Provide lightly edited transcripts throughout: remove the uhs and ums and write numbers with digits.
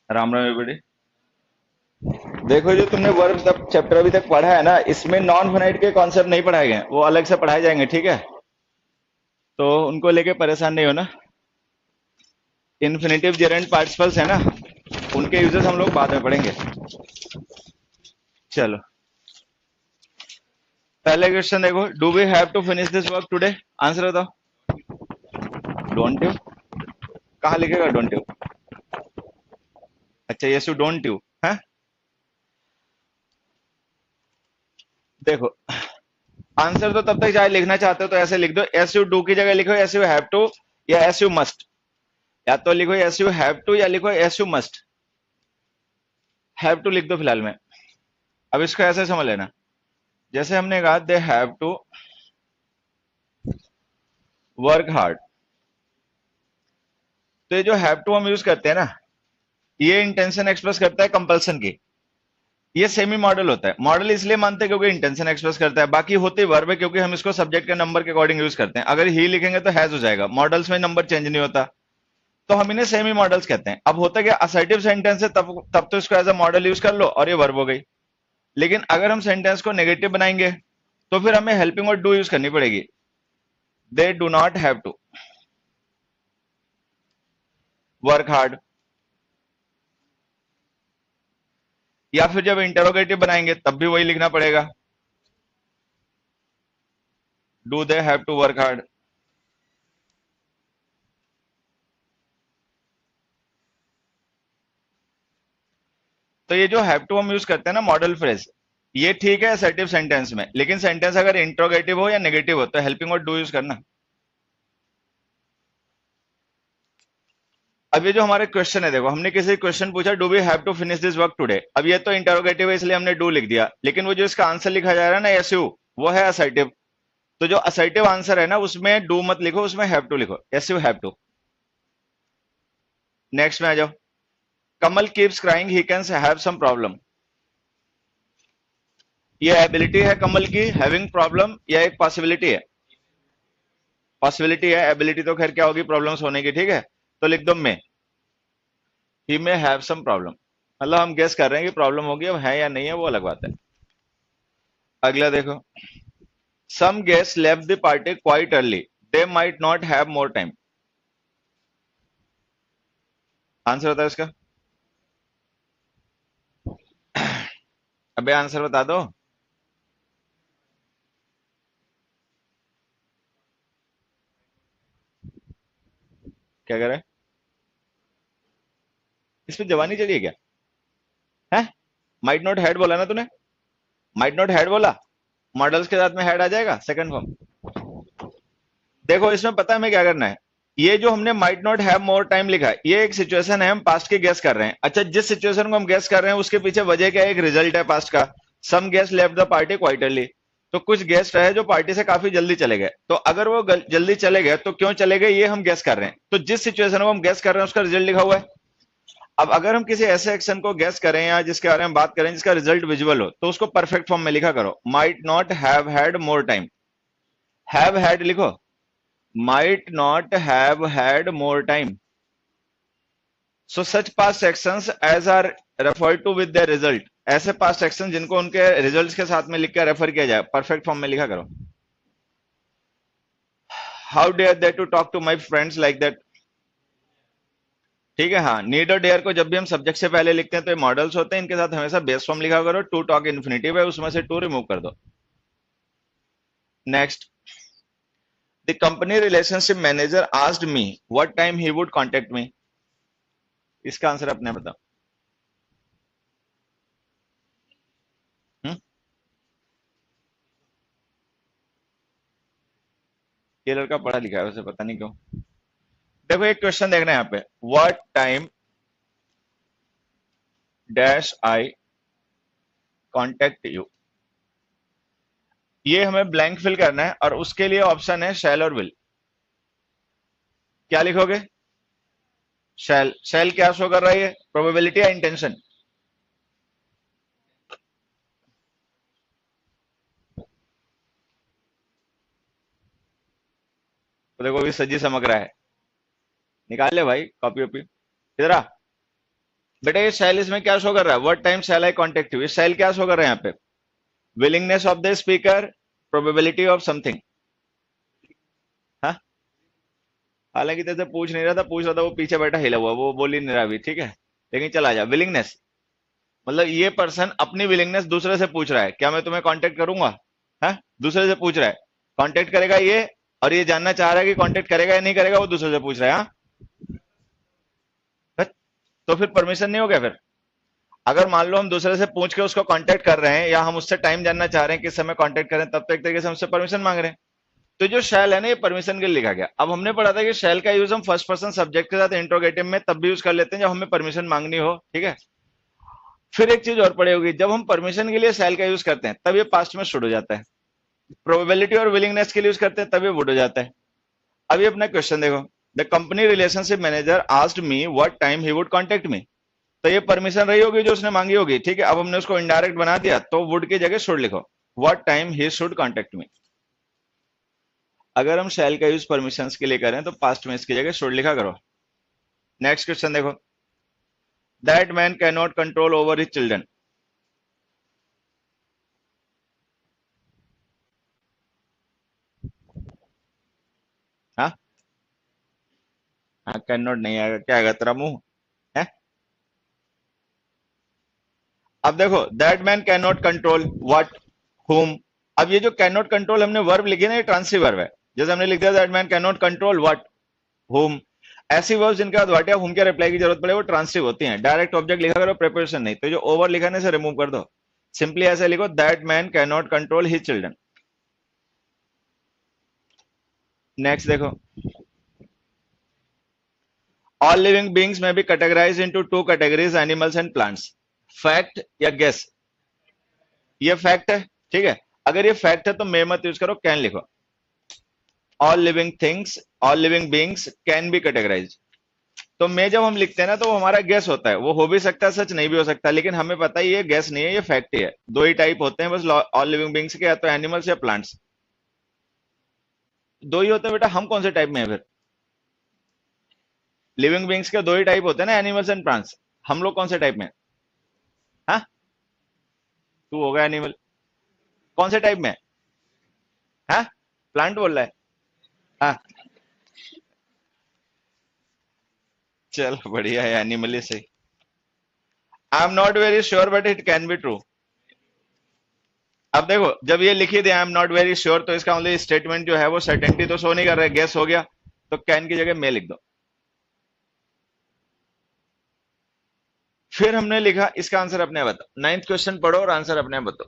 Ram Ram everybody. देखो, जो तुमने वर्ब तक चैप्टर अभी तक पढ़ा है ना, इसमें नॉन फिनाइट के कॉन्सेप्ट नहीं पढ़ाए गए हैं, वो अलग से पढ़ाए जाएंगे, ठीक है? तो उनको लेके परेशान नहीं होना। इन्फिनेटिव जेरेंट पार्टिसिपल्स है ना, उनके यूजेस हम लोग बाद में पढ़ेंगे। चलो, पहले क्वेश्चन देखो, do we have to finish this work today? Answer बताओ। Don't you? कहाँ लिखेगा डोंट यू? अच्छा, यस यू डोंट यू है। देखो, आंसर तो तब तक चाहे लिखना चाहते हो तो ऐसे लिख दो, एस यू डू की जगह लिखो एस यू हैव टू या एस यू मस्ट। या तो लिखो एस यू हैव टू या लिखो S you must. Have to लिख दो फिलहाल में। अब इसको ऐसे समझ लेना, जैसे हमने कहा they have to work hard. तो ये जो हैव टू हम यूज करते हैं ना, ये इंटेंशन एक्सप्रेस करता है कंपल्सन की। ये सेमी मॉडल होता है। मॉडल इसलिए मानते हैं क्योंकि इंटेंशन एक्सप्रेस करता है, बाकी होते वर्ब है क्योंकि हम इसको सब्जेक्ट के नंबर के अकॉर्डिंग यूज करते हैं। अगर ही लिखेंगे तो हैज हो जाएगा, मॉडल्स में नंबर चेंज नहीं होता, तो हम इन्हें सेमी मॉडल्स कहते हैं। अब होता क्या, असर्टिव सेंटेंस है, तब तो इसको एज अ मॉडल यूज कर लो और ये वर्ब हो गई। लेकिन अगर हम सेंटेंस को नेगेटिव बनाएंगे तो फिर हमें हेल्पिंग वर्ड डू यूज करनी पड़ेगी। They do not have to work hard. या फिर जब इंटरोगेटिव बनाएंगे तब भी वही लिखना पड़ेगा, do they have to work hard. तो ये जो हैव टू हम यूज करते हैं ना मॉडल फ्रेज, ये ठीक है असर्टिव सेंटेंस में, लेकिन सेंटेंस अगर इंट्रोगेटिव हो या नेगेटिव हो तो हेल्पिंग वर्ड डू यूज करना। अब ये जो हमारे क्वेश्चन है, देखो हमने किसी क्वेश्चन पूछा do we have to finish this work today. अब ये तो इंटरोगेटिव है इसलिए हमने डू लिख दिया, लेकिन वो जो इसका आंसर लिखा जा रहा है ना एस यू, वो है असर्टिव। तो जो असर्टिव आंसर है ना उसमें डू मत लिखो, उसमें हैव टू लिखो, S you have to. Next में आ जाओ, Kamal keeps crying he can have some problem. ये एबिलिटी है कमल की, हैविंग प्रॉब्लम, या एक पॉसिबिलिटी है? पॉसिबिलिटी है, एबिलिटी तो खैर क्या होगी, प्रॉब्लम्स होने की, ठीक है? तो लिख दो में, ही में हैव सम प्रॉब्लम। मतलब हम गेस कर रहे हैं कि प्रॉब्लम होगी, अब है या नहीं है वो अलग बात है। अगला देखो, some guest left the party quite early, they might not have more time. Answer बताओ इसका। अबे आंसर बता दो। क्या कह रहे हैं? इस पे जवानी चढ़ी है क्या? है? माइट नॉट हैड बोला ना तूने? माइट नॉट हैड बोला, मॉडल्स के साथ में हैड आ जाएगा सेकंड फॉर्म। देखो इसमें पता है हमें क्या करना है, ये जो हमने might not have more time लिखा है, ये एक सिचुएशन है, हम पास्ट की गेस कर रहे हैं। अच्छा, जिस सिचुएशन को हम गेस कर रहे हैं उसके पीछे वजह क्या है, एक रिजल्ट है पास्ट का। Some guest left the party quite early. तो कुछ गेस्ट रहे जो पार्टी से काफी जल्दी चले गए, तो अगर वो जल्दी चले गए तो क्यों चले गए ये हम गेस कर रहे हैं। तो जिस सिचुएशन को हम गेस कर रहे हैं उसका रिजल्ट लिखा हुआ है। अब अगर हम किसी ऐसे एक्शन को गेस करें या जिसके बारे में बात करें जिसका रिजल्ट विजुअल हो, तो उसको परफेक्ट फॉर्म में लिखा करो, might not have had more time. Have had लिखो, might not have had more time. So such past actions as are referred to with their result. ऐसे past actions जिनको उनके results के साथ में लिख कर रेफर किया जाए, परफेक्ट फॉर्म में लिखा करो। How dare they to talk to my friends like that? ठीक है, हाँ, नीड और डेयर को जब भी हम सब्जेक्ट से पहले लिखते हैं तो ये मॉडल्स होते हैं, इनके साथ हमेशा बेस फॉर्म लिखा करो। टू टॉक इन्फिनिटिव है, उसमें से टू रिमूव कर दो। Next, the company relationship manager asked me what time he would contact me. इसका आंसर अपने बताओ। ये लड़का पढ़ा लिखा है, उसे पता नहीं क्यों। देखो एक क्वेश्चन देखना है यहाँ पे, what time dash I contact you. ये हमें ब्लैंक फिल करना है और उसके लिए ऑप्शन है शैल और विल। क्या लिखोगे? शैल। शैल क्या शो कर रही है, प्रोबेबिलिटी या इंटेंशन? तो देखो अभी सजी समझ रहा है, निकाल ले भाई कॉपी वॉपी, इधर आ। बेटा ये शैल इसमें क्या शो कर रहा है, what time shall I contact you, shall क्या शो कर रहा है यहाँ पे, willingness of the speaker, probability of something. हाँ, हालांकि तेरे से पूछ नहीं रहा था, पूछ रहा था वो पीछे बैठा हिला हुआ, वो बोल ही नहीं रहा अभी, ठीक है। लेकिन चला जा, विलिंगनेस मतलब ये पर्सन अपनी विलिंगनेस दूसरे से पूछ रहा है, क्या मैं तुम्हें कांटेक्ट करूंगा, है, दूसरे से पूछ रहा है, कांटेक्ट करेगा ये, और ये जानना चाह रहा है कि कांटेक्ट करेगा या नहीं करेगा, वो दूसरे से पूछ रहा है। हाँ, तो फिर परमिशन नहीं हो गया फिर। अगर मान लो हम दूसरे से पूछ के उसको कांटेक्ट कर रहे हैं, या हम उससे टाइम जानना चाह रहे हैं किस समय कांटेक्ट करें, तब तो एक तरीके से हमसे परमिशन मांग रहे हैं। तो जो शैल है ना, ये परमिशन के लिए लिखा गया। अब हमने पढ़ा था कि शैल का यूज हम फर्स्ट पर्सन सब्जेक्ट के साथ इंट्रोगेटिव में तब भी यूज कर लेते हैं जब हमें परमिशन मांगनी हो, ठीक है। फिर एक चीज और पड़ी होगी, जब हम परमिशन के लिए शैल का यूज करते हैं तब ये पास्ट में शुड हो जाता है, प्रोबेबिलिटी और विलिंगनेस के लिए यूज करते हैं तब ये वुड हो जाता है। अभी अपना क्वेश्चन देखो, the company relationship manager asked me what time he would contact me. तो ये परमिशन रही होगी जो उसने मांगी होगी, ठीक है। अब हमने उसको इनडायरेक्ट बना दिया, तो वुड की जगह शुड लिखो, what time he should contact me. अगर हम शैल का यूज परमिशंस के लिए करें तो पास्ट में इसकी जगह शुड लिखा करो। नेक्स्ट क्वेश्चन देखो, that man can not control over his children. हाँ, हाँ कैन नॉट नहीं आएगा, क्या आएगा तेरा मुंह है। अब देखो, that man can not control what, हुम। अब ये जो कैन नॉट कंट्रोल हमने वर्ब लिखे ना, ये ट्रांसिटिव वर्ब है। जैसे हमने लिख दिया that man can not control what, हुम। ऐसी वर्ब जिनके बाद व्हाट या हुम के रिप्लाई की जरूरत पड़े वो ट्रांसिटिव होती हैं। डायरेक्ट ऑब्जेक्ट लिखा करो, प्रिपोजिशन नहीं। तो जो ओवर लिखा ना, इसे रिमूव कर दो, सिंपली ऐसे लिखो, that man can not control his children. Next देखो, ऑल लिविंग बींग्स में be categorize into two categories, animals and plants. Fact या गेस, ये फैक्ट है, ठीक है। अगर ये फैक्ट है तो मे मत यूज करो, कैन लिखो। All living things, all living beings can be categorize. तो मे जब हम लिखते हैं ना, तो वो हमारा गेस होता है, वो हो भी सकता है सच, नहीं भी हो सकता, लेकिन हमें पता है ये गेस नहीं है, ये फैक्ट ही है। दो ही टाइप होते हैं बस ऑल लिविंग बींग्स के, या तो एनिमल्स या प्लांट्स, दो ही होते हैं बेटा। हम कौन से टाइप में है फिर, लिविंग बींग्स के दो ही टाइप होते हैं ना, एनिमल्स एंड प्लांट्स। हम लोग कौन से टाइप में हैं? हाँ, तू होगा एनिमल, कौन से टाइप में है? हाँ, प्लांट बोल रहा है। हाँ, चल बढ़िया है, एनिमल ही सही। I am not very sure but it can be true. अब देखो, जब ये लिखी थी I am not very sure, तो इसका मतलब स्टेटमेंट जो है वो सर्टेनिटी तो शो नहीं कर रहा है, गेस हो गया। तो कैन की जगह मे लिख दो। फिर हमने लिखा, इसका आंसर अपने बताओ। नाइन्थ क्वेश्चन पढ़ो और आंसर अपने बताओ।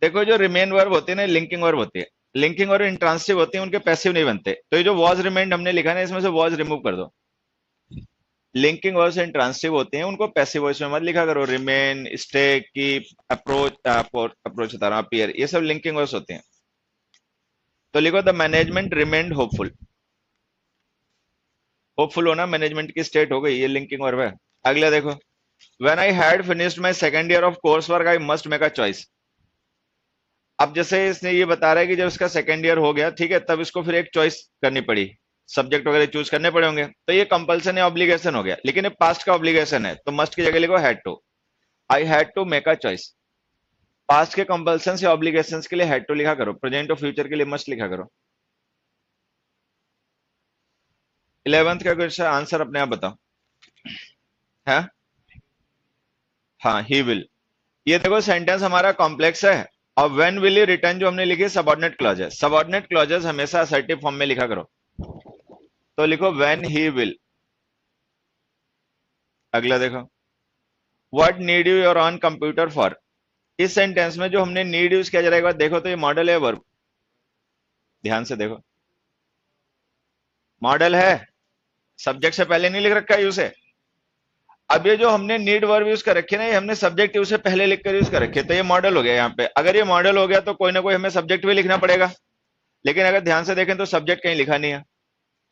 देखो, जो रिमेन वर्ब होती है ना, लिंकिंग वर्ब होती है। लिंकिंग और इंट्रांसिटिव होती है, उनके पैसिव नहीं बनते। तो ये जो वॉज रिमेन्ड हमने लिखा ना, इसमें से वॉज रिमूव कर दो। लिंकिंग वर्ब्स इंट्रांसिटिव होते हैं, उनको पैसिव वॉइस में मत लिखा करो। Remain, stay, keep, approach, approach बता रहा हूं, अपीयर, ये सब लिंकिंग वर्ब्स होते हैं। तो लिखो, the management remained hopeful. Hopeful होना मैनेजमेंट की स्टेट हो गई, ये लिंकिंग वर्ब है। अगला देखो, when I had finished my second year of course work I must make a choice. अब जैसे इसने ये बता रहा है कि जब इसका सेकंड ईयर हो गया, ठीक है, तब इसको फिर एक चॉइस करनी पड़ी, सब्जेक्ट वगैरह चूज करने पड़े होंगे। तो ये कंपल्सन या ऑब्लिगेशन हो गया, लेकिन ये पास्ट का ऑब्लिगेशन है, तो मस्ट की जगह लिखो had to. I had to make a choice. Past के कंपल्सन या ऑब्लिगेशंस के लिए हैड टू लिखा करो, प्रेजेंट और फ्यूचर के लिए मस्ट लिखा करो। 11th का क्वेश्चन आंसर अपने आप बताओ। है, हाँ, ही विल। ये देखो, सेंटेंस हमारा कॉम्प्लेक्स है, और व्हेन विल ही रिटर्न जो हमने लिखी सबऑर्डिनेट क्लॉज है। सबऑर्डिनेट क्लॉजेस हमेशा असर्टिव फॉर्म में लिखा करो। तो लिखो व्हेन ही विल। अगला देखो, what need you your on computer for. इस सेंटेंस में जो हमने नीड यूज किया, जरा एक बार देखो तो ये मॉडल है वर्ब, ध्यान से देखो, मॉडल है, सब्जेक्ट से पहले नहीं लिख रखा है यूज है। अब ये जो हमने नीड वर्ब यूज कर रखे ना, ये हमने सब्जेक्ट यूज से पहले लिख कर यूज कर रखे, तो ये मॉडल हो गया यहाँ पे। अगर ये मॉडल हो गया तो कोई ना कोई हमें सब्जेक्ट भी लिखना पड़ेगा, लेकिन अगर ध्यान से देखें तो सब्जेक्ट कहीं लिखा नहीं है।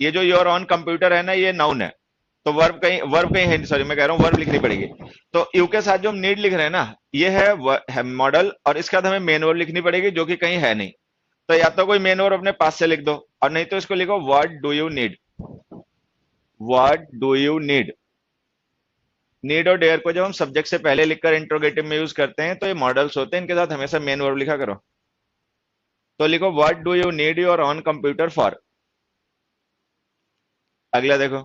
ये जो योर ऑन कंप्यूटर है ना, ये नाउन है, तो वर्ब कहीं है, सॉरी मैं कह रहा हूँ वर्ब लिखनी पड़ेगी। तो यू के साथ जो हम नीड लिख रहे हैं ना, ये है मॉडल, और इसका हमें मेन वर्ब लिखनी पड़ेगी जो कि कहीं है नहीं। तो या तो कोई मेन वर्ब अपने पास से लिख दो, और नहीं तो इसको लिखो what do you need. What do you need. Need और डेयर को जब हम सब्जेक्ट से पहले लिखकर इंट्रोगेटिव में यूज करते हैं तो ये मॉडल्स होते हैं, इनके साथ हमेशा मेन वर्ब लिखा करो। तो लिखो what do you need your on computer for. अगला देखो,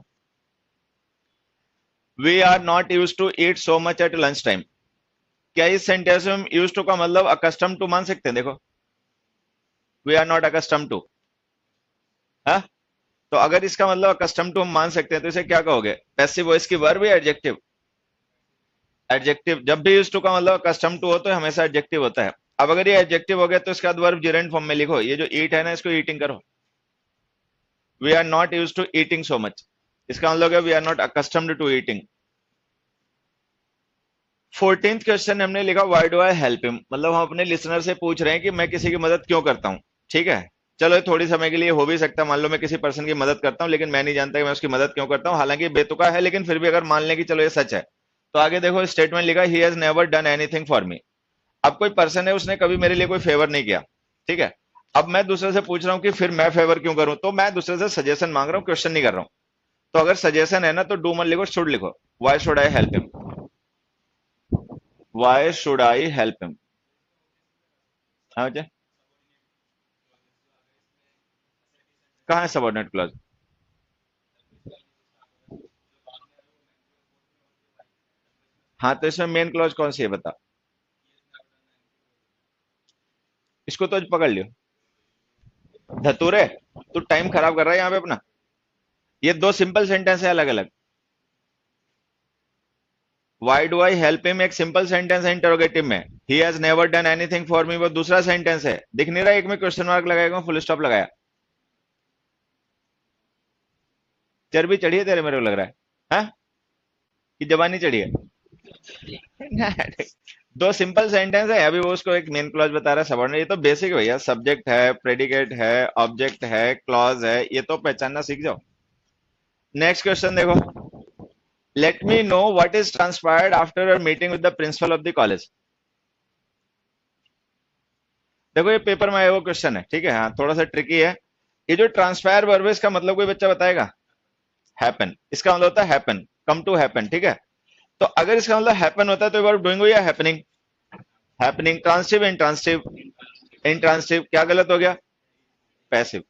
we are not use to eat so much at lunch time. क्या इस सेंटेंस में यूज टू का मतलब अकस्टम टू मान सकते हैं? देखो, we are not accustom to, हाँ। तो अगर इसका मतलब अकस्टम टू हम मान सकते हैं तो इसे क्या कहोगे? पैसिव वॉइस की वर्ब या एडजेक्टिव? एडजेक्टिव। जब भी यूज टू का मतलब अकस्टम टू हो तो हमेशा एडजेक्टिव होता है। अब अगर ये एडजेक्टिव हो गया तो इसके बाद वर्ब जेरेंट फॉर्म में लिखो। ये जो ईट है ना, इसको ईटिंग करो। We are not use to eating so much, इसका मतलब है we are not accustomed to eating. 14th question हमने लिखा why do I help him, मतलब हम अपने लिसनर से पूछ रहे हैं कि मैं किसी की मदद क्यों करता हूं। ठीक है, चलो ये थोड़ी समय के लिए हो भी सकता है। मान लो मैं किसी पर्सन की मदद करता हूं लेकिन मैं नहीं जानता कि मैं उसकी मदद क्यों करता हूं, हालांकि बेतुका है, लेकिन फिर भी अगर मान लें कि चलो ये सच है तो आगे देखो स्टेटमेंट लिखा he has never done anything for me. अब कोई पर्सन है, उसने कभी मेरे लिए कोई फेवर नहीं किया। ठीक है, अब मैं दूसरे से पूछ रहा हूँ कि फिर मैं फेवर क्यों करूं, तो मैं दूसरे से सजेशन मांग रहा हूँ, क्वेश्चन नहीं कर रहा हूँ। तो अगर सजेशन है ना तो डू मत लिखो, शुड लिखो। Why should I help him, why should I help him. हाँ बच्चा, कहाँ है सबऑर्डिनेट क्लॉज? हाँ, तो इसमें मेन क्लॉज कौन सी है बता। इसको तो पकड़ लियो। धतूरे, तू टाइम खराब कर रहा है यहाँ पे अपना। ये दो सिंपल सेंटेंस है अलग अलग। Why do I help him एक सिंपल सेंटेंस है इंटरोगेटिव में, he has never done anything for me वो दूसरा सेंटेंस है। दिख नहीं रहा? एक में क्वेश्चन मार्क लगाएगा, फुल स्टॉप लगाया। चर्बी चढ़ी है तेरे, मेरे को लग रहा है। हाँ, कि जवानी चढ़ी है? दो सिंपल सेंटेंस है, अभी वो उसको एक मेन क्लॉज बता रहा है, सबऑर्डिनेट। ये तो बेसिक है भैया, सब्जेक्ट है, प्रेडिकेट है, ऑब्जेक्ट है, क्लॉज है, ये तो पहचानना सीख जाओ। नेक्स्ट क्वेश्चन देखो, late me know what is transpired after your meeting with the principle of the college. देखो ये पेपर में आया वो क्वेश्चन है, ठीक है, हाँ थोड़ा सा ट्रिकी है। ये जो ट्रांसफायर वर्ब है इसका मतलब कोई बच्चा बताएगा? हैपन, इसका मतलब होता है हैपन, कम टू हैपन। ठीक है, तो अगर इसका मतलब हैपन होता है तो वर्ब डूइंग हो या happening? Happening. Transitive, intransitive, intransitive क्या गलत हो गया? पैसिव।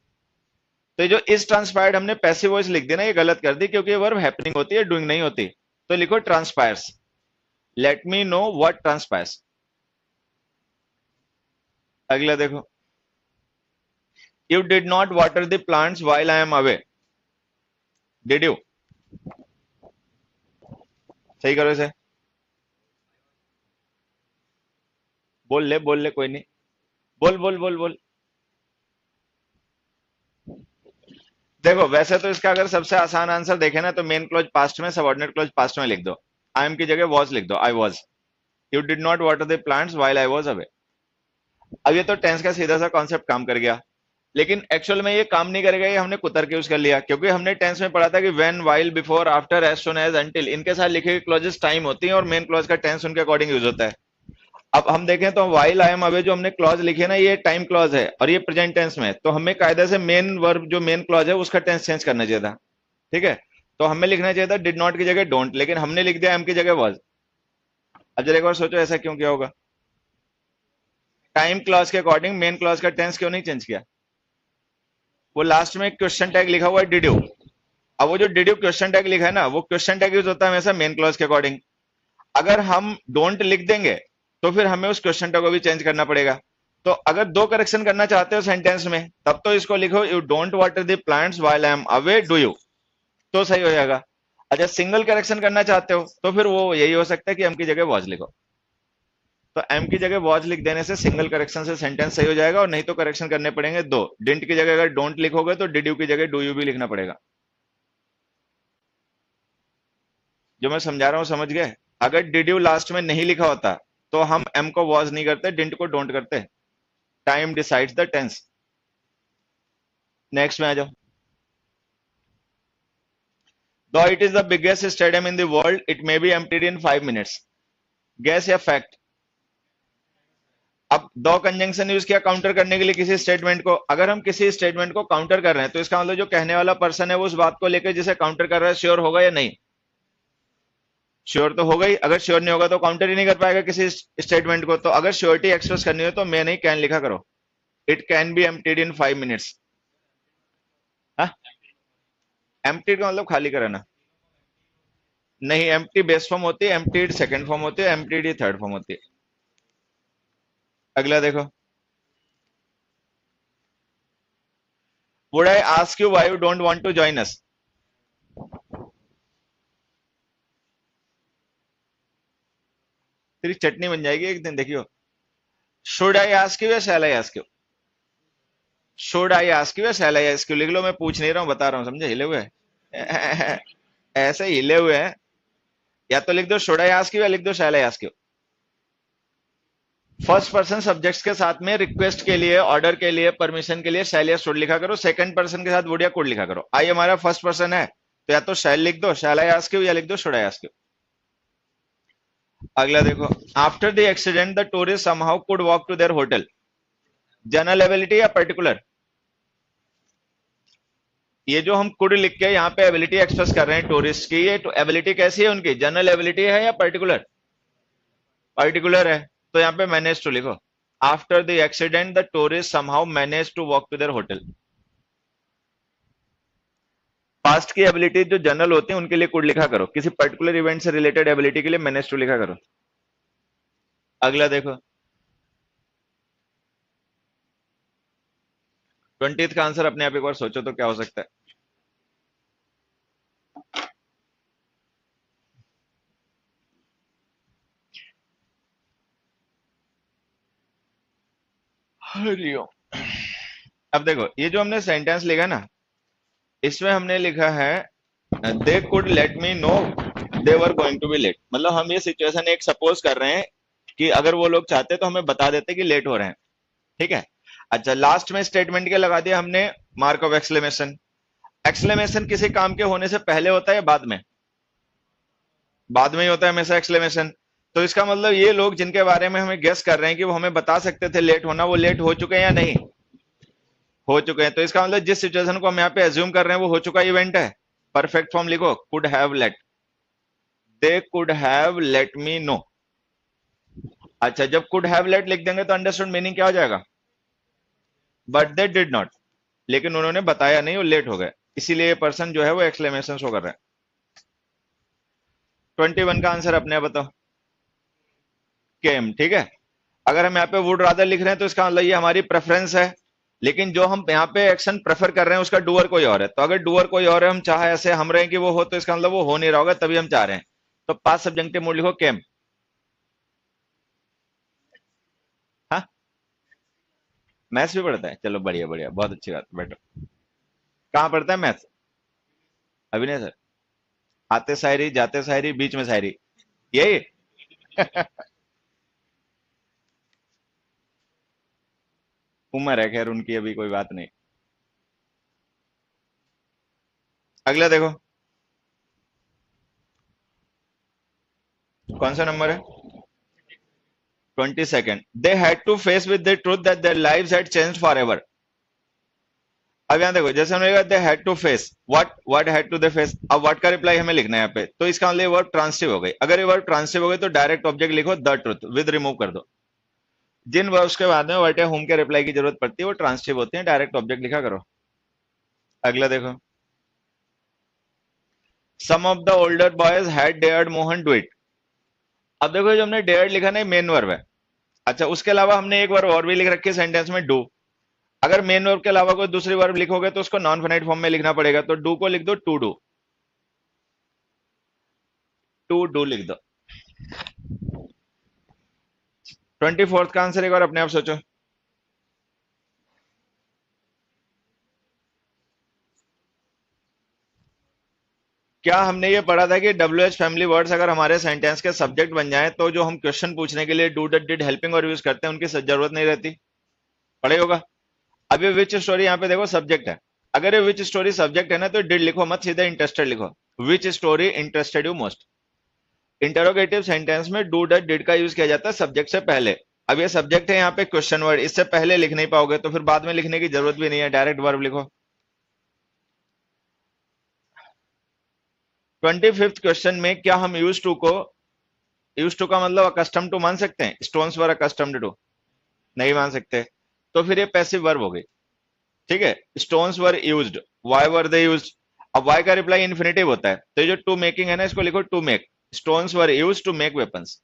तो ये जो इस ट्रांसपायर्ड हमने पैसिव वॉइस लिख दी ना, ये गलत कर दी क्योंकि ये वर्ब हैपनिंग होती है, डूइंग नहीं होती। तो लिखो transpires. Let me know what transpires. अगला देखो, you did not water the plants while I am away. Did you? सही करो इसे। बोल ले कोई नहीं। बोल बोल बोल बोल। देखो वैसे तो इसका अगर सबसे आसान आंसर देखे ना तो मेन क्लॉज पास्ट में, सबऑर्डिनेट क्लॉज पास्ट में लिख दो। आई एम की जगह वॉज लिख दो, I was. You did not water the plants while I was away. अब ये तो टेंस का सीधा सा कॉन्सेप्ट काम कर गया, लेकिन एक्चुअल में ये काम नहीं करेगा, ये हमने कुतर के यूज कर लिया, क्योंकि हमने टेंस में पढ़ा था कि when, while, before, after, as soon as, until, इनके साथ लिखे क्लॉजेस टाइम होती हैं और मेन क्लॉज का टेंस उनके अकॉर्डिंग यूज होता है। अब हम देखें तो व्हाइल आई एम अवे जो हमने क्लॉज लिखे ना, ये टाइम क्लॉज है और ये प्रेजेंट टेंस में है, तो हमें कायदे से मेन वर्ब जो मेन क्लॉज है उसका टेंस चेंज करना चाहिए था। ठीक है, तो हमें लिखना चाहिए था डिड नॉट की जगह डोंट, लेकिन हमने लिख दिया एम की जगह वॉज। अब जरा एक बार सोचो ऐसा क्यों किया होगा? टाइम क्लॉज के अकॉर्डिंग मेन क्लॉज का टेंस क्यों नहीं चेंज किया? वो लास्ट में क्वेश्चन टैग लिखा हुआ है डिड यू। अब वो जो डिड यू क्वेश्चन टैग लिखा है ना, वो क्वेश्चन टैग यूज होता है हमेशा मेन क्लॉज के अकॉर्डिंग। अगर हम डोंट लिख देंगे तो फिर हमें उस क्वेश्चन टैग को भी चेंज करना पड़ेगा। तो अगर दो करेक्शन करना चाहते हो सेंटेंस में, तब तो इसको लिखो you don't water the plants while I am away do you, तो सही हो जाएगा। अच्छा, सिंगल करेक्शन करना चाहते हो तो फिर वो यही हो सकता है कि एम की जगह वॉज लिखो। तो एम की जगह वॉज लिख देने से सिंगल करेक्शन से सेंटेंस सही हो जाएगा, और नहीं तो करेक्शन करने पड़ेंगे दो। डिंट की जगह अगर डोंट लिखोगे तो डिड यू की जगह डू यू भी लिखना पड़ेगा। जो मैं समझा रहा हूं समझ गए? अगर डिड यू लास्ट में नहीं लिखा होता तो हम एम को वॉज नहीं करते, डिंट को डोंट करते। Time decides the tense. Next में आ जाओ। दो it is the biggest stadium in the world it may be emptied in 5 minutes. Guess या फैक्ट? अब दो कंजंक्शन यूज किया काउंटर करने के लिए किसी स्टेटमेंट को। अगर हम किसी स्टेटमेंट को काउंटर कर रहे हैं तो इसका मतलब जो कहने वाला पर्सन है वो उस बात को लेकर जिसे काउंटर कर रहा है श्योर होगा या नहीं? श्योर तो होगा ही। अगर श्योर नहीं होगा तो काउंटर ही नहीं कर पाएगा किसी स्टेटमेंट को। तो अगर श्योरिटी एक्सप्रेस करनी हो तो मैं नहीं कैन लिखा करो। It can be emptied in 5 minutes. हाँ, एम्प्टीड का मतलब खाली कराना नहीं। एम्प्टी बेस फॉर्म होती है, एम्प्टीड सेकंड फॉर्म होती है, एम्प्टीड थर्ड फॉर्म होती है। अगला देखो, would I ask you why you don't want to join us? तेरी चटनी बन जाएगी एक दिन, देखियो। शुड आई आस्क यू या shall I ask you? Should I ask you या शैल आई आस्क यू? लिख लो, मैं पूछ नहीं रहा हूं, बता रहा हूं, समझे? हिले हुए हैं। ऐसे हिले हुए हैं। या तो लिख दो शुड आई आस्क यू या लिख दो shall I ask you. First person subjects के साथ में रिक्वेस्ट के लिए, ऑर्डर के लिए, परमिशन के लिए शैल या शुड लिखा करो। सेकंड पर्सन के साथ वुड या कुड लिखा करो। आई हमारा फर्स्ट पर्सन है तो या तो शैल लिख दो, शैल आई आस्क यू, या लिख दो शुड आई आस्क यू। अगला देखो, after the accident the tourist somehow could walk to their hotel. General ability या पर्टिकुलर? ये जो हम कुड लिख के यहाँ पे एबिलिटी एक्सप्रेस कर रहे हैं टूरिस्ट की, ये एबिलिटी कैसी है उनकी? जनरल एबिलिटी है या पर्टिकुलर? पर्टिकुलर है। तो यहाँ पे मैनेज टू लिखो। After the accident the tourist somehow manage to walk to their hotel. Past की एबिलिटी जो जनरल होती है उनके लिए कुड लिखा करो, किसी पर्टिकुलर इवेंट से रिलेटेड एबिलिटी के लिए मैनेज टू लिखा करो। अगला देखो, 20th का आंसर अपने आप एक बार सोचो तो क्या हो सकता है? हरिओम। अब देखो, ये जो हमने सेंटेंस लिखा ना, इसमें हमने लिखा है they could let me know they were going to be late. मतलब हम ये सिचुएशन एक सपोज कर रहे हैं कि अगर वो लोग चाहते तो हमें बता देते कि लेट हो रहे हैं। ठीक है। अच्छा, लास्ट में स्टेटमेंट के लगा दिया हमने मार्क ऑफ एक्सक्लेमेशन। एक्सक्लेमेशन किसी काम के होने से पहले होता है या बाद में? बाद में ही होता है हमेशा एक्सक्लेमेशन। तो इसका मतलब ये लोग जिनके बारे में हमें गेस कर रहे हैं कि वो हमें बता सकते थे लेट होना, वो लेट हो चुके हैं या नहीं? हो चुके हैं। तो इसका मतलब जिस सिचुएशन को हम यहाँ पे एज्यूम कर रहे हैं वो हो चुका इवेंट है। परफेक्ट फॉर्म लिखो, could have let. They could have let me no. अच्छा, जब कुड हैव लेट लिख देंगे तो अंडरस्टूड मीनिंग क्या हो जाएगा? But they did not. लेकिन उन्होंने बताया नहीं, वो लेट हो गए, इसीलिए ये पर्सन जो है वो एक्सक्लेमेशन शो कर रहा है। 21 का आंसर अपने आप बताओ। केम। ठीक है। अगर हम यहाँ पे वुड रादर लिख रहे हैं तो इसका मतलब ये हमारी प्रेफरेंस है। लेकिन जो हम यहाँ पे एक्शन प्रेफर कर रहे हैं उसका डूअर कोई और है। तो अगर डूअर कोई और है, हम चाहे ऐसे हम रहे हैं कि वो हो, तो इसका मतलब वो हो नहीं रहा होगा, तभी हम चाह रहे हैं। तो पास्ट सब्जेक्टिव मूड लिखो केम। हाँ, मैथ्स भी पढ़ता है, चलो बढ़िया बढ़िया, बहुत अच्छी बात, बेटर। कहाँ पढ़ता है मैथ्स? अभिनय सर। आते शायरी, जाते शायरी, बीच में शायरी, यही? उम्र है खैर उनकी, अभी कोई बात नहीं। अगला देखो, कौन सा नंबर है? 22nd। They had to face with the truth that their lives had changed forever. अब यहाँ देखो, जैसे हमने कहा they had to face, what had to they face. अब व्हाट का रिप्लाई हमें लिखना है यहाँ पे, तो इसका मतलब वर्ब ट्रांसिटिव हो गई। अगर ये वर्ब ट्रांसिटिव हो गई तो डायरेक्ट ऑब्जेक्ट लिखो द ट्रूथ, विद रिमूव कर दो। जिन वर्ब्स के बाद में व्हाट या होम के रिप्लाई की जरूरत पड़ती है वो ट्रांसिटिव होती है, डायरेक्ट ऑब्जेक्ट लिखा करो। अगला देखो, some of the older boys had dared Mohan do it. अब देखो, जो हमने डेयर्ड लिखा ना, मेन वर्ब है। अच्छा, उसके अलावा हमने एक वर्ब और भी लिख रखी है सेंटेंस में, डू। अगर मेन वर्ब के अलावा कोई दूसरी वर्ब लिखोगे तो उसको नॉन फाइनाइट फॉर्म में लिखना पड़ेगा। तो डू को लिख दो टू डू, टू डू लिख दो। 24th का आंसर एक बार अपने आप सोचो। क्या हमने ये पढ़ा था कि डब्ल्यू एच फैमिली वर्ड्स अगर हमारे सेंटेंस के सब्जेक्ट बन जाए तो जो हम क्वेश्चन पूछने के लिए डू डट डिड हेल्पिंग और यूज करते हैं उनकी जरूरत नहीं रहती? पढ़े होगा। अब ये विच स्टोरी यहाँ पे देखो सब्जेक्ट है। अगर ये विच स्टोरी सब्जेक्ट है ना तो डिड लिखो मत, सीधे इंटरेस्टेड लिखो। Which story interested you most. Interrogative sentence में डू डट डिड का यूज किया जाता है सब्जेक्ट से पहले। अब ये सब्जेक्ट है यहाँ पे क्वेश्चन वर्ड, इससे पहले लिख नहीं पाओगे तो फिर बाद में लिखने की जरूरत भी नहीं है, डायरेक्ट वर्ब लिखो। 25th क्वेश्चन में क्या हम यूज टू को, यूज टू का मतलब अकस्टम टू मान सकते हैं? स्टोन्स वर अकस्टम्ड टू, नहीं मान सकते। तो फिर ये पैसिव वर्ब हो गई, ठीक है। Stones were used, why were they used. अब व्हाई का रिप्लाई इन्फिनेटिव होता है, तो ये जो टू मेकिंग है ना, इसको लिखो to make. Stones were used to make weapons.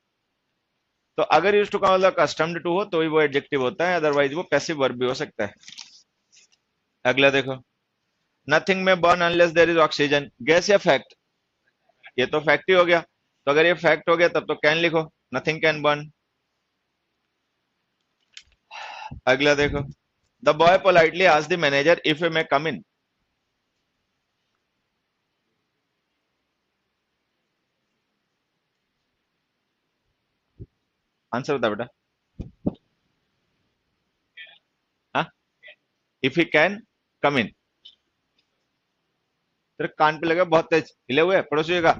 तो अगर यूज टू का मतलब कस्टम्ड टू हो तो ही वो एडजेक्टिव होता है, अदरवाइज वो पैसिव वर्ब भी हो सकता है। अगला देखो, nothing may burn unless there is oxygen, guess या फैक्ट? ये तो फैक्ट ही हो गया, तो अगर ये फैक्ट हो गया तब तो कैन लिखो, नथिंग कैन बर्न। अगला देखो, the boy politely asked the manager if A may come in. Answer बता बेटा। हाँ, इफ ही कैन कम इन। तेरे कान पे लगा बहुत तेज, हिले हुए पड़ोसियों का।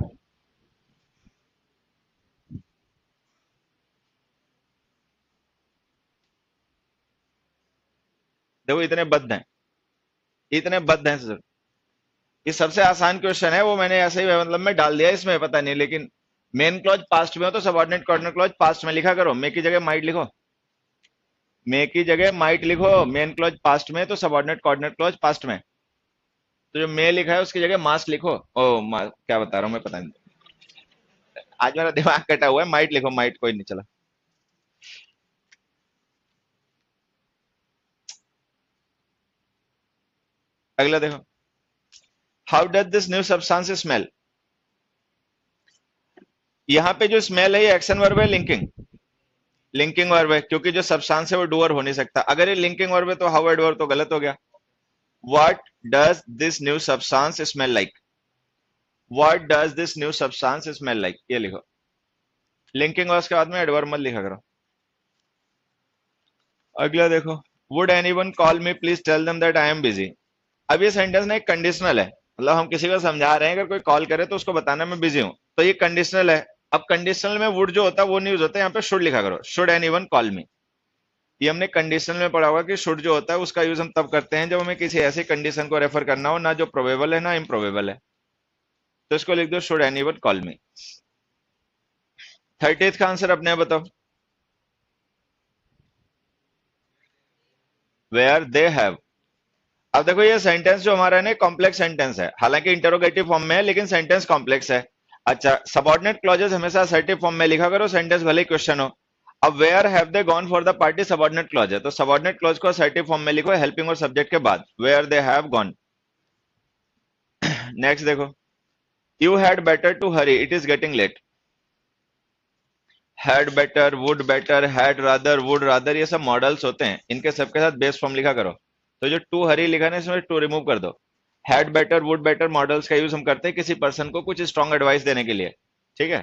देखो इतने बद्ध हैं, इतने बद्ध हैं सर। ये सबसे आसान क्वेश्चन है, वो मैंने ऐसे ही मतलब में डाल दिया इसमें, पता नहीं, लेकिन मेन क्लॉज पास्ट में हो तो सबऑर्डिनेट कोऑर्डिनेट क्लॉज पास्ट में लिखा करो, मे की जगह माइट लिखो। मे की जगह माइट लिखो, मेन क्लॉज पास्ट में तो सबऑर्डिनेट कोऑर्डिनेट क्लॉज पास्ट में। तो जो मे लिखा है उसकी जगह मास लिखो। क्या बता रहा हूँ मैं, पता नहीं, आज मेरा दिमाग कटा हुआ है। माइट लिखो, माइट, कोई नहीं चला। अगला देखो, how does this new substance smell. यहाँ पे जो स्मेल है ये एक्शन वर्ब है, लिंकिंग, लिंकिंग वर्ब है, क्योंकि जो सब्सटेंस है वो डूअर हो नहीं सकता। अगर ये लिंकिंग वर्ब है तो हाउ एडवर्ब तो गलत हो गया। What does this new substance smell like, what does this new substance smell like, ये लिखो। लिंकिंग वर्ब के बाद में एडवर्ब मत लिखा करो। अगला देखो, would anyone call me please tell them that I am busy. अब ये सेंटेंस ना एक कंडीशनल है, मतलब हम किसी को समझा रहे हैं, अगर कोई कॉल करे तो उसको बताना मैं बिजी हूं, तो ये कंडीशनल है। अब कंडीशनल में वुड जो होता है वो नहीं यूज होता है, यहाँ पे शुड लिखा करो, शुड एनीवन कॉल मी। ये हमने कंडीशनल में पढ़ा होगा कि शुड जो होता है उसका यूज हम तब करते हैं जब हमें किसी ऐसी कंडीशन को रेफर करना हो ना जो प्रोबेबल है ना इम्प्रोबेबल है। तो इसको लिख दो, should anyone call me. 30th का आंसर अपने बताओ। Where they have. अब देखो ये सेंटेंस जो हमारा है ना कॉम्प्लेक्स सेंटेंस है, हालांकि इंटरोगेटिव फॉर्म में है लेकिन सेंटेंस कॉम्प्लेक्स है। अच्छा, सबऑर्डिनेट क्लॉजेस हमेशा असर्टिव फॉर्म में लिखा करो, सेंटेंस भले ही क्वेश्चन हो। अब where have they gone for the party subordinate clause है, तो सबऑर्डिनेट क्लॉज को असर्टिव फॉर्म में लिखो, हेल्पिंग और सब्जेक्ट के बाद, where they have gone. Next देखो, you had better to hurry, it is getting late. Had better, would better, had rather, would rather, ये सब मॉडल्स होते हैं, इनके सबके साथ बेस फॉर्म लिखा करो। तो जो टू हरी लिखा है ना इसमें टू रिमूव कर दो। Had better, would better models का यूज हम करते हैं किसी पर्सन को कुछ स्ट्रॉन्ग एडवाइस देने के लिए, ठीक है।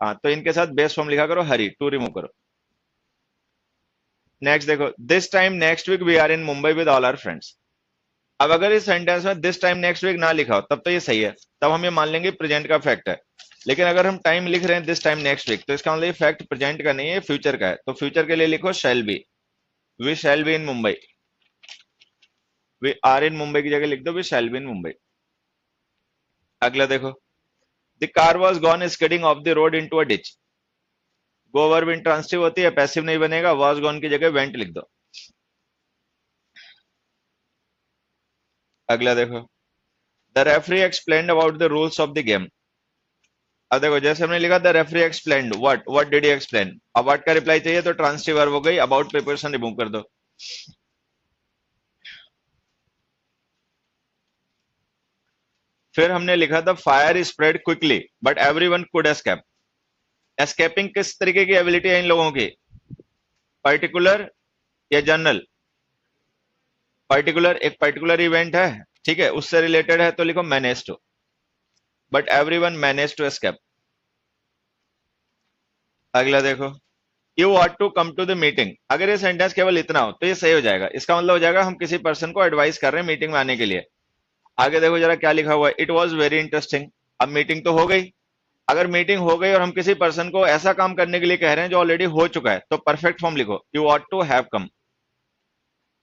हाँ, तो इनके साथ बेस फॉर्म लिखा करो, हरी, टू रिमूव करो। नेक्स्ट देखो, this time next week we are in Mumbai with all our friends. अब अगर इस सेंटेंस में दिस टाइम नेक्स्ट वीक ना लिखा हो तब तो ये सही है, तब हम ये मान लेंगे प्रेजेंट का फैक्ट है। लेकिन अगर हम टाइम लिख रहे हैं दिस टाइम नेक्स्ट वीक तो इसका मतलब ये फैक्ट प्रेजेंट का नहीं है, फ्यूचर का है। तो फ्यूचर के लिए लिखो shall be, we shall be in Mumbai. We are in Mumbai की जगह लिख दो we shall be in Mumbai. अगला देखो, the car was gone skidding off the road into a ditch. Go verb intransitive होती है, पैसिव नहीं बनेगा, वॉज गॉन की जगह वेंट लिख दो। अगला देखो, the referee explained about the rules of the game. अब देखो जैसे हमने लिखा the referee explained what did he explain, अब व्हाट का रिप्लाई चाहिए तो ट्रांसिटिव वर्ब हो गई, अबाउट प्रिपरेशन रिमूव कर दो। फिर हमने लिखा था fire spread quickly but everyone could escape. Escaping किस तरीके की एबिलिटी है इन लोगों की, पर्टिकुलर या जनरल? पर्टिकुलर, एक पर्टिकुलर इवेंट है, ठीक है, उससे रिलेटेड है तो लिखो manage to, but everyone manage to escape. अगला देखो, you ought to come to the meeting. अगर ये सेंटेंस केवल इतना हो तो ये सही हो जाएगा, इसका मतलब हो जाएगा हम किसी पर्सन को एडवाइस कर रहे हैं मीटिंग में आने के लिए। आगे देखो जरा क्या लिखा हुआ है, इट वॉज वेरी इंटरेस्टिंग। अब मीटिंग तो हो गई, अगर मीटिंग हो गई और हम किसी पर्सन को ऐसा काम करने के लिए कह रहे हैं जो ऑलरेडी हो चुका है, तो परफेक्ट फॉर्म लिखो, you ought to have come,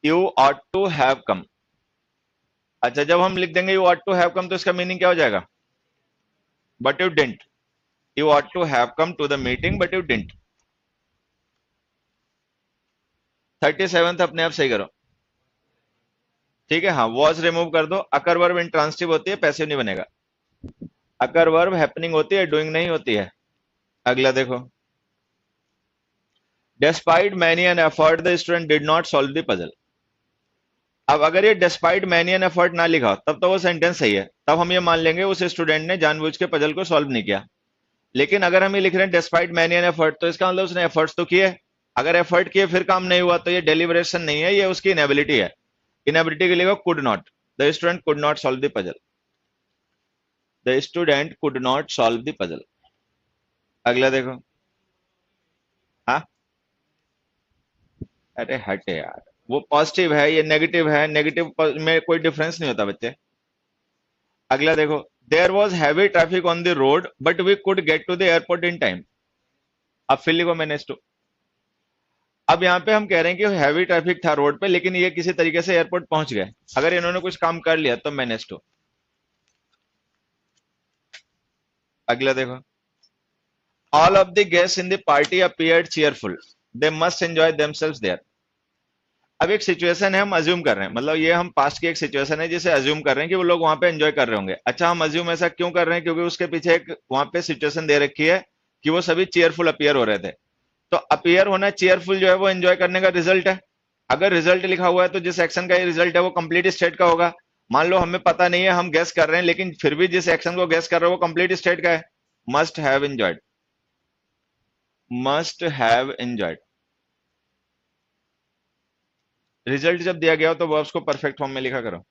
you ought to have come. अच्छा, जब हम लिख देंगे you ought to have come तो इसका मीनिंग क्या हो जाएगा? But you didn't. You ought to have come to the meeting but you didn't. 37th अपने आप सही करो। ठीक है, हाँ, वॉज रिमूव कर दो। अकर वर्ब इंट्रांसिटिव होती है, पैसिव नहीं बनेगा। अकर वर्ब हैपनिंग होती है, डूइंग नहीं होती है। अगला देखो, despite many an effort the student did not solve the puzzle. अब अगर ये डिस्पाइट मैनी एन एफर्ट ना लिखा हो, तब तो वो सेंटेंस सही है, तब हम ये मान लेंगे उस स्टूडेंट ने जानबूझ के पजल को सॉल्व नहीं किया। लेकिन अगर हम ये लिख रहे हैं डिस्पाइट मैनी एन एफर्ट, तो इसका मतलब उसने एफर्ट्स तो किए। अगर एफर्ट किए फिर काम नहीं हुआ, तो ये डेलिबरेशन नहीं है, ये उसकी इनेबिलिटी है। इनेबिलिटी के लिए could not, the student could not solve the puzzle, the student could not solve the puzzle. अगला देखो, हाँ, अरे हटे यार, वो पॉजिटिव है, ये नेगेटिव है, नेगेटिव में कोई डिफरेंस नहीं होता बच्चे। अगला देखो, there was heavy traffic on the road but we could get to the airport in time. अब फिर लिखो मैनेज टू। अब यहाँ पे हम कह रहे हैं कि हैवी ट्रैफिक था रोड पे, लेकिन ये किसी तरीके से एयरपोर्ट पहुंच गए। अगर इन्होंने कुछ काम कर लिया तो मैनेज टू। अगला देखो, all of the guest in the party appeared cheerful, they must enjoy themselves there. अब एक सिचुएशन है, हम अज्यूम कर रहे हैं, मतलब ये हम पास्ट की एक सिचुएशन है जिसे अज्यूम कर रहे हैं कि वो लोग वहां पे एंजॉय कर रहे होंगे। अच्छा, हम अज्यूम ऐसा क्यों कर रहे हैं? क्योंकि उसके पीछे एक वहां पे सिचुएशन दे रखी है कि वो सभी चीयरफुल अपीयर हो रहे थे। तो अपीयर होना, चीयरफुल जो है वो एंजॉय करने का रिजल्ट है। अगर रिजल्ट लिखा हुआ है तो जिस एक्शन का ये रिजल्ट है वो कंप्लीट स्टेट का होगा। मान लो हमें पता नहीं है, हम गेस कर रहे हैं, लेकिन फिर भी जिस एक्शन को गेस कर रहे हो वो कंप्लीट स्टेट का है। Must have enjoyed, must have enjoyed. Result जब दिया गया हो तो वर्ब्स को परफेक्ट फॉर्म में लिखा करो।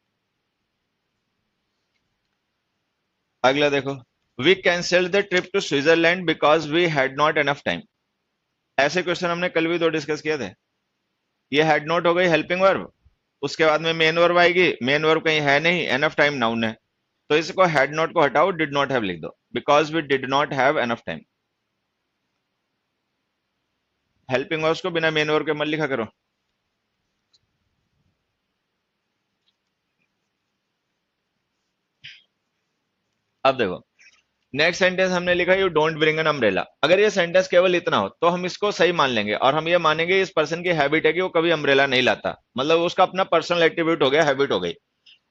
अगला देखो, we cancelled the trip to Switzerland because we had not enough time. ऐसे क्वेश्चन हमने कल भी दो डिस्कस किए थे। ये हैड नॉट हो गई हेल्पिंग वर्ब, उसके बाद में मेन वर्ब आएगी, मेन वर्ब कहीं है नहीं, एनफ टाइम नाउन है, तो इसको हैड नॉट को हटाओ, डिड नॉट हैव लिख दो, because we did not have enough time. Helping verbs को बिना मेन वर्ब के मत लिखा करो। अब देखो, नेक्स्ट सेंटेंस हमने लिखा, you don't bring an umbrella. अगर ये सेंटेंस केवल इतना हो तो हम इसको सही मान लेंगे, और हम ये मानेंगे इस पर्सन की हैबिट है कि वो कभी अम्ब्रेला नहीं लाता, मतलब उसका अपना पर्सनल एट्रीब्यूट हो गया, हैबिट हो गई।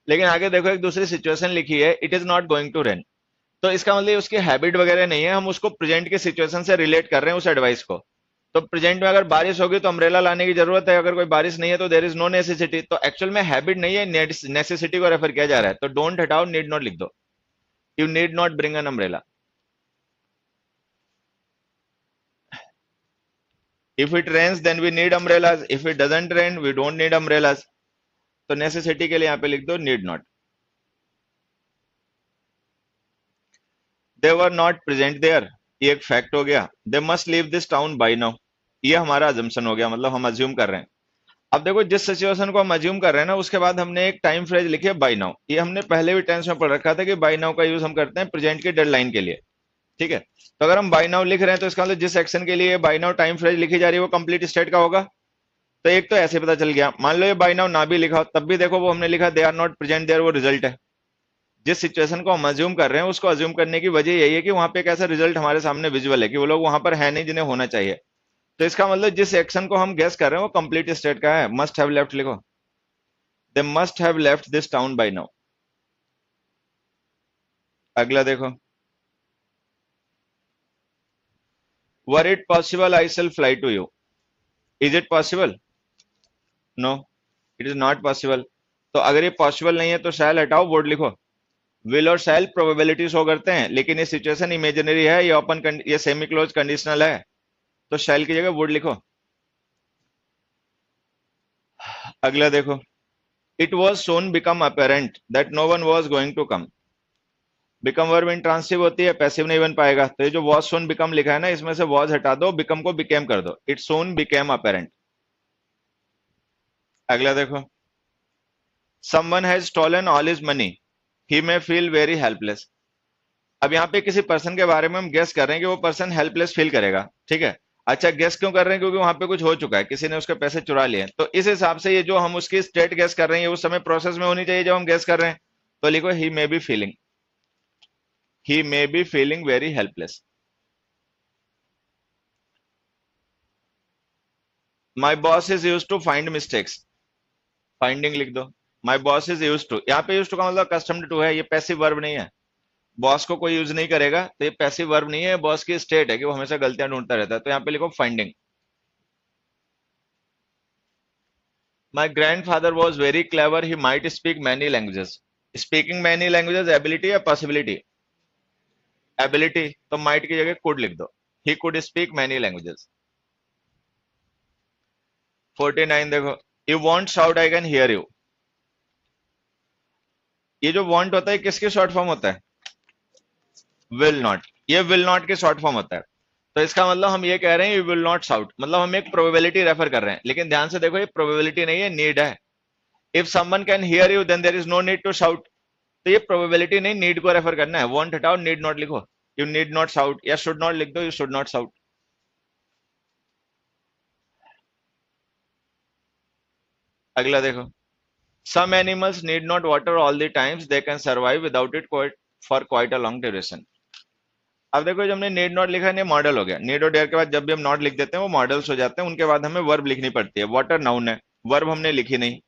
लेकिन आगे देखो, एक दूसरी सिचुएशन लिखी है, it is not going to rain. तो इसका मतलब उसकी हैबिट वगैरह नहीं है, हम उसको प्रेजेंट की सिचुएशन से रिलेट कर रहे हैं उस एडवाइस को। तो प्रेजेंट में अगर बारिश होगी तो अम्ब्रेला लाने की जरूरत है, अगर कोई बारिश नहीं है तो देर इज नो नेसेसिटी। तो एक्चुअल में हैबिट नहीं है, नेसेसिटी को रेफर किया जा रहा है। तो डोंट हटाओ, नीड नॉट लिख दो, you need not bring an umbrella. If it rains then we need umbrellas, if it doesn't rain we don't need umbrellas. तो नेसेसिटी के लिए यहां पे लिख दो need not. They were not present there, ये एक फैक्ट हो गया। They must leave this town by now, ये हमारा अजम्पशन हो गया, मतलब हम अज्यूम कर रहे हैं। अब देखो, जिस सिचुएशन को हम अज्यूम कर रहे हैं ना, उसके बाद हमने एक टाइम फ्रेज लिखी है बाय नाउ। ये हमने पहले भी टेंस में पढ़ रखा था कि बाय नाउ का यूज हम करते हैं प्रेजेंट की डेडलाइन के लिए। ठीक है, तो अगर हम बाय नाउ लिख रहे हैं तो इसका मतलब जिस एक्शन के लिए बाय नाउ टाइम फ्रेज लिखी जा रही है वो कंप्लीट स्टेट का होगा। तो एक तो ऐसे पता चल गया। मान लो ये बाय नाउ ना भी लिखा हो, तब भी देखो वो हमने लिखा they are not present there, वो रिजल्ट है। जिस सिचुएशन को हम अज्यूम कर रहे हैं उसको अज्यूम करने की वजह यही है कि वहां पे एक ऐसा रिजल्ट हमारे सामने विजुअल है कि वो लोग वहां पर है नहीं जिन्हें होना चाहिए। तो इसका मतलब जिस एक्शन को हम गेस कर रहे हैं वो कंप्लीट स्टेट का है। मस्ट हैव लेफ्ट लिखो, they must have left this town by now. अगला देखो, were it possible I shall fly to you, is it possible? No, it is not possible. तो अगर ये पॉसिबल नहीं है तो शैल हटाओ, वर्ड लिखो। विल और शैल प्रोबेबिलिटी शो करते हैं, लेकिन ये सिचुएशन इमेजिनरी है, ये ओपन, ये सेमी क्लोज कंडीशनल है, तो शैल की जगह वुड लिखो। अगला देखो, it was soon become apparent that no one was going to come. Become verb intransitive होती है, पैसिव नहीं बन पाएगा, तो ये जो वॉज सोन बिकम लिखा है ना, इसमें से वॉज हटा दो, बिकम को बिकेम कर दो, इट सोन बिकेम अपेरेंट। अगला देखो, someone has stolen all his money, he may feel very helpless. अब यहाँ पे किसी पर्सन के बारे में हम गेस कर रहे हैं कि वो पर्सन हेल्पलेस फील करेगा, ठीक है। अच्छा, गेस क्यों कर रहे हैं? क्योंकि वहां पे कुछ हो चुका है, किसी ने उसके पैसे चुरा लिए हैं। तो इस हिसाब से ये जो हम उसकी स्टेट गेस कर रहे हैं ये उस समय प्रोसेस में होनी चाहिए जब हम गेस कर रहे हैं। तो लिखो he may be feeling very helpless. My boss is use to find mistakes, finding लिख दो। My boss is use to, यहाँ पे यूज टू का मतलब कस्टम्ड टू है, ये पैसिव वर्ब नहीं है। बॉस को कोई यूज नहीं करेगा तो ये पैसिव वर्ब नहीं है, बॉस की स्टेट है कि वो हमेशा गलतियां ढूंढता रहता है। तो यहाँ पे लिखो finding. My grand father was very clever, he might speak many languages. Speaking many languages ability या पॉसिबिलिटी? एबिलिटी, तो माइट की जगह कुड लिख दो। He could speak many languages. 49 देखो, you want shout I can hear you. ये जो want होता है किसके शॉर्ट फॉर्म होता है? Will not. ये विल नॉट के शॉर्ट फॉर्म होता है। तो इसका मतलब हम ये कह रहे हैं यू विल नॉट शाउट, मतलब हम एक प्रोबेबिलिटी रेफर कर रहे हैं। लेकिन ध्यान से देखो, ये प्रोबेबिलिटी नहीं है, नीड है। If someone can hear you then there is no need to shout. तो ये प्रोबेबिलिटी नहीं, नीड को रेफर करना है। वांट हटाओ, नीड नॉट लिखो। यू नीड नॉट शाउट, या शुड नॉट लिख दो, यू शुड नॉट शाउट। अगला देखो, some animals need not water all the times, they can survive without it for quite a long duration. अब देखो, जब हमने नीड नॉट लिखा है ये मॉडल हो गया। नीड और डेयर के बाद जब भी हम नॉट लिख देते हैं वो मॉडल्स हो जाते हैं, उनके बाद हमें वर्ब लिखनी पड़ती है। वाटर नाउन है, वर्ब हमने लिखी नहीं।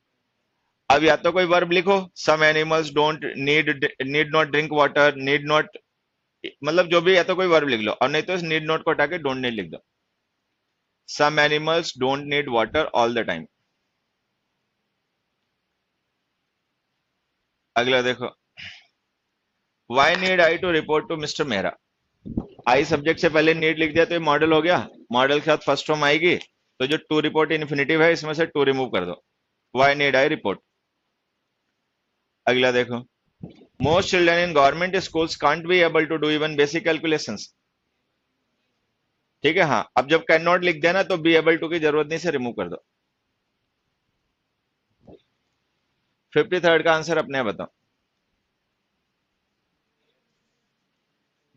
अब या तो कोई वर्ब लिखो, some animals don't need not drink water, need not, मतलब जो भी, या तो कोई वर्ब लिख लो, और नहीं तो इस नीड नॉट को हटा के डोंट नीड लिख दो। Some animals don't need water all the time. अगला देखो, why need I to report to mister Mehra. I subject से पहले नीड लिख दिया तो ये मॉडल हो गया। मॉडल के साथ फर्स्ट फॉर्म आएगी, तो जो टू रिपोर्ट इन्फिनेटिव है इसमें से टू रिमूव कर दो। Why need I report. अगला देखो, most children in government schools can't be able to do even basic calculations. ठीक है, हाँ। अब जब कैन नॉट लिख दिया ना तो बी एबल टू की जरूरत नहीं, से रिमूव कर दो। 53rd का आंसर अपने आप बताओ।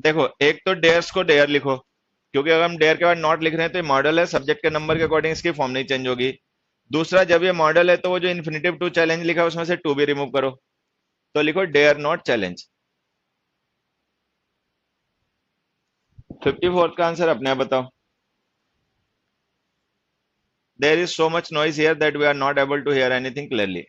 देखो, एक तो डेयर्स को डेयर लिखो, क्योंकि अगर हम डेयर के बाद नॉट लिख रहे हैं तो ये मॉडल है, सब्जेक्ट के नंबर के अकॉर्डिंग इसकी फॉर्म नहीं चेंज होगी। दूसरा, जब ये मॉडल है तो वो जो इन्फिनेटिव टू चैलेंज लिखा है उसमें से टू भी रिमूव करो। तो लिखो डेयर नॉट चैलेंज। 54th का आंसर अपने आप बताओ। There is so much noise here that we are not able to hear anything clearly.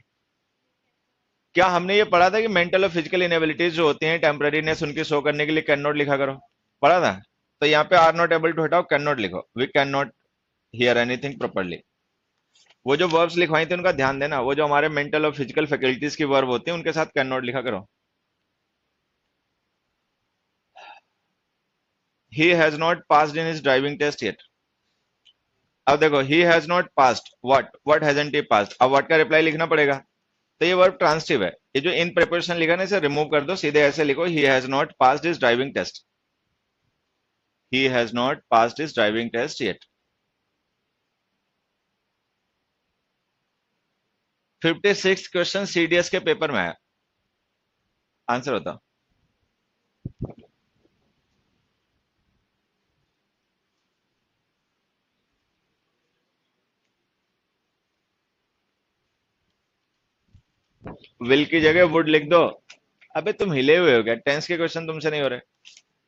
क्या हमने ये पढ़ा था कि मेंटल और फिजिकल इनएबिलिटीज जो होती हैं, टेम्पररीनेस उनकी शो करने के लिए कैन नॉट लिखा करो? पढ़ा था। तो यहाँ पे आर नॉट एबल टू हटाओ, कैन नॉट लिखो। We can not hear anything properly. वो जो वर्ब्स लिखवाई थी उनका ध्यान देना, वो जो हमारे मेंटल और फिजिकल फैकल्टीज की वर्ब होती है उनके साथ कैन नॉट लिखा करो। He has not passed in his driving test yet. अब देखो, he has not passed what hasn't he passed. अब व्हाट का रिप्लाई लिखना पड़ेगा। तो ये वर्ब ट्रांसिटिव है, ये जो इन प्रिपोजिशन लिखा ना इसे रिमूव कर दो, सीधे ऐसे लिखो, he has not passed his driving test. He has not passed his driving test yet. 56 question CDS के पेपर में आया, आंसर बताओ। विल की जगह वुड लिख दो। अबे तुम हिले हुए हो क्या? टेंस के क्वेश्चन तुमसे नहीं हो रहे।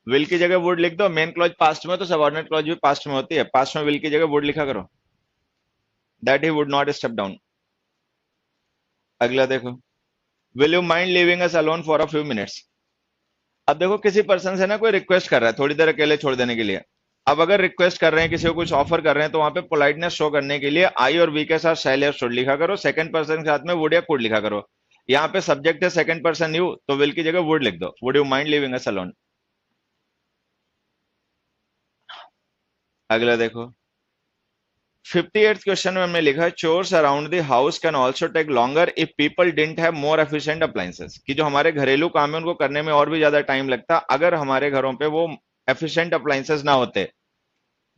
विल की जगह वुड लिख दो। मेन क्लॉज पास्ट में, तो सबऑर्डिनेट क्लॉज भी पास्ट में होती है। पास्ट में विल की जगह वुड लिखा करो, that he would not step down. अगला देखो, will you mind leaving us alone for a few minutes. अब देखो, किसी पर्सन से ना कोई रिक्वेस्ट कर रहा है थोड़ी देर अकेले छोड़ देने के लिए। अब अगर रिक्वेस्ट कर रहे हैं, किसी को कुछ ऑफर कर रहे हैं, तो वहां पे पोलाइटनेस शो करने के लिए आई और वी के साथ शैल या शुड लिखा करो, सेकंड पर्सन के साथ में वुड या कुड लिखा करो। यहाँ पे सब्जेक्ट है सेकंड पर्सन यू, तो विल की जगह वुड लिख दो। Would you mind leaving us alone. अगला देखो, 58th क्वेश्चन में हमने लिखा है, chores around the house can also take longer if people didn't have more efficient appliances. कि जो हमारे घरेलू काम है उनको करने में और भी ज्यादा टाइम लगता अगर हमारे घरों पे वो एफिशिएंट अप्लायंसेस ना होते।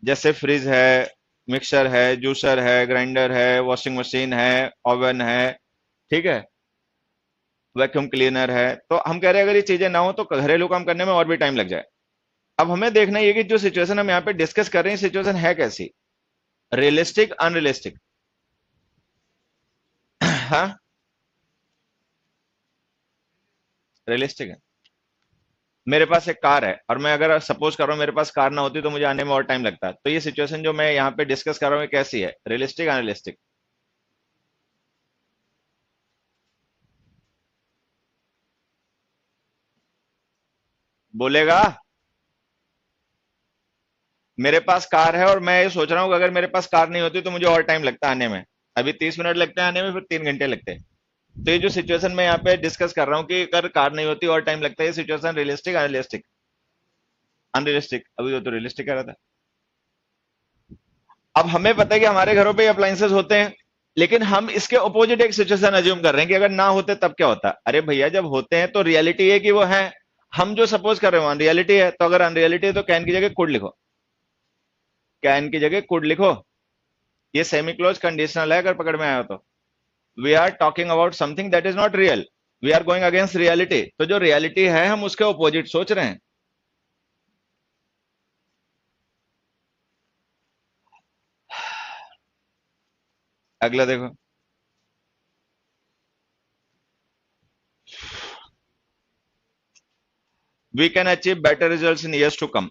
जैसे फ्रिज है, मिक्सर है, जूसर है, ग्राइंडर है, वॉशिंग मशीन है, ओवन है। ठीक है, वैक्यूम क्लीनर है, तो हम कह रहे हैं अगर ये चीजें ना हो तो घरेलू काम करने में और भी टाइम लग जाए। अब हमें देखना ये कि जो सिचुएशन हम यहाँ पे डिस्कस कर रहे हैं सिचुएशन है कैसी, रियलिस्टिक अनरियलिस्टिक। हाँ, रियलिस्टिक है। मेरे पास एक कार है और मैं अगर सपोज कर रहा हूँ मेरे पास कार ना होती तो मुझे आने में और टाइम लगता, तो ये सिचुएशन जो मैं यहाँ पे डिस्कस कर रहा हूँ ये कैसी है, रियलिस्टिक अनरियलिस्टिक? बोलेगा। मेरे पास कार है और मैं ये सोच रहा हूँ कि अगर मेरे पास कार नहीं होती तो मुझे और टाइम लगता आने में। अभी 30 मिनट लगते हैं आने में, फिर 3 घंटे लगते हैं। तो ये जो सिचुएशन मैं यहाँ पे डिस्कस कर रहा हूँ कि अगर कार नहीं होती और टाइम लगता है, ये सिचुएशन रियलिस्टिक अनरियलिस्टिक? अनरियलिस्टिक। अभी तो रियलिस्टिक कह रहा था। अब हमें पता है कि हमारे घरों पे अप्लायंसेस होते हैं, लेकिन हम इसके ऑपोजिट एक सिचुएशन अज्यूम कर रहे हैं कि अगर ना होते तब क्या होता। अरे भैया जब होते हैं तो रियलिटी है कि वो है, हम जो सपोज कर रहे हो अनरियलिटी है, तो अगर अनरियलिटी है तो कैन की जगह कुड लिखो, कैन की जगह कुड लिखो। ये सेमी क्लोज कंडीशनल है अगर पकड़ में आया हो तो। We are talking about something that is not real, we are going against reality, तो जो रियलिटी है हम उसके ऑपोजिट सोच रहे हैं। अगला देखो। We can achieve better results in years to come,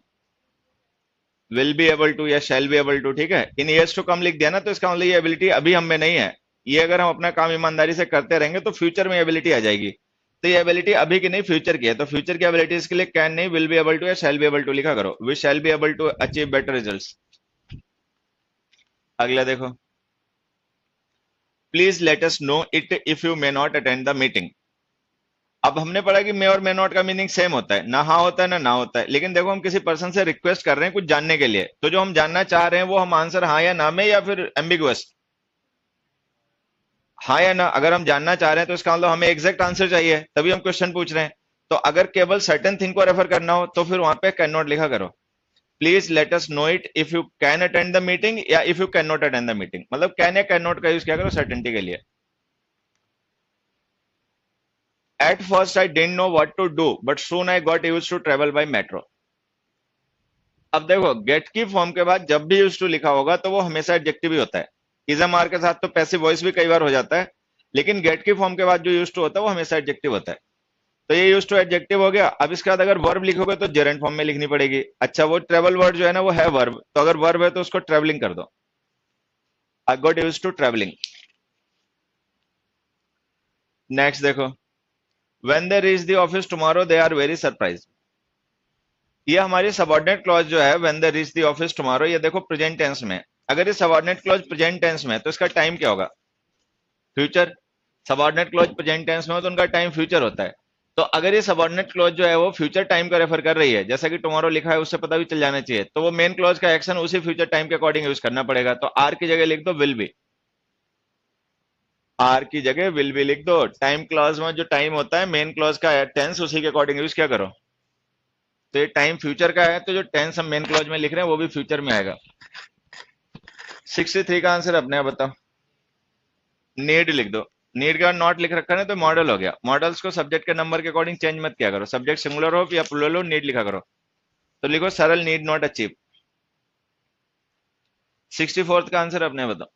will be able to या शैल बी एबल टू, ठीक है। इन ईयर्स टू कम लिख दिया ना, तो इसका मतलब ये एबिलिटी अभी हम में नहीं है। ये अगर हम अपना काम ईमानदारी से करते रहेंगे तो फ्यूचर में एबिलिटी आ जाएगी। तो ये एबिलिटी अभी की नहीं फ्यूचर की है, तो फ्यूचर की एबिलिटीज के लिए कैन नहीं विल बी एबल टू या शैल बी एबल टू लिखा करो, we shall be able to achieve better results. अगला देखो। Please let us know it if you may not attend the meeting. अब हमने पढ़ा कि मे और मे नॉट का मीनिंग सेम होता है, ना हाँ होता है ना ना होता है, लेकिन देखो हम किसी पर्सन से रिक्वेस्ट कर रहे हैं कुछ जानने के लिए, तो जो हम जानना चाह रहे हैं वो हम आंसर हाँ या ना में या फिर एम्बिगुअस, हाँ या ना। अगर हम जानना चाह रहे हैं तो इसका मतलब हमें एग्जैक्ट आंसर चाहिए, तभी हम क्वेश्चन पूछ रहे हैं। तो अगर केवल सर्टेन थिंग को रेफर करना हो तो फिर वहां पे कैन नॉट लिखा करो। Please let us know it if you can attend the meeting या if you can not attend the meeting, मतलब कैन या कैन नॉट का यूज किया करो सर्टेनिटी के लिए। At first I didn't know what to do but soon I got use to travel by metro. अब देखो गेट की फॉर्म के बाद जब भी यूज टू लिखा होगा तो वो हमेशा एडजेक्टिव ही होता है। इजम आर के साथ तो पैसिव वॉइस भी कई बार हो जाता है, लेकिन गेट की फॉर्म के बाद जो यूज टू होता है वो हमेशा एडजेक्टिव होता है। तो ये यूज टू एडजेक्टिव हो गया। अब इसके बाद अगर वर्ब लिखोगे तो जेरेंट फॉर्म में लिखनी पड़ेगी। अच्छा वो ट्रेवल वर्ड जो है ना वो है वर्ब, तो अगर वर्ब है तो उसको ट्रेवलिंग कर दो, I got use to travelling. Next देखो। When they reach the office tomorrow they are very surprise. ये हमारी सबऑर्डिनेट क्लॉज जो है when they reach the office tomorrow, ये देखो प्रेजेंट टेंस में। अगर ये सबऑर्डिनेट क्लॉज प्रेजेंट टेंस में है तो इसका टाइम क्या होगा, future. Subordinate clause present tense में हो तो उनका टाइम फ्यूचर होता है। तो अगर ये सबऑर्डिनेट क्लॉज जो है वो फ्यूचर टाइम का रेफर कर रही है, जैसा कि टुमारो लिखा है उससे पता भी चल जाना चाहिए, तो वो मेन क्लॉज का एक्शन उसी फ्यूचर टाइम के अकॉर्डिंग यूज करना पड़ेगा। तो आर की जगह लिख दो विल बी, आर की जगह विल बी लिख दो। टाइम क्लॉज में जो टाइम होता है मेन क्लॉज का टेंस उसी के अकॉर्डिंग यूज क्या करो। तो ये टाइम फ्यूचर का है तो जो टेंस हम मेन क्लॉज में लिख रहे हैं वो भी फ्यूचर में आएगा। 63 का आंसर अपने आप बताओ। नीड लिख दो। नीड का नॉट लिख रखा है तो मॉडल हो गया। मॉडल्स को सब्जेक्ट के नंबर के अकॉर्डिंग चेंज मत किया करो, सब्जेक्ट सिंगुलर हो या प्लूरल हो नीड लिखा करो। तो लिखो सरल नीड नॉट अचीव। 64th का आंसर अपने बताओ।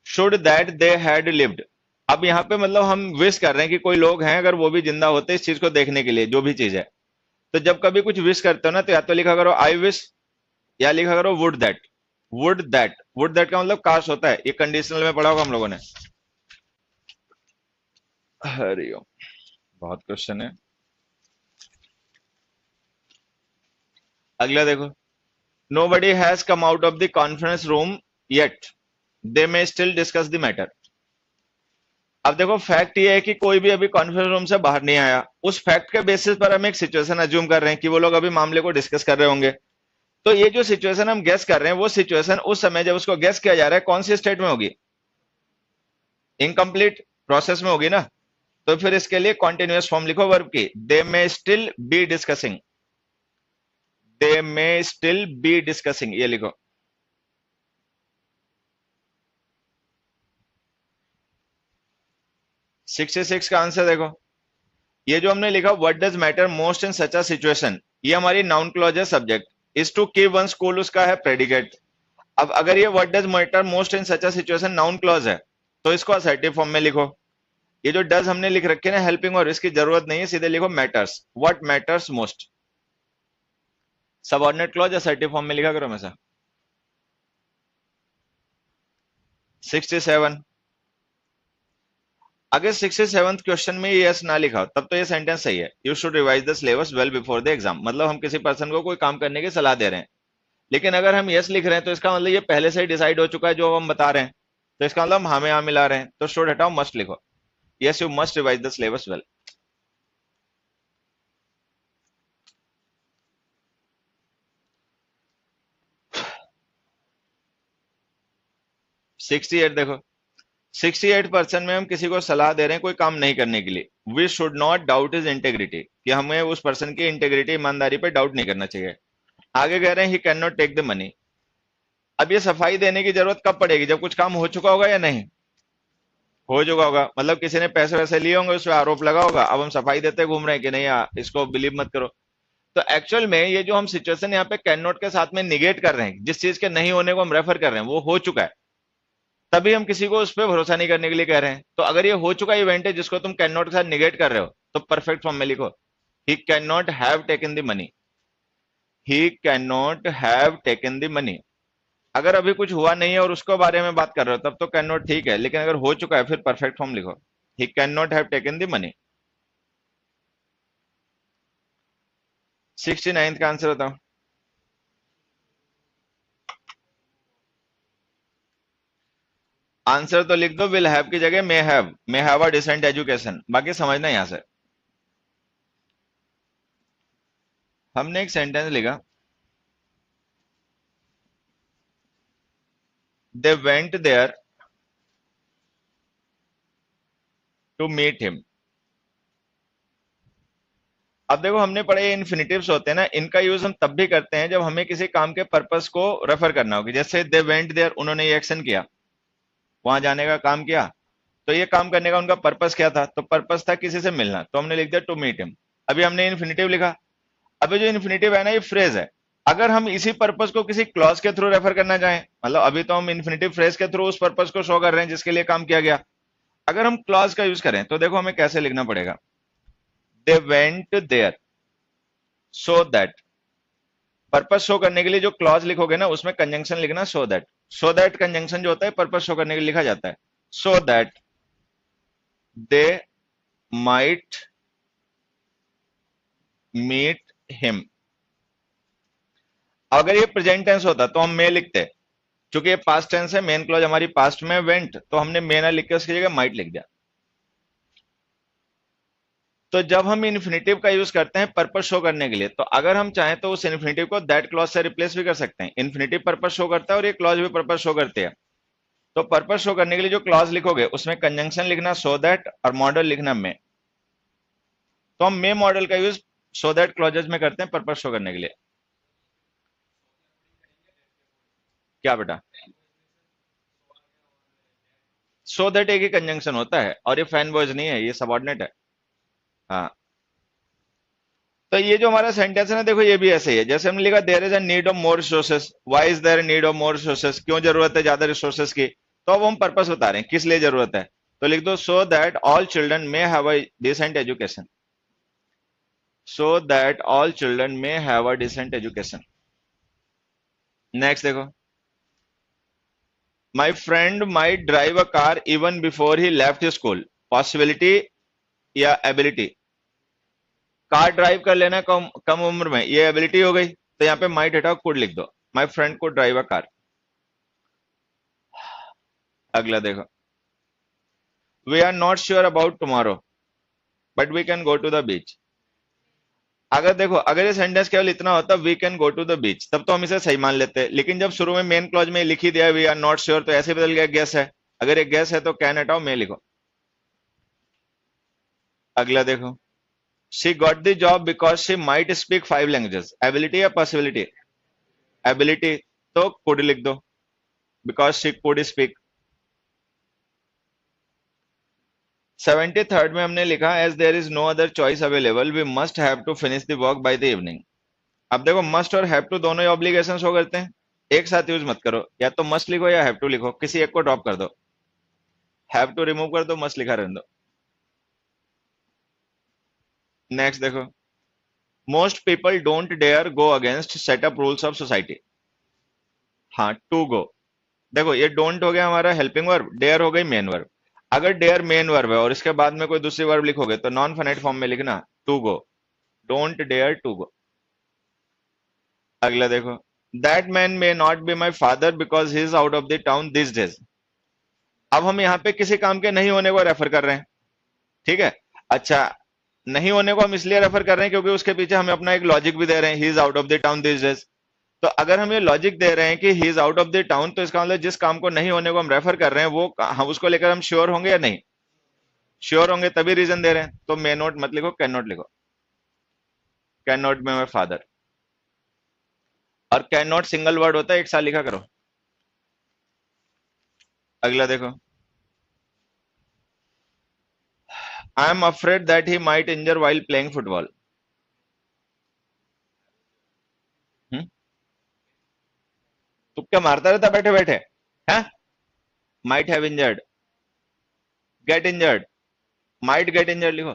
Should that they had lived. अब यहाँ पे मतलब हम विश कर रहे हैं कि कोई लोग हैं अगर वो भी जिंदा होते इस चीज को देखने के लिए जो भी चीज है। तो जब कभी कुछ विश करते हो ना तो या तो लिखा करो आई विश या लिखा करो would that. Would that, would that का मतलब काश होता है, ये कंडीशनल में पढ़ा होगा हम लोगों ने। हरिओम। बहुत क्वेश्चन है। अगला देखो। Nobody has come out of the conference room yet they may still discuss the matter. अब देखो फैक्ट ये है कि कोई भी अभी कॉन्फ्रेंस रूम से बाहर नहीं आया, उस फैक्ट के बेसिस पर हम एक सिचुएशन अज्यूम कर रहे हैं कि वो लोग अभी मामले को डिस्कस कर रहे होंगे। तो ये जो सिचुएशन हम गेस कर रहे हैं वो सिचुएशन उस समय जब उसको गेस किया जा रहा है कौन सी स्टेट में होगी, इनकम्प्लीट प्रोसेस में होगी ना। तो फिर इसके लिए कॉन्टिन्यूअस फॉर्म लिखो वर्ब की, they may still be discussing, they may still be discussing ये लिखो। 66 का आंसर देखो, ये जो हमने लिखा what does matter most in such a situation, ये हमारी नाउन क्लॉज है, subject is to keep one's cool उसका है प्रेडिकेट। अब अगर ये what does matter most in such a situation noun clause है तो इसको असर्टिव फॉर्म में लिखो। ये जो डज हमने लिख रखे ना हेल्पिंग और इसकी जरूरत नहीं है, सीधे लिखो matters, what matters most. Subordinate clause assertive form में लिखा करो हमेशा। 67, अगर 67th क्वेश्चन में यस ना लिखा हो तब तो ये सेंटेंस सही है, you should revise the syllabus well before the exam. मतलब हम किसी पर्सन को कोई काम करने की सलाह दे रहे हैं, लेकिन अगर हम यस लिख रहे हैं तो इसका मतलब ये पहले से ही डिसाइड हो चुका है जो हम बता रहे हैं, तो इसका मतलब हम हमें यहाँ मिला रहे हैं, तो शुड हटाओ मस्ट लिखो, yes you must revise the syllabus well. 68 देखो, 68% में हम किसी को सलाह दे रहे हैं कोई काम नहीं करने के लिए, we should not doubt his integrity, कि हमें उस पर्सन की इंटेग्रिटी ईमानदारी पे डाउट नहीं करना चाहिए। आगे कह रहे हैं he can not take the money. अब ये सफाई देने की जरूरत कब पड़ेगी, जब कुछ काम हो चुका होगा या नहीं हो चुका होगा, मतलब किसी ने पैसे वैसे लिए होंगे, उस पर आरोप लगा होगा, अब हम सफाई देते घूम रहे हैं कि नहीं इसको बिलीव मत करो। तो एक्चुअल में ये जो हम सिचुएशन यहाँ पे कैन नॉट के साथ में निगेट कर रहे हैं, जिस चीज के नहीं होने को हम रेफर कर रहे हैं वो हो चुका है, तभी हम किसी को उस पर भरोसा नहीं करने के लिए कह रहे हैं। तो अगर ये हो चुका इवेंट है जिसको तुम कैन नॉट के साथ निगेट कर रहे हो, तो परफेक्ट फॉर्म में लिखो ही can not have taken the money, he can not have taken the money. अगर अभी कुछ हुआ नहीं है और उसको बारे में बात कर रहे हो तब तो कैन नॉट ठीक है, लेकिन अगर हो चुका है फिर परफेक्ट फॉर्म लिखो, ही can not have taken the money. 69 का आंसर बताओ। आंसर तो लिख दो, विल हैव की जगह may have a decent education, बाकी समझना यहां से। हमने एक सेंटेंस लिखा, they went there to meet him. अब देखो हमने पढ़े ये इन्फिनिटिव्स होते हैं ना, इनका यूज हम तब भी करते हैं जब हमें किसी काम के पर्पस को रेफर करना होगी। जैसे दे वेंट देयर, उन्होंने ये एक्शन किया, वहां जाने का काम किया, तो ये काम करने का उनका पर्पस क्या था, तो पर्पस था किसी से मिलना, तो हमने लिख दिया टू मीट हिम। अभी हमने इन्फिनिटिव लिखा। अभी जो इन्फिनिटिव है ना ये फ्रेज है, अगर हम इसी पर्पस को किसी क्लॉज के थ्रू रेफर करना चाहें, मतलब अभी तो हम इन्फिनिटिव फ्रेज के थ्रू उस पर्पस को शो कर रहे हैं जिसके लिए काम किया गया, अगर हम क्लॉज का यूज करें तो देखो हमें कैसे लिखना पड़ेगा, they went there so that. Purpose show करने के लिए जो क्लॉज लिखोगे ना उसमें कंजंक्शन लिखना so that. So that conjunction जो होता है पर्पस शो करने के लिए लिखा जाता है, so that they might meet him. अगर ये प्रेजेंट टेंस होता तो हम मे लिखते, क्योंकि ये पास्ट टेंस है, मेन क्लॉज हमारी पास्ट में वेंट, तो हमने मे ना लिख के उसकी जगह माइट लिख दिया। तो जब हम इन्फिनिटिव का यूज करते हैं पर्पस शो करने के लिए, तो अगर हम चाहें तो उस इन्फिनिटिव को दैट क्लॉज से रिप्लेस भी कर सकते हैं। इन्फिनिटिव पर्पस शो करता है और ये क्लॉज भी पर्पस शो करती है। तो पर्पस शो करने के लिए जो क्लॉज लिखोगे उसमें कंजंक्शन लिखना सो दैट और मॉडल लिखना मे। तो हम मे मॉडल का यूज सो दैट क्लॉजेज में करते हैं पर्पस शो करने के लिए। क्या बेटा, सो दैट एक ही कंजंक्शन होता है और ये फैन बॉयज नहीं है, ये सबऑर्डिनेट है। हाँ, तो ये जो हमारा सेंटेंस है ना देखो ये भी ऐसे ही है, जैसे हमने लिखा there is a need of more resources, why is there need of more resources, क्यों जरूरत है ज्यादा रिसोर्सेस की, तो अब हम पर्पस बता रहे हैं किस लिए जरूरत है, तो लिख दो so that all children may have a decent education, so that all children may have a decent education. Next देखो, my friend might drive a car even before he left school, possibility या ability. Car drive कर लेना कम कम उम्र में, ये ability हो गई, तो यहाँ पे माइट हटाओ कुड लिख दो, माई फ्रेंड को ड्राइव अ कार। अगला देखो, we are not sure about tomorrow but we can go to the beach. अगर देखो अगर ये सेंटेंस केवल इतना होता we can go to the beach तब तो हम इसे सही मान लेते, लेकिन जब शुरू में मेन क्लॉज में लिख ही दिया वी आर नॉट श्योर तो ऐसे बदल गया गेस है। अगर एक गेस है तो कैन हटाओ मे लिखो। अगला देखो, she got the job because she might speak 5 languages, ability या पॉसिबिलिटी, एबिलिटी, तो कुड लिख दो because she could speak. 73rd में हमने लिखा as there is no other choice available we must have to finish the work by the evening. अब देखो must और हैव टू दोनों ही ऑब्लिगेशन शो करते हैं, एक साथ यूज मत करो, या तो मस्ट लिखो या हैव टू लिखो, किसी एक को ड्रॉप कर दो, हैव टू रिमूव कर दो, मस्ट लिखा रहने दो। नेक्स्ट देखो, most people don't dare go against setup rules of society. हाँ, टू गो, देखो ये डोंट हो गया हमारा हेल्पिंग वर्ब, डेयर हो गई मेन वर्ब। अगर डेयर मेन वर्ब है और इसके बाद में कोई दूसरी वर्ब लिखोगे तो नॉन फाइनाइट फॉर्म में लिखना to go, don't dare to go. अगला देखो, that man may not be my father because he is out of the town this days. अब हम यहाँ पे किसी काम के नहीं होने को रेफर कर रहे हैं, ठीक है। अच्छा, नहीं होने को हम इसलिए रेफर कर रहे हैं क्योंकि उसके पीछे हमें अपना एक लॉजिक भी दे रहे हैं, ही is out of the town this days. तो अगर हम ये लॉजिक दे रहे हैं कि ही is out of the town, तो इसका मतलब जिस काम को नहीं होने को हम रेफर कर रहे हैं वो हम उसको लेकर हम श्योर होंगे या नहीं, श्योर होंगे तभी रीजन दे रहे हैं। तो मे नॉट मत लिखो, कैन नॉट लिखो, can not be my father. और कैन नॉट सिंगल वर्ड होता है, एक साथ लिखा करो। अगला देखो, I am afraid that he might injure while playing football. तू क्या मारता रहता बैठे बैठे है? Might have injured, get injured, might get injured लिखो।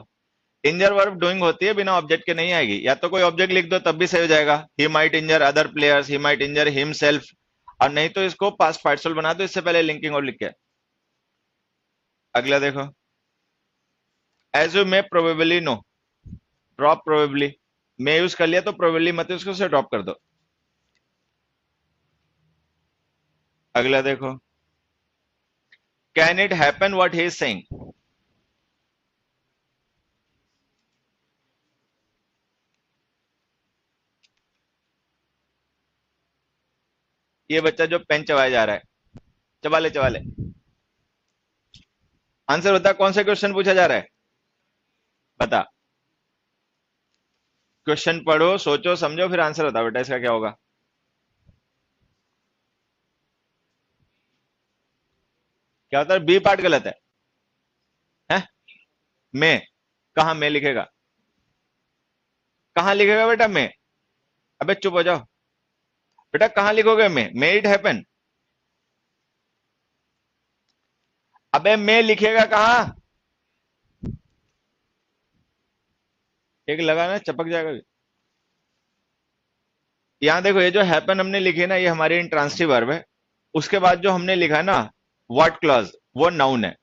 इंजर वर्ब डूइंग होती है, बिना ऑब्जेक्ट के नहीं आएगी, या तो कोई ऑब्जेक्ट लिख दो तब भी सही हो जाएगा, he might injure other players, he might injure himself. और नहीं तो इसको पास्ट पार्टिसिपल बना दो, इससे पहले लिंकिंग और लिख के। अगला देखो, as you may probably know, drop probably, may use कर लिया तो प्रोबेबली मत उसको से ड्रॉप कर दो। अगला देखो, can it happen what he is saying. ये बच्चा जो पेन चबाया जा रहा है, चबा ले चबा ले। आंसर बता, कौन सा क्वेश्चन पूछा जा रहा है, बता। क्वेश्चन पढ़ो, सोचो समझो, फिर आंसर बता बेटा इसका क्या होगा। क्या होता है, बी पार्ट गलत है? में, कहा में लिखेगा, कहां लिखेगा बेटा में? अबे चुप हो जाओ बेटा, कहां लिखोगे में? मे इट हैपन, अबे में लिखेगा कहां? एक लगा ना, चपक जाएगा। यहां देखो, ये जो हैपन हमने लिखी ना, ये हमारी इंट्रांसिटिव वर्ब है। उसके बाद जो हमने लिखा है ना व्हाट क्लॉज, वो नाउन है।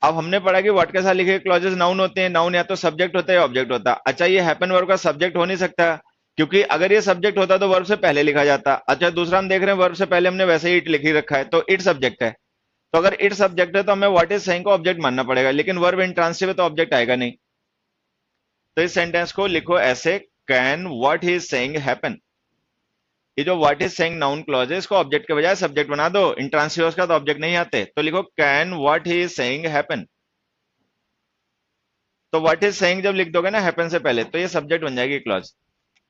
अब हमने पढ़ा कि व्हाट के साथ लिखे क्लॉजेस नाउन होते हैं, नाउन या तो सब्जेक्ट होता है या ऑब्जेक्ट होता है। अच्छा, ये हैपन वर्ब का सब्जेक्ट हो नहीं सकता, क्योंकि अगर ये सब्जेक्ट होता तो वर्ब से पहले लिखा जाता। अच्छा, दूसरा हम देख रहे हैं वर्ब से पहले हमने वैसे ही इट लिखी रखा है, तो इट सब्जेक्ट है। तो अगर इट सब्जेक्ट है तो हमें व्हाट इज सेइंग को ऑब्जेक्ट मानना पड़ेगा, लेकिन वर्ब इंट्रांसिटिव है तो ऑब्जेक्ट आएगा नहीं। तो इस सेंटेंस को लिखो ऐसे, can what he is saying happen. ये जो what is saying noun clause है, इसको ऑब्जेक्ट के बजाय सब्जेक्ट बना दो, इंट्रांसिटिव का तो ऑब्जेक्ट नहीं आते, तो लिखो can what he is saying happen. तो व्हाट इज सेइंग जब लिख दोगे ना हैपन से पहले, तो ये सब्जेक्ट बन जाएगी क्लॉज।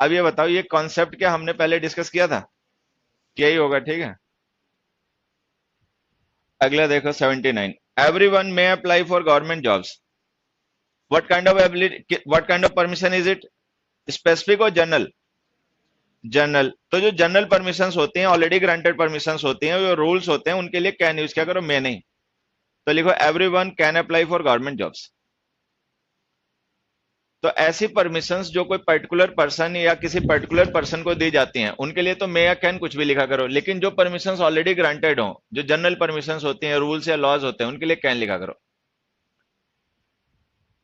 अब ये बताओ, ये कॉन्सेप्ट क्या हमने पहले डिस्कस किया था? क्या ही होगा, ठीक है। अगला देखो 79, everyone may apply for government jobs. What kind of ability, what kind of permission is it, specific और जनरल? जनरल। तो जो जनरल परमिशंस होती हैं, ऑलरेडी ग्रांटेड परमिशंस होती हैं, जो रूल्स होते हैं, उनके लिए कैन यूज क्या करो, मे नहीं। तो लिखो everyone can apply for government jobs. तो ऐसी परमिशंस जो कोई पर्टिकुलर पर्सन या किसी पर्टिकुलर पर्सन को दी जाती हैं, उनके लिए तो मे या कैन कुछ भी लिखा करो, लेकिन जो परमिशंस ऑलरेडी ग्रांटेड हो, जो जनरल परमिशंस होती हैं, रूल्स या लॉज होते हैं, उनके लिए कैन लिखा करो।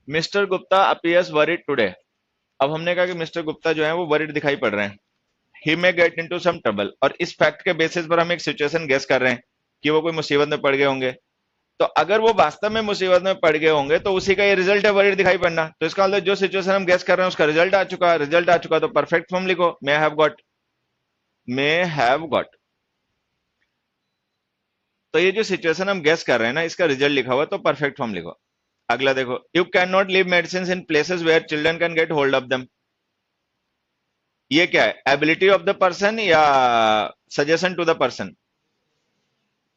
Mister Gupta appears worried today. अब हमने कहा कि मिस्टर गुप्ता जो है वो वरीड दिखाई पड़ रहे हैं। He may get into some trouble, और इस फैक्ट के बेसिस पर हम एक सिचुएशन गेस कर रहे हैं कि वो कोई मुसीबत में पड़ गए होंगे। तो अगर वो वास्तव में मुसीबत में पड़ गए होंगे तो उसी का ये रिजल्ट है वरीड दिखाई पड़ना। तो इसका मतलब जो सिचुएशन हम गेस कर रहे हैं उसका रिजल्ट आ चुका, रिजल्ट आ चुका, तो परफेक्ट फॉर्म लिखो, may have got, may have got. तो ये जो सिचुएशन हम गेस कर रहे हैं ना, इसका रिजल्ट लिखा हुआ, तो परफेक्ट फॉर्म लिखो। अगला देखो, you can not leave medicine in places where children can get hold of them. ये क्या है, एबिलिटी ऑफ द पर्सन या सजेशन टू द पर्सन?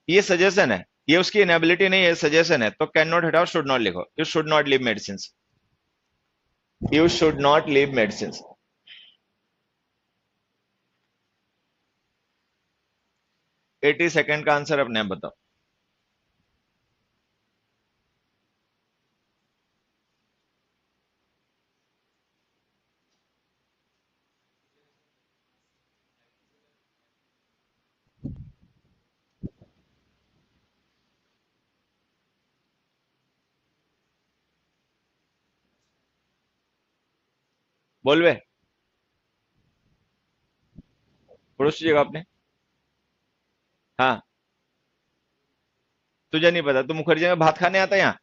ये सजेशन है, ये उसकी इनेबिलिटी नहीं है, सजेशन है, तो कैन नॉट हटाओ, शुड नॉट लिखो, you should not leave medicine, you should not leave medicine. 80 second का आंसर अपने आप बताओ। बोल बे, पड़ोसी जगह आपने। हाँ, तुझे नहीं पता, तू मुखर्जी में भात खाने आता है यहाँ।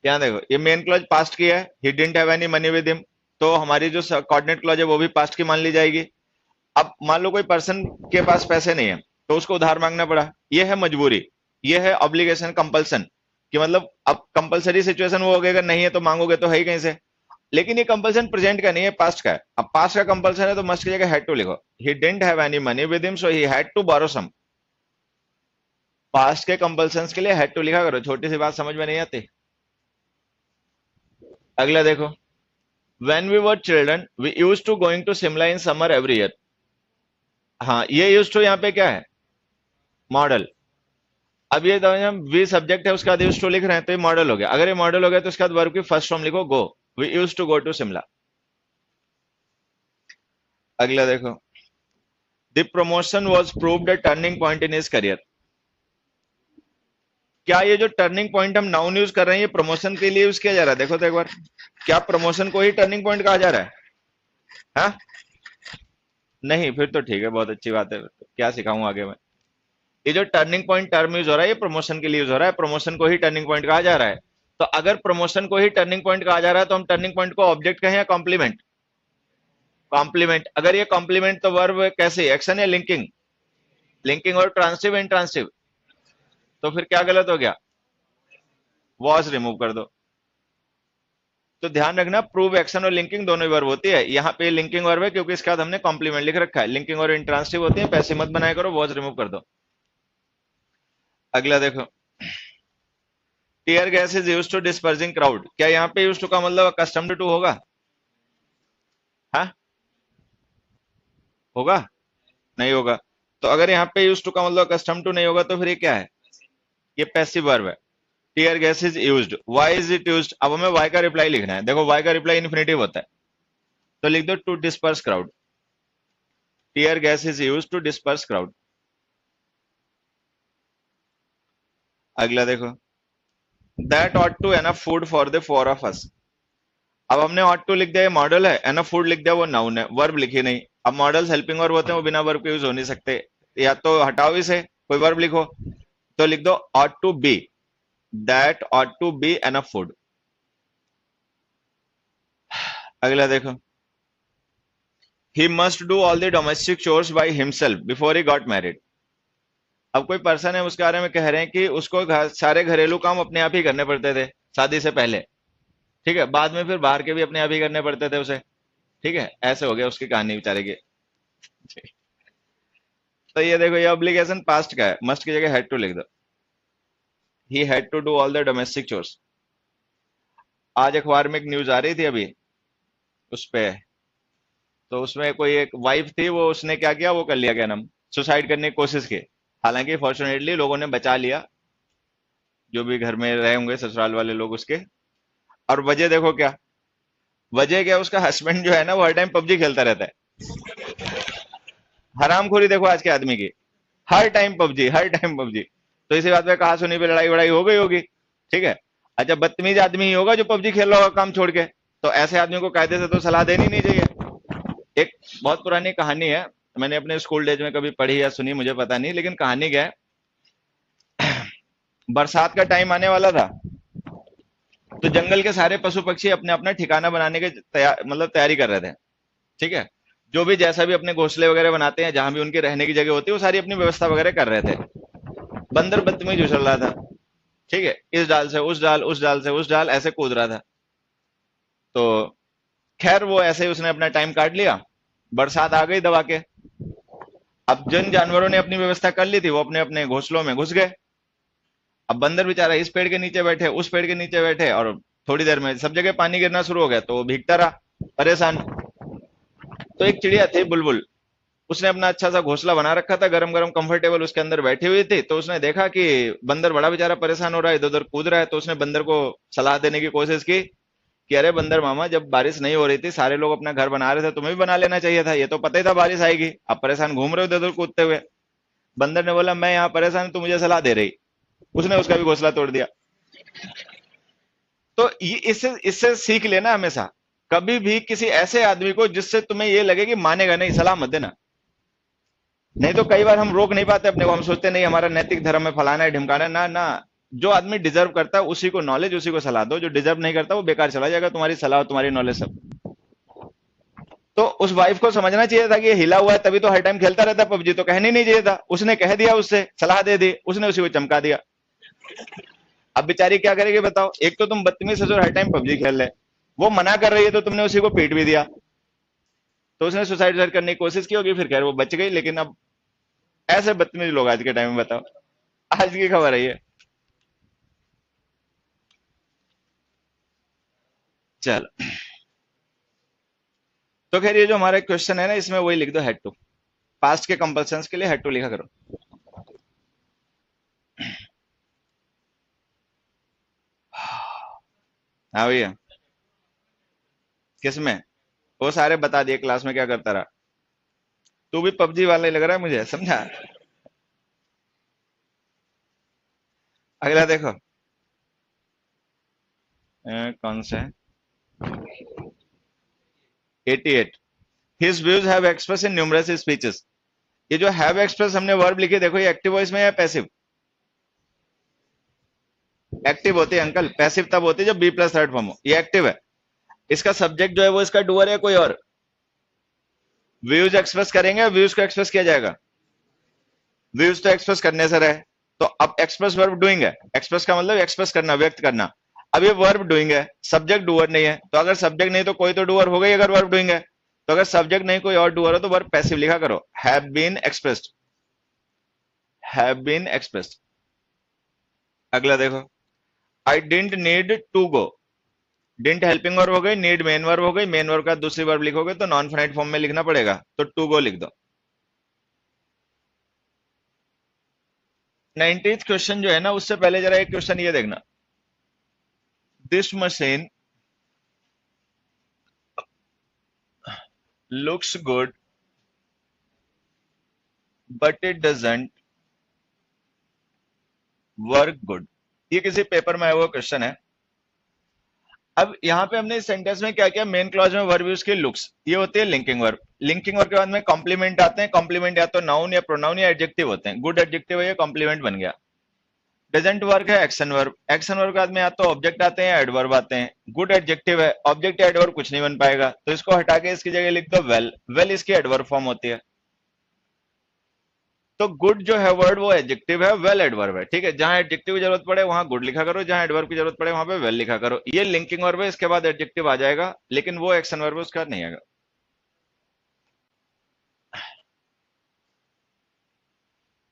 यहाँ देखो, ये मेन क्लॉज पास्ट की है, ही didn't have any money with him, तो हमारी जो कोऑर्डिनेट क्लॉज है वो भी पास्ट की मान ली जाएगी। अब मान लो कोई पर्सन के पास पैसे नहीं है, तो उसको उधार मांगना पड़ा, ये है मजबूरी, ये है ऑब्लिगेशन, कंपल्सन, कि मतलब अब कंपलसरी सिचुएशन वो हो गया, अगर नहीं है तो मांगोगे तो है ही कहीं से। लेकिन ये कंपल्सन प्रेजेंट का नहीं है, पास्ट का है। अब पास्ट का कंपल्सन है तो मस्ट की जगह हैड टू लिखो, he didn't have any money with him so he had to borrow some. Past के कंपल्सन्स के लिए हैड टू लिखा करो, छोटी सी बात समझ में नहीं आती। अगला देखो, when we were children we used to going to Shimla in summer every year। हाँ, ये used to यहाँ पे क्या है, मॉडल। अब ये वी सब्जेक्ट है, उसके बाद यूज टू लिख रहे हैं, तो ये मॉडल हो गया। अगर ये मॉडल हो गया तो उसके बाद वर्ब की फर्स्ट फॉर्म लिखो, go, we use to go to Shimla. अगला देखो, the promotion was proved a turning point in his career. क्या ये जो टर्निंग पॉइंट हम नाउन यूज कर रहे हैं, ये प्रमोशन के लिए यूज किया जा रहा है? देखो तो एक बार, क्या प्रमोशन को ही टर्निंग पॉइंट कहा जा रहा है? हाँ, नहीं, फिर तो ठीक है, बहुत अच्छी बात है, क्या सिखाऊं आगे मैं। ये जो टर्निंग पॉइंट टर्म यूज हो रहा है, ये प्रमोशन के लिए यूज हो रहा है, प्रमोशन को ही टर्निंग पॉइंट कहा जा रहा है। तो अगर प्रमोशन को ही टर्निंग पॉइंट कहा जा रहा है, तो हम टर्निंग पॉइंट को ऑब्जेक्ट कहें या कॉम्प्लीमेंट? कॉम्प्लीमेंट। अगर ये कॉम्प्लीमेंट तो वर्ब कैसे, एक्शन या लिंकिंग? लिंकिंग और ट्रांसिटिव इंट्रांसिटिव, तो फिर क्या गलत हो गया, वॉज रिमूव कर दो। तो ध्यान रखना, प्रूव, एक्शन और लिंकिंग दोनों वर्ब होती है। यहाँ पे लिंकिंग वर्ब है क्योंकि इसके बाद हमने कॉम्प्लीमेंट लिख रखा है, लिंकिंग और इंट्रांसिटिव होती है, पैसे मत बनाया करो, वॉज रिमूव कर दो। अगला देखो, tear gas is use to dispersing crowd. क्या यहाँ पे यूज टू का मतलब कस्टम्ड टू होगा? हाँ, होगा? नहीं होगा। तो अगर यहाँ पे यूज टू का मतलब कस्टम टू नहीं होगा, तो फिर ये क्या है, ये पैसिव वर्ब है। Tier gas is used, why is it used? अब हमें वाई का रिप्लाई लिखना है। देखो, वाई का रिप्लाई इन्फिनेटिव होता है, तो लिख दो to disperse crowd. Tear gas is used to disperse crowd. अगला देखो, that ought to enough food for the four of us. अब हमने ऑट टू लिख दिया, ये मॉडल है, एनफ फूड लिख दिया, वो नाउन है, वर्ब लिखी नहीं। अब मॉडल्स हेल्पिंग वर्ब होते हैं, वो बिना वर्ब के यूज हो नहीं सकते, या तो हटाओ इसे, कोई वर्ब लिखो, तो लिख दो ought to be, that ought to be enough food. अगला देखो, he must do all the domestic chores by himself before he got married. अब कोई पर्सन है, उसके बारे में कह रहे हैं कि उसको सारे घरेलू काम अपने आप ही करने पड़ते थे शादी से पहले, ठीक है, बाद में फिर बाहर के भी अपने आप ही करने पड़ते थे उसे, ठीक है, ऐसे हो गया उसकी कहानी बेचारे की। तो ये देखो, ये ऑब्लिगेशन पास्ट का है, मस्ट की जगह हैड टू लिख दो, he had to do all the domestic chores. आज अखबार में एक न्यूज आ रही थी अभी, उस पे, तो उसमें कोई एक वाइफ थी, वो उसने क्या किया, वो कर लिया, क्या नाम, सुसाइड करने की कोशिश की। हालांकि फॉर्चुनेटली लोगों ने बचा लिया, जो भी घर में रहे होंगे ससुराल वाले लोग उसके। और वजह देखो क्या, वजह क्या, उसका हस्बैंड जो है ना, वो हर टाइम पबजी खेलता रहता है। हरामखोरी देखो आज के आदमी की, हर टाइम पबजी, हर टाइम पबजी। तो इसी बात पे कहा सुनी पे लड़ाई वड़ाई हो गई होगी, ठीक है। अच्छा, बदतमीज आदमी ही होगा जो पबजी खेल रहा होगा काम छोड़ के, तो ऐसे आदमी को कायदे से तो सलाह देनी नहीं चाहिए। एक बहुत पुरानी कहानी है, मैंने अपने स्कूल डेज में कभी पढ़ी या सुनी मुझे पता नहीं, लेकिन कहानी क्या है, बरसात का टाइम आने वाला था, तो जंगल के सारे पशु पक्षी अपने अपना ठिकाना बनाने के मतलब तैयारी कर रहे थे, ठीक है। जो भी जैसा भी अपने घोंसले वगैरह बनाते हैं, जहां भी उनके रहने की जगह होती है, वो सारी अपनी व्यवस्था वगैरह कर रहे थे। बंदर बदतमीज उछल रहा था, ठीक है, इस डाल से उस डाल, उस डाल से उस डाल, ऐसे कूद रहा था। तो खैर वो ऐसे ही उसने अपना टाइम काट लिया। बरसात आ गई दबा के। अब जिन जानवरों ने अपनी व्यवस्था कर ली थी वो अपने अपने घोंसलों में घुस गए। अब बंदर बेचारा इस पेड़ के नीचे बैठे, उस पेड़ के नीचे बैठे, और थोड़ी देर में सब जगह पानी गिरना शुरू हो गया तो वो भीगता रहा परेशान। तो एक चिड़िया थी बुलबुल, उसने अपना अच्छा सा घोंसला बना रखा था, गरम गरम कंफर्टेबल उसके अंदर बैठी हुई थी। तो उसने देखा कि बंदर बड़ा बेचारा परेशान हो रहा है, इधर उधर कूद रहा है। तो उसने बंदर को सलाह देने की कोशिश की कि अरे बंदर मामा, जब बारिश नहीं हो रही थी, सारे लोग अपना घर बना रहे थे, तुम्हें भी बना लेना चाहिए था, ये तो पता ही था बारिश आएगी, आप परेशान घूम रहे हो इधर उधर कूदते हुए। बंदर ने बोला मैं यहाँ परेशान हूं, तू मुझे सलाह दे रही। उसने उसका भी घोंसला तोड़ दिया। तो इससे इससे सीख लेना हमेशा, कभी भी किसी ऐसे आदमी को जिससे तुम्हें ये लगे कि मानेगा नहीं, सलाह मत देना। नहीं तो कई बार हम रोक नहीं पाते अपने को, हम सोचते नहीं हमारा नैतिक धर्म है, फलाना है ढिमकाना है। ना ना, जो आदमी डिजर्व करता है उसी को नॉलेज, उसी को सलाह दो। जो डिजर्व नहीं करता वो बेकार चला जाएगा, तुम्हारी सलाह और तुम्हारी नॉलेज सब। तो उस वाइफ को समझना चाहिए था कि ये हिला हुआ है तभी तो हर टाइम खेलता रहता है पबजी, तो कहने नहीं चाहिए था। उसने कह दिया, उससे सलाह दे दी, उसने उसी को चमका दिया। अब बेचारी क्या करेगी बताओ, एक तो तुम बदतमीज से जो हर टाइम पबजी खेल रहे, वो मना कर रही है तो तुमने उसी को पीट भी दिया। तो उसने सुसाइड करने की कोशिश की होगी, फिर खैर वो बच गई। लेकिन अब ऐसे बदतमीज लोग आज के टाइम में, बताओ। आज की खबर है ये। चलो, तो खैर ये जो हमारा क्वेश्चन है ना, इसमें वही लिख दो, हैड टू। पास्ट के कंपल्सन्स के लिए हैड टू लिखा करो। हाँ भैया। किसमें? वो सारे बता दिए, क्लास में क्या करता रहा। तू भी पबजी वाला ही लग रहा है मुझे, समझा। अगला देखो। कौन सा है? 88। His views have express in numerous speeches. ये जो हैव एक्सप्रेस हमने वर्ब लिखे, देखो ये एक्टिव वॉइस में या पैसिव? एक्टिव होती है अंकल, पैसिव तब होती है जब बी प्लस थर्ड फॉर्म हो। ये एक्टिव है। इसका सब्जेक्ट जो है वो इसका डूअर है कोई और। व्यूज एक्सप्रेस करेंगे, व्यूज को एक्सप्रेस किया जाएगा। व्यूज तो एक्सप्रेस करने से रहे, तो अब एक्सप्रेस वर्ब डूइंग है। एक्सप्रेस का मतलब एक्सप्रेस करना, व्यक्त करना। अब ये वर्ब डूइंग है, सब्जेक्ट डूअर नहीं है। तो अगर सब्जेक्ट नहीं तो कोई तो डूअर हो गई, अगर वर्ब डूइंग है। तो अगर सब्जेक्ट नहीं कोई और डूअर हो तो वर्ब पैसिव लिखा करो, have been expressed. Have been expressed. अगला देखो। I didn't need to go. Didn't helping verb हो गई, नीड मेन वर्ब हो गई। मेन वर्ब का दूसरी वर्ब लिखोगे तो नॉन फाइनाइट फॉर्म में लिखना पड़ेगा, तो टू गो लिख दो। 90th क्वेश्चन जो है ना, उससे पहले जरा एक क्वेश्चन ये देखना। This machine looks good but it doesn't work good। ये किसी पेपर में आया हुआ क्वेश्चन है। अब यहाँ पे हमने इस सेंटेंस में क्या किया, मेन क्लॉज में वर्ब यूज की लुक्स, ये होती है लिंकिंग वर्ब। लिंकिंग वर्ब के बाद में कॉम्प्लीमेंट आते हैं। कॉम्प्लीमेंट या तो नाउन या प्रोनाउन या एडजेक्टिव होते हैं। गुड एडजेक्टिव है, ये कॉम्प्लीमेंट बन गया। डजंट वर्क है एक्शन वर्ब। एक्शन वर्ब के बाद में या तो ऑब्जेक्ट आते हैं या एडवर्ब आते हैं। गुड एडजेक्टिव है, ऑब्जेक्ट या एडवर्ब कुछ नहीं बन पाएगा, तो इसको हटा के इसकी जगह लिख दो वेल। वेल इसकी एडवर्ब फॉर्म होती है। तो गुड जो है वर्ड वो एडजेक्टिव है, वेल एडवर्ब है। ठीक है, जहां एडजेक्टिव की जरूरत पड़े वहां गुड लिखा करो, जहां एडवर्ब की जरूरत पड़े वहां पे वेल लिखा करो। ये लिंकिंग वर्ब है, इसके बाद एडजेक्टिव आ जाएगा, लेकिन वो एक्शन वर्ब उसका नहीं आएगा।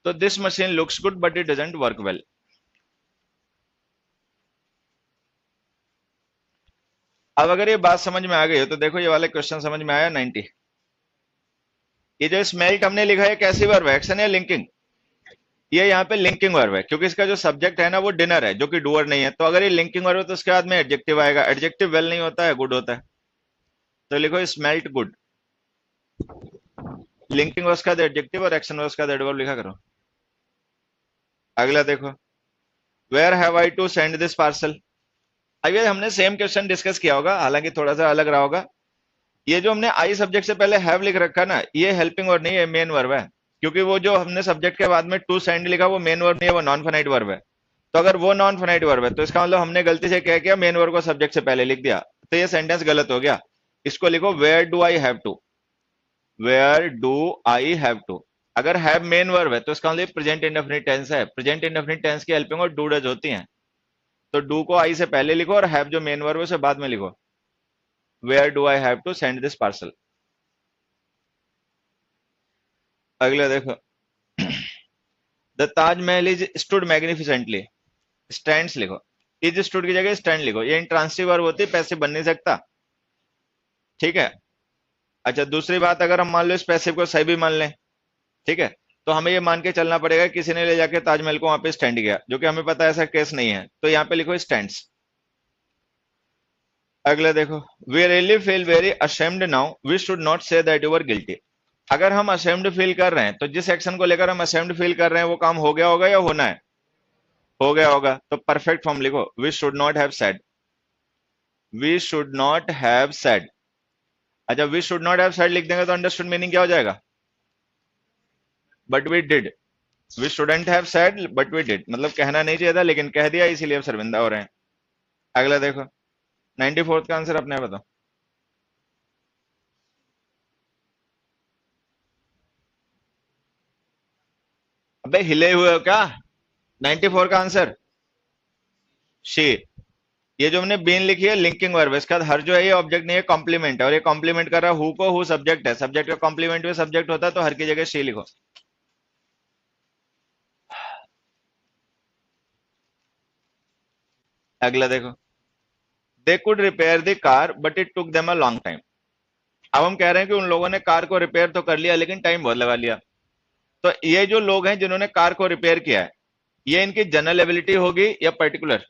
तो this machine looks good but it doesn't work well. अब अगर ये बात समझ में आ गई हो तो देखो, ये वाले क्वेश्चन समझ में आया 90। ये जो स्मेल्ट हमने लिखा है कैसी वर्ब है, एक्शन या लिंकिंग? ये यहाँ पे लिंकिंग वर्ब है, क्योंकि इसका जो सब्जेक्ट है ना वो डिनर है, जो कि डूअर नहीं है। तो अगर ये लिंकिंग वर्ब है तो उसके बाद में एडजेक्टिव आएगा। एडजेक्टिव वेल नहीं होता है, गुड होता है। तो लिखो स्मेल्ट गुड। लिंकिंग वर्ब का एडजेक्टिव और एक्शन वर्ब का एडवर्ब लिखा करो। अगला देखो। Where have I to send this parcel. अब ये हमने सेम क्वेश्चन डिस्कस किया होगा, हालांकि थोड़ा सा अलग रहा होगा। ये जो हमने आई सब्जेक्ट से पहले हैव लिख रखा ना, ये हेल्पिंग वर्ब नहीं है, मेन वर्ब है। क्योंकि वो जो हमने सब्जेक्ट के बाद में टू सेंड लिखा वो मेन वर्ब नहीं है, वो नॉन फाइनाइट वर्ब है। तो अगर वो नॉन फाइनाइट वर्ब है तो इसका मतलब हमने गलती से क्या किया, मेन वर्ब को सब्जेक्ट से पहले लिख दिया, तो ये सेंटेंस गलत हो गया। इसको लिखो where do I have to. Where do I have to. अगर हैव मेन वर्ब है तो इसका मतलब प्रेजेंट इंडेफिनिट टेंस है। प्रेजेंट इंडेफिनिट टेंस की हेल्पिंग और डू डज होती हैं। तो डू को आई से पहले लिखो और हैव जो मेन वर्ब है उसे बाद में लिखो। Where do I have to send this parcel. अगला देखो, the Taj Mahal is stood magnificently, stands लिखो, इज स्टूड की जगह स्टैंड लिखो, ये इंट्रांसिटिव वर्ब होती है, पैसिव बन नहीं सकता, ठीक है। अच्छा दूसरी बात, अगर हम मान लो इस पैसिव को सही भी मान लें, ठीक है, तो हमें ये मान के चलना पड़ेगा किसी ने ले जाके ताजमहल को वहां पे स्टैंड किया, जो कि हमें पता है ऐसा केस नहीं है, तो यहाँ पे लिखो स्टैंड्स। अगला देखो, we really feel very ashamed now, we should not say that you were guilty. अगर हम अशेम्ड फील कर रहे हैं तो जिस एक्शन को लेकर हम अशेम्ड फील कर रहे हैं वो काम हो गया होगा या होना है, हो गया होगा, तो परफेक्ट फॉर्म लिखो, we should not have said, we should not have said. अच्छा we should not have said लिख देंगे तो अंडरस्टूड मीनिंग क्या हो जाएगा, but we did, we shouldn't have said but we did, मतलब कहना नहीं चाहिए था लेकिन कह दिया, इसीलिए अब शर्मिंदा हो रहे हैं। अगला देखो, 94th का आंसर अपने बताओ। अबे हिले हुए हो क्या, 94 का आंसर शी। ये जो हमने बीन लिखी है लिंकिंग वर्ब, इसका हर जो है ये ऑब्जेक्ट नहीं है, कॉम्प्लीमेंट है, और ये कॉम्प्लीमेंट कर रहा है हु को, हु सब्जेक्ट है, सब्जेक्ट का कॉम्प्लीमेंट में सब्जेक्ट होता है तो हर की जगह शी लिखो। अगला देखो, they could repair the car but it took them a long time. अब हम कह रहे हैं कि उन लोगों ने कार को रिपेयर तो कर लिया लेकिन टाइम बहुत लगा लिया। तो ये जो लोग हैं जिन्होंने कार को रिपेयर किया है, ये इनकी जनरल एबिलिटी होगी या पर्टिकुलर।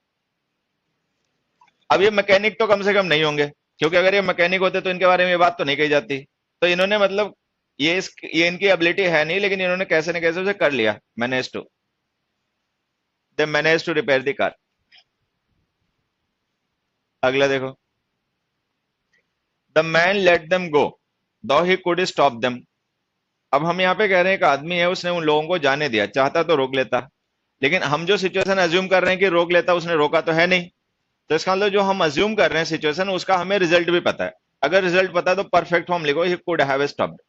अब ये मैकेनिक तो कम से कम नहीं होंगे, क्योंकि अगर ये मैकेनिक होते तो इनके बारे में ये बात तो नहीं कही जाती। तो इन्होंने मतलब ये इनकी एबिलिटी है नहीं, लेकिन इन्होंने कैसे न कैसे उसे कर लिया, manage to, they manage to repair the car. अगला देखो, the man let them go though he could stop them. अब हम यहाँ पे कह रहे हैं एक आदमी है, उसने उन लोगों को जाने दिया, चाहता तो रोक लेता, लेकिन हम जो सिचुएशन अज्यूम कर रहे हैं कि रोक लेता, उसने रोका तो है नहीं। तो इसका मतलब जो हम अज्यूम कर रहे हैं सिचुएशन, उसका हमें रिजल्ट भी पता है। अगर रिजल्ट पता है तो परफेक्ट फॉर्म लिखो, ही कुड हैव स्टॉप्ड,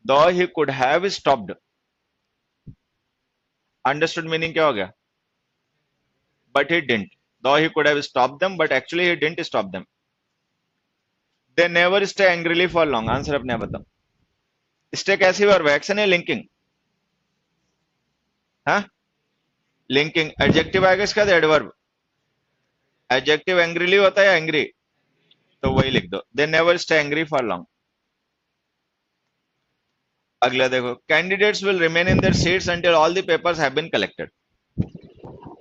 दो he could have stopped. Understood meaning क्या हो गया, बट ही डिडंट, दो he could have stopped them but actually he didn't stop them. They never stay angrily for long, answer अपने आप बताओ। Stay कैसी verb है, एक्शन है लिंकिंग, हाँ लिंकिंग, एडजेक्टिव आएगा इसका एडवर्ब, एडजेक्टिव एंग्रीली होता है या एंग्री, तो वही लिख दो, they never stay angry for long. अगला देखो, candidates will remain in their seats until all the papers have been collected.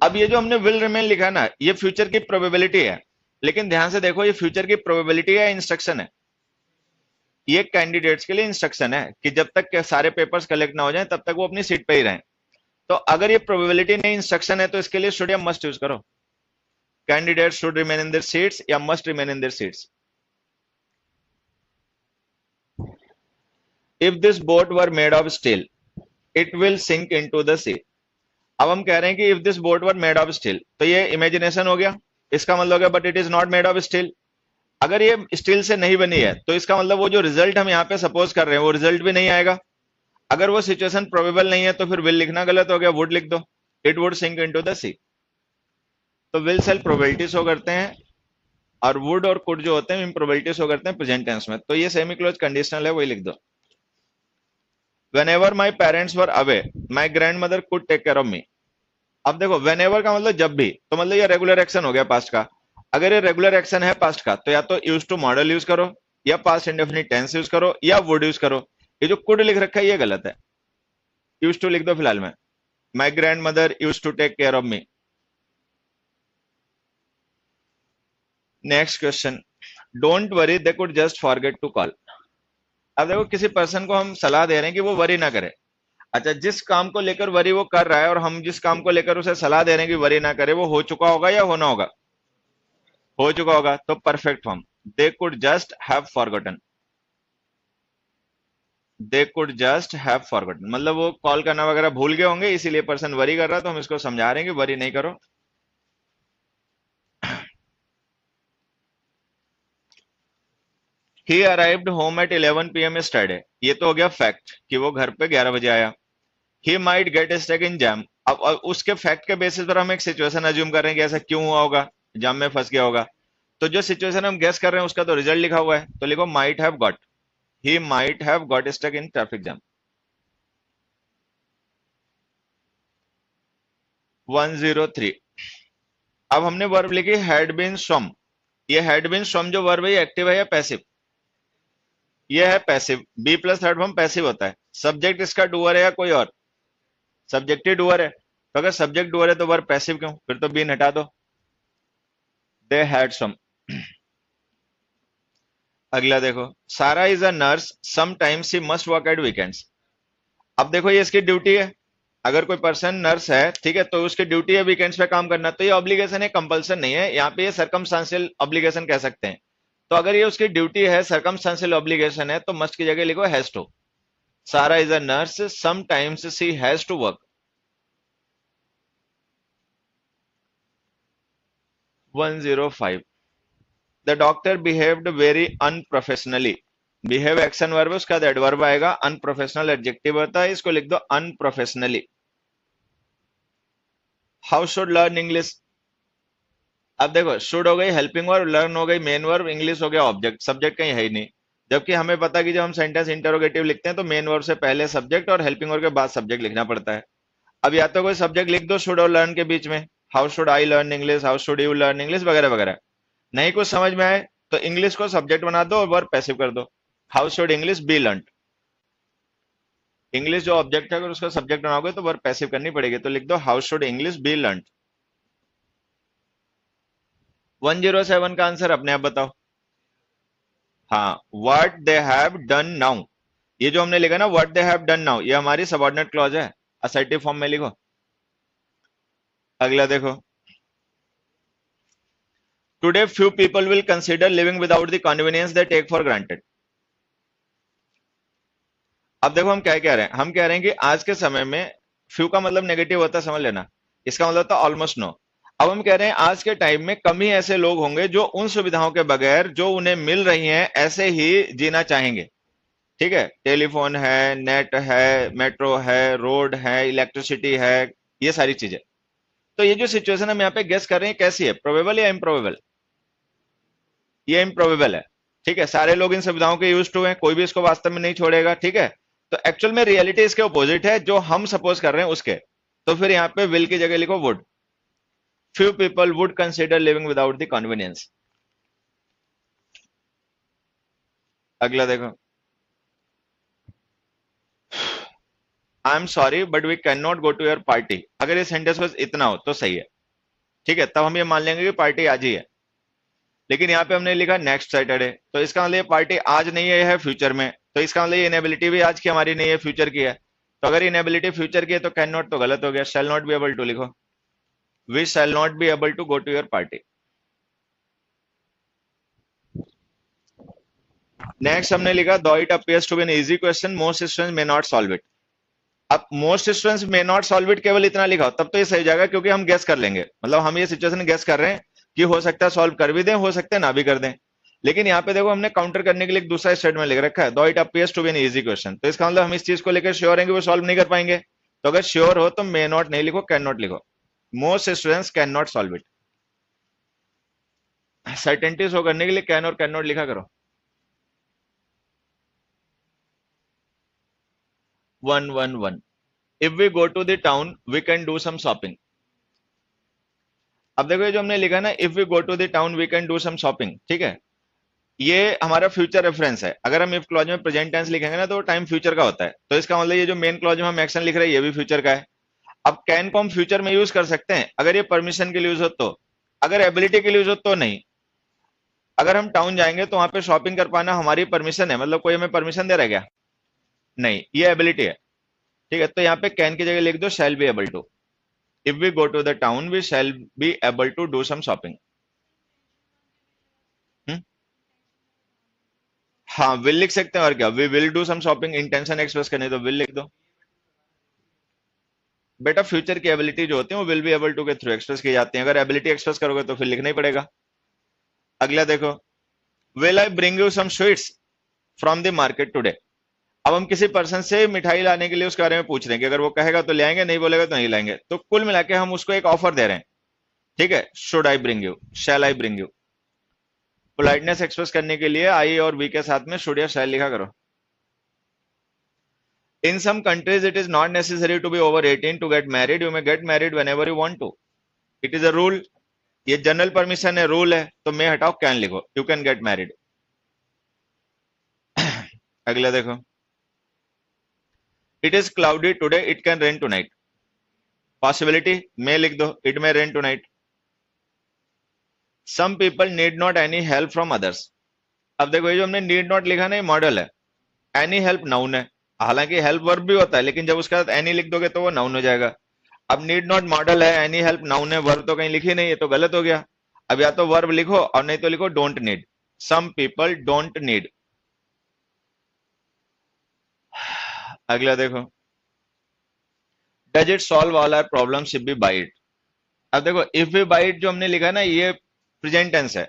अब ये जो हमने विल रिमेन लिखा ना, ये फ्यूचर की प्रोबेबिलिटी है, लेकिन ध्यान से देखो ये फ्यूचर की प्रोबेबिलिटी है, इंस्ट्रक्शन है। ये कैंडिडेट्स के लिए इंस्ट्रक्शन है कि जब तक के सारे पेपर्स कलेक्ट ना हो जाएं तब तक वो अपनी सीट पे ही रहें। तो अगर ये प्रोबेबिलिटी नहीं इंस्ट्रक्शन है तो इसके लिए शुड या मस्ट यूज करो, candidate should remain in their seats या must remain in their seats. If this boat were made of steel it will sink into the sea. अब हम कह रहे हैं कि if this boat were made of steel, तो ये imagination हो गया, इसका मतलब हो गया but it is not made of steel. अगर ये स्टील से नहीं बनी है तो इसका मतलब वो जो रिजल्ट हम यहाँ पे सपोज कर रहे हैं वो रिजल्ट भी नहीं आएगा। अगर वो सिचुएशन प्रोबेबल नहीं है तो फिर विल लिखना गलत हो गया, वुड लिख दो, it would sink into the sea. तो विल सेल प्रोबेबिलिटी शो करते हैं, और वुड और कुड जो होते हैं इम्प्रोबेबिलिटी शो करते हैं प्रेजेंट टेंस में, तो ये सेमी क्लोज कंडीशनल है, वही लिख दो। Whenever my parents were away, my grandmother could take care of me। अब देखो whenever का मतलब जब भी, तो मतलब ये रेगुलर एक्शन हो गया पास्ट का। अगर ये रेगुलर एक्शन है पास्ट का तो या तो यूज टू मॉडल यूज करो, या पास्ट इंडेफिनिट टेंस यूज करो, या वुड यूज करो। ये जो कुड लिख रखा है ये गलत है, यूज टू लिख दो फिलहाल में, my grandmother used to take care of me. Next question, don't worry they could just forget to call. अब देखो किसी पर्सन को हम सलाह दे रहे हैं कि वो वरी ना करे। अच्छा जिस काम को लेकर वरी वो कर रहा है और हम जिस काम को लेकर उसे सलाह दे रहे हैं कि वरी ना करे, वो हो चुका होगा या होना होगा, हो चुका होगा, तो perfect form, they could just have forgotten, they could just have forgotten, मतलब वो कॉल करना वगैरह भूल गए होंगे इसीलिए पर्सन वरी कर रहा है, तो हम इसको समझा रहे हैं कि वरी नहीं करो। ही arrived home at 11 PM yesterday, ये तो हो गया फैक्ट कि वो घर पे 11 बजे आया। He might get stuck in jam, अब उसके फैक्ट के बेसिस पर हम एक सिचुएशन अज्यूम कर रहे हैं कि ऐसा क्यों हुआ होगा, जाम में फंस गया होगा। तो जो सिचुएशन हम गेस कर रहे हैं उसका तो रिजल्ट लिखा हुआ है, तो लिखो might have got, he might have got stuck in traffic jam. 103। अब हमने वर्ब लिखी हैड बीन स्वम। ये हैड बीन स्वम जो वर्ब है ये एक्टिव है या पैसिव? ये है passive. Be plus third form passive होता है। सब्जेक्ट इसका डूअर है या कोई और? सब्जेक्ट ही डूअर है, तो अगर सब्जेक्ट डूअर है तो वर्ब पैसिव क्यों? फिर तो बीन हटा दो। They had swum. अगला देखो, Sarah is a nurse, sometimes she must work at weekends. अब देखो ये इसकी ड्यूटी है। अगर कोई पर्सन नर्स है, ठीक है, तो उसकी ड्यूटी है वीकेंड्स पे काम करना, तो ये ऑब्लिगेशन है, कंपल्सन नहीं है। यहाँ पे ये सरकमस्टांशियल ऑब्लिगेशन कह सकते हैं। तो अगर ये उसकी ड्यूटी है, सरकमस्टांशियल ऑब्लिगेशन है, तो मस्ट की जगह लिखो has to. Sarah is a nurse, sometimes she has to work. 105। The doctor behaved very unprofessionally. Behave action verb, उसका एडवर्ब आएगा। अनप्रोफेशनल एडजेक्टिव होता है, इसको लिख दो unprofessionally. How should learn English. अब देखो, शुड हो गई हेल्पिंग वर्ब, लर्न हो गई मेन वर्ब, इंग्लिश हो गया ऑब्जेक्ट। सब्जेक्ट कहीं है ही नहीं, जबकि हमें पता है कि जब हम सेंटेंस इंटरोगेटिव लिखते हैं तो मेन वर्ब से पहले सब्जेक्ट और हेल्पिंग वर्ब के बाद सब्जेक्ट लिखना पड़ता है। अब या तो कोई सब्जेक्ट लिख दो शुड और लर्न के बीच में, how should I learn English, how should you learn English, वगैरह वगैरह। नहीं कुछ समझ में आए तो इंग्लिश को सब्जेक्ट बना दो और वर्ब पैसिव कर दो। How should English be learn. English जो ऑब्जेक्ट है अगर उसका सब्जेक्ट बनाओगे तो वर्ब पैसिव करनी पड़ेगी, तो लिख दो how should English be learn. 107 का आंसर अपने आप बताओ। हाँ, what they have done now. ये जो हमने लिखा ना what they have done now, ये हमारी सबऑर्डिनेट क्लॉज है, असर्टिव फॉर्म में लिखो। अगला देखो, today few people will consider living without the convenience they take for granted. अब देखो हम क्या कह रहे हैं, हम कह रहे हैं कि आज के समय में फ्यू का मतलब नेगेटिव होता है, समझ लेना। इसका मतलब था ऑलमोस्ट नो। अब हम कह रहे हैं आज के टाइम में कम ही ऐसे लोग होंगे जो उन सुविधाओं के बगैर जो उन्हें मिल रही हैं ऐसे ही जीना चाहेंगे। ठीक है, टेलीफोन है, नेट है, मेट्रो है, रोड है, इलेक्ट्रिसिटी है, ये सारी चीजें। तो ये जो सिचुएशन हम यहाँ पे गेस कर रहे हैं कैसी है, प्रोबेबल या इम्प्रोबेबल? ये इम्प्रोबेबल है। ठीक है, सारे लोग इन सुविधाओं के यूज टू हैं, कोई भी इसको वास्तव में नहीं छोड़ेगा। ठीक है, तो एक्चुअल में रियलिटी इसके अपोजिट है जो हम सपोज कर रहे हैं उसके। तो फिर यहाँ पे विल की जगह लिखो would. Few people would consider living without the convenience. अगला देखो, I am sorry but we can not go to your party. अगर ये सेंटेंस बस इतना हो तो सही है। ठीक है, तब हम ये मान लेंगे कि पार्टी आज ही है। लेकिन यहाँ पे हमने लिखा नेक्स्ट सैटरडे, तो इसका मतलब ये पार्टी आज नहीं है, है फ्यूचर में। तो इसका मतलब ये इनेबिलिटी भी आज की हमारी नहीं है, फ्यूचर की है। तो अगर इनेबिलिटी फ्यूचर की है तो कैन नॉट तो गलत हो गया, shall not be able to लिखो। We shall not be able to go to your party. Next हमने लिखा दो it appears to be an easy question most students may not solve it. अब most students may not solve it केवल इतना लिखा हो तब तो ये सही जाएगा, क्योंकि हम गेस कर लेंगे, मतलब हम ये सिचुएशन गेस कर रहे हैं कि हो सकता है सॉल्व कर भी दें, हो सकता है ना भी कर दें। लेकिन यहाँ पे देखो हमने काउंटर करने के लिए एक दूसरा स्टेटमेंट लिख रखा है, दो it appears to be an easy question. तो इसका मतलब हम इस चीज को लेकर श्योर हैं कि वो सॉल्व नहीं कर पाएंगे। तो अगर श्योर हो तो मे नॉट नहीं लिखो, कैन नॉट लिखो। Most students can not solve it. Certainty show करने के लिए कैन और कैन नॉट लिखा करो। 111। If we go to the town we can do some shopping. अब देखो ये जो हमने लिखा ना, if we go to the town we can do some shopping, ठीक है, ये हमारा फ्यूचर रेफरेंस है। अगर हम इफ क्लॉज में प्रेजेंट टेंस लिखेंगे ना तो टाइम फ्यूचर का होता है, तो इसका मतलब ये जो मेन क्लॉज में हम एक्शन लिख रहे हैं ये भी फ्यूचर का है। अब कैन को हम फ्यूचर में यूज कर सकते हैं अगर ये परमिशन के लिए यूज हो तो, अगर एबिलिटी के लिए यूज हो तो नहीं। अगर हम टाउन जाएंगे तो वहां पे शॉपिंग कर पाना हमारी परमिशन है, मतलब कोई हमें परमिशन दे रहा है क्या? नहीं, ये एबिलिटी है। ठीक है, तो यहाँ पे कैन की जगह लिख दो shall be able to. If we go to the town we shall be able to do some shopping. हाँ, विल लिख सकते हैं और क्या, we will do some shopping. Intention express करनी तो विल लिख दो। बेटा फ्यूचर की एबिलिटी जो होती है वो विल बी एबल टू के थ्रू एक्सप्रेस की जाती है, अगर एबिलिटी एक्सप्रेस करोगे तो फिर लिखना ही पड़ेगा। अगला देखो, will I bring you some sweets from the market today. अब हम किसी पर्सन से मिठाई लाने के लिए उसके बारे में पूछ रहे हैं कि अगर वो कहेगा तो ले आएंगे, नहीं बोलेगा तो नहीं लाएंगे। तो कुल मिला के हम उसको एक ऑफर दे रहे हैं। ठीक है, should I bring you, shall I bring you. Politeness express करने के लिए आई और वी के साथ में शुड या शैल लिखा करो। In some countries, it is not necessary to be over 18 to get married. You may get married whenever you want to. It is a rule. ये जनरल परमिशन है, रूल है, तो मैं हटाओ कैन लिखो, यू कैन गेट मैरिड। अगला देखो, it is cloudy today, it can rain tonight. Possibility में लिख दो, it may rain tonight. Some people need not any help from others. अब देखो ये जो हमने नीड नॉट लिखा ना, ये मॉडल है। एनी हेल्प नाउन है, हालांकि हेल्प वर्ब भी होता है, लेकिन जब उसके साथ एनी लिख दोगे तो वो नाउन हो जाएगा। अब नीड नॉट मॉडल है, एनी हेल्प नाउन है, वर्ब तो कहीं लिखी नहीं है, तो गलत हो गया। अब या तो वर्ब लिखो और नहीं तो लिखो don't need. Some people don't need. अगला देखो, does it solve all our problems if we buy it. अब देखो इफ वी बाय इट जो हमने लिखा ना, ये प्रेजेंट टेंस है,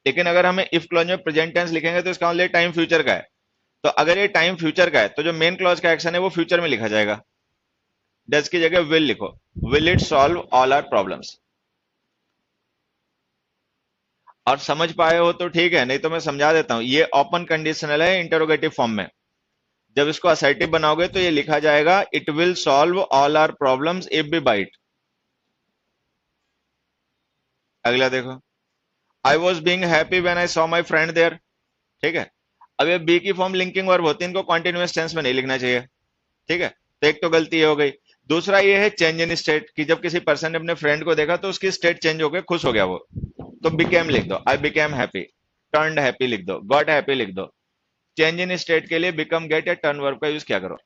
लेकिन अगर हमें इफ क्लॉज में प्रेजेंट टेंस लिखेंगे तो इसका मतलब टाइम फ्यूचर का है। तो अगर ये टाइम फ्यूचर का है तो जो मेन क्लॉज का एक्शन है वो फ्यूचर में लिखा जाएगा। डज की जगह विल लिखो, will it solve all our problems. और समझ पाए हो तो ठीक है, नहीं तो मैं समझा देता हूं। ये ओपन कंडीशनल है इंटरोगेटिव फॉर्म में। जब इसको असर्टिव बनाओगे तो ये लिखा जाएगा it will solve all our problems if we buy it. अगला देखो, I was being happy when I saw my friend there. ठीक है, अब ये बी की फॉर्म लिंकिंग वर्ब होती है, इनको कॉन्टिन्यूअस टेंस में नहीं लिखना चाहिए। ठीक है, तो एक तो गलती ये हो गई। दूसरा ये है चेंज इन स्टेट, कि जब किसी पर्सन ने अपने फ्रेंड को देखा तो उसकी स्टेट चेंज हो गई, खुश हो गया वो, तो बिकेम लिख दो, I became happy. Turned happy लिख दो, गॉट हैप्पी लिख दो। चेंज इन स्टेट के लिए बिकम, गेट या टर्न वर्ब का यूज क्या करो।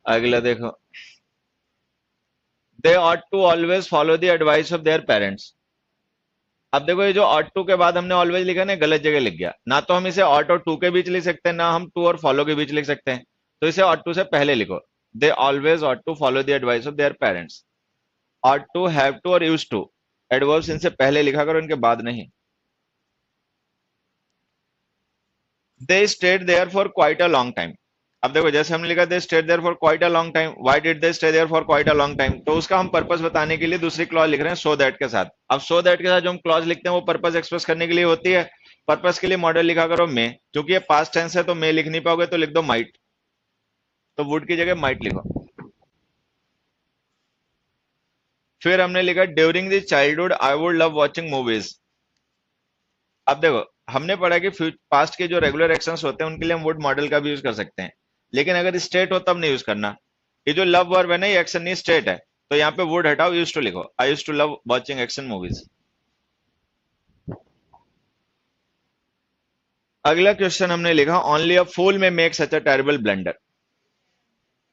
अगला देखो, they ought to always follow the advice of their parents. अब देखो ये जो ऑट टू के बाद हमने ऑलवेज लिखा ना, गलत जगह लिख गया। ना तो हम इसे ऑट और टू के बीच लिख सकते हैं, ना हम टू और फॉलो के बीच लिख सकते हैं। तो इसे ऑट टू से पहले लिखो, they always ought to follow the advice of their parents. Ought to, have to और यूज टू, एडवर्ब्स इनसे पहले लिखा करो, इनके बाद नहीं। They stayed there for quite a long time. अब देखो जैसे हमने लिखा they stayed there for quite a long time, why did they stay there for quite a long time, तो उसका हम पर्पस बताने के लिए दूसरी क्लॉज लिख रहे हैं सो दैट के साथ। अब सो दैट के साथ जो हम क्लॉज लिखते हैं वो पर्पस एक्सप्रेस करने के लिए होती है। पर्पस के लिए मॉडल लिखा करो मे, क्योंकि ये पास्ट टेंस है तो मे लिख नहीं पाओगे तो लिख दो माइट, तो वुड की जगह माइट लिखो। फिर हमने लिखा during the childhood I would love watching movies. अब देखो हमने पढ़ा कि पास्ट के जो रेगुलर एक्शंस होते हैं उनके लिए हम वुड मॉडल का भी यूज कर सकते हैं, लेकिन अगर स्टेट हो तब नहीं यूज करना। ये जो लव वर्ब है ना, ये एक्शन नहीं स्टेट है, तो यहाँ पे वुड हटाओ, यूज टू लिखो, I use to love watching action movies. अगला क्वेश्चन हमने लिखा only a fool may make such a terrible blunder.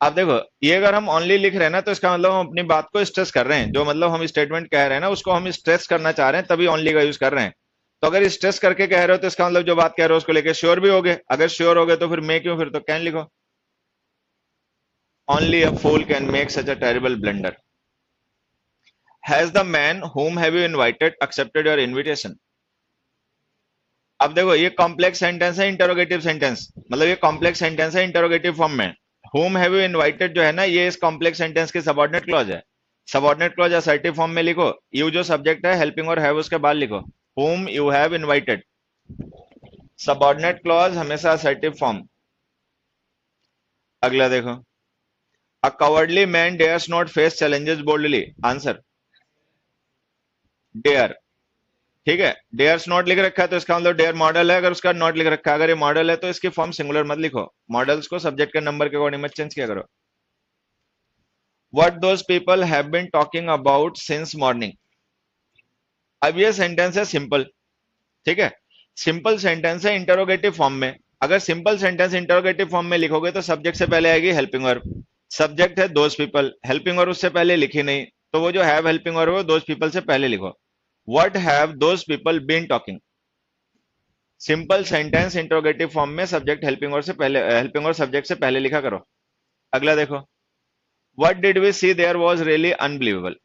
अब देखो ये अगर हम ओनली लिख रहे हैं ना, तो इसका मतलब हम अपनी बात को स्ट्रेस कर रहे हैं, जो मतलब हम स्टेटमेंट कह रहे हैं ना उसको हम स्ट्रेस करना चाह रहे हैं, तभी ओनली का यूज कर रहे हैं। तो अगर स्ट्रेस करके कह रहे हो तो इसका मतलब जो बात कह रहे हो उसको लेके श्योर भी हो गए। अगर श्योर हो गए तो फिर मैं क्यों, फिर तो कैन लिखो। Only a fool can make such a terrible blunder. Has the man whom have you invited accepted your invitation। अब देखो ये कॉम्प्लेक्स सेंटेंस है, इंटरोगेटिव सेंटेंस, मतलब ये कॉम्प्लेक्स सेंटेंस है इंटरोगेटिव फॉर्म में। whom have you invited जो है ना, ये इस कॉम्प्लेक्स सेंटेंस की सबऑर्डिनेट क्लॉज है। सबऑर्डिनेट क्लॉज असर्टिव फॉर्म में लिखो, यू जो सब्जेक्ट है, हेल्पिंग और हैव उसके बाद लिखो, whom you have invited। Subordinate clause हमेशा असर्टिव फॉर्म। अगला देखो, a cowardly man dares not face challenges boldly. Answer dare. ठीक है, डेयर्स नॉट लिख रखा है तो इसका मतलब डेयर मॉडल है, अगर उसका नॉट लिख रखा है, अगर ये मॉडल है तो इसकी फॉर्म सिंगुलर मत लिखो, मॉडल्स को सब्जेक्ट के नंबर के अकॉर्डिंग मत चेंज किया करो। What those people have been talking about since morning. अब ये सेंटेंस है सिंपल। ठीक है, सिंपल सेंटेंस है इंटरोगेटिव फॉर्म में। अगर सिंपल सेंटेंस इंटरोगेटिव फॉर्म में लिखोगे तो सब्जेक्ट से पहले आएगी हेल्पिंग वर्ब। सब्जेक्ट है दोस पीपल, हेल्पिंग वर्ब उससे पहले लिखी नहीं, तो वो जो हैव हेल्पिंग वर्ब है दोस पीपल से पहले लिखो। What have those people been talking. Simple sentence interrogative form में सब्जेक्ट हेल्पिंग और से पहले, हेल्पिंग और सब्जेक्ट से पहले लिखा करो। अगला देखो, what did we see there was really unbelievable.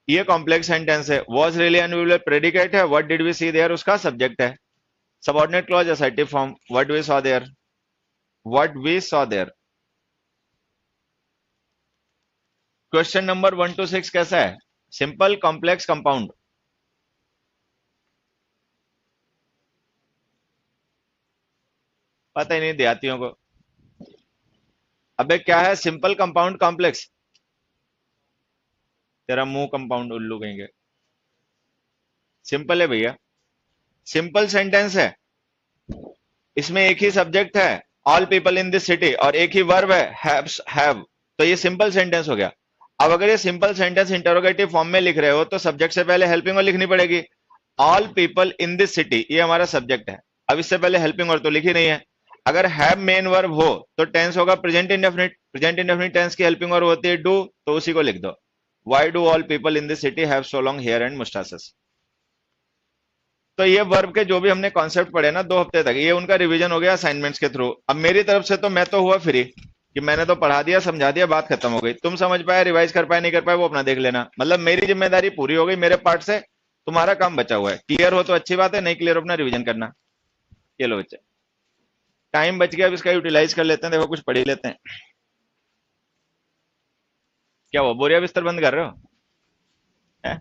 ये कॉम्प्लेक्स सेंटेंस है, वाज रियली अनबिलीवेबल प्रेडिकेट है, what did we see there उसका सब्जेक्ट है। Subordinate clause assertive form, what we saw there, what we saw there. Question number 1 to 6 कैसा है, simple, complex, compound. पता ही नहीं देहातियों को। अबे क्या है सिंपल, कंपाउंड, कॉम्प्लेक्स? तेरा मुंह कंपाउंड, उल्लू कहेंगे। सिंपल है भैया, सिंपल सेंटेंस है। इसमें एक ही सब्जेक्ट है, all people in this city, और एक ही वर्ब है, हैव। तो ये सिंपल सेंटेंस हो गया। अब अगर ये सिंपल सेंटेंस इंटरोगेटिव फॉर्म में लिख रहे हो तो सब्जेक्ट से पहले हेल्पिंग वर्ब लिखनी पड़ेगी। All people in this city ये हमारा सब्जेक्ट है। अब इससे पहले हेल्पिंग वर्ब तो लिखी नहीं है। अगर हैव मेन वर्ब हो तो टेंस होगा present indefinite. Present indefinite tense की हेल्पिंग वर्ब होती है डू, तो उसी को लिख दो। Why do all people in this city have so long hair and moustaches. तो ये वर्ब के जो भी हमने कॉन्सेप्ट पढ़े ना 2 हफ्ते तक, ये उनका रिवीजन हो गया असाइनमेंट्स के थ्रू। अब मेरी तरफ से तो मैं तो हुआ फ्री कि मैंने तो पढ़ा दिया, समझा दिया, बात खत्म हो गई। तुम समझ पाए, रिवाइज कर पाए, नहीं कर पाए, वो अपना देख लेना। मतलब मेरी जिम्मेदारी पूरी हो गई मेरे पार्ट से। तुम्हारा काम बचा हुआ है, क्लियर हो तो अच्छी बात है, नहीं क्लियर हो अपना रिवीजन करना। ये लो बच्चे, टाइम बच गया, अब इसका यूटिलाइज कर लेते हैं। देखो कुछ पढ़ ही लेते हैं। क्या हुआ, बोरिया बिस्तर बंद कर रहे हो? हैं?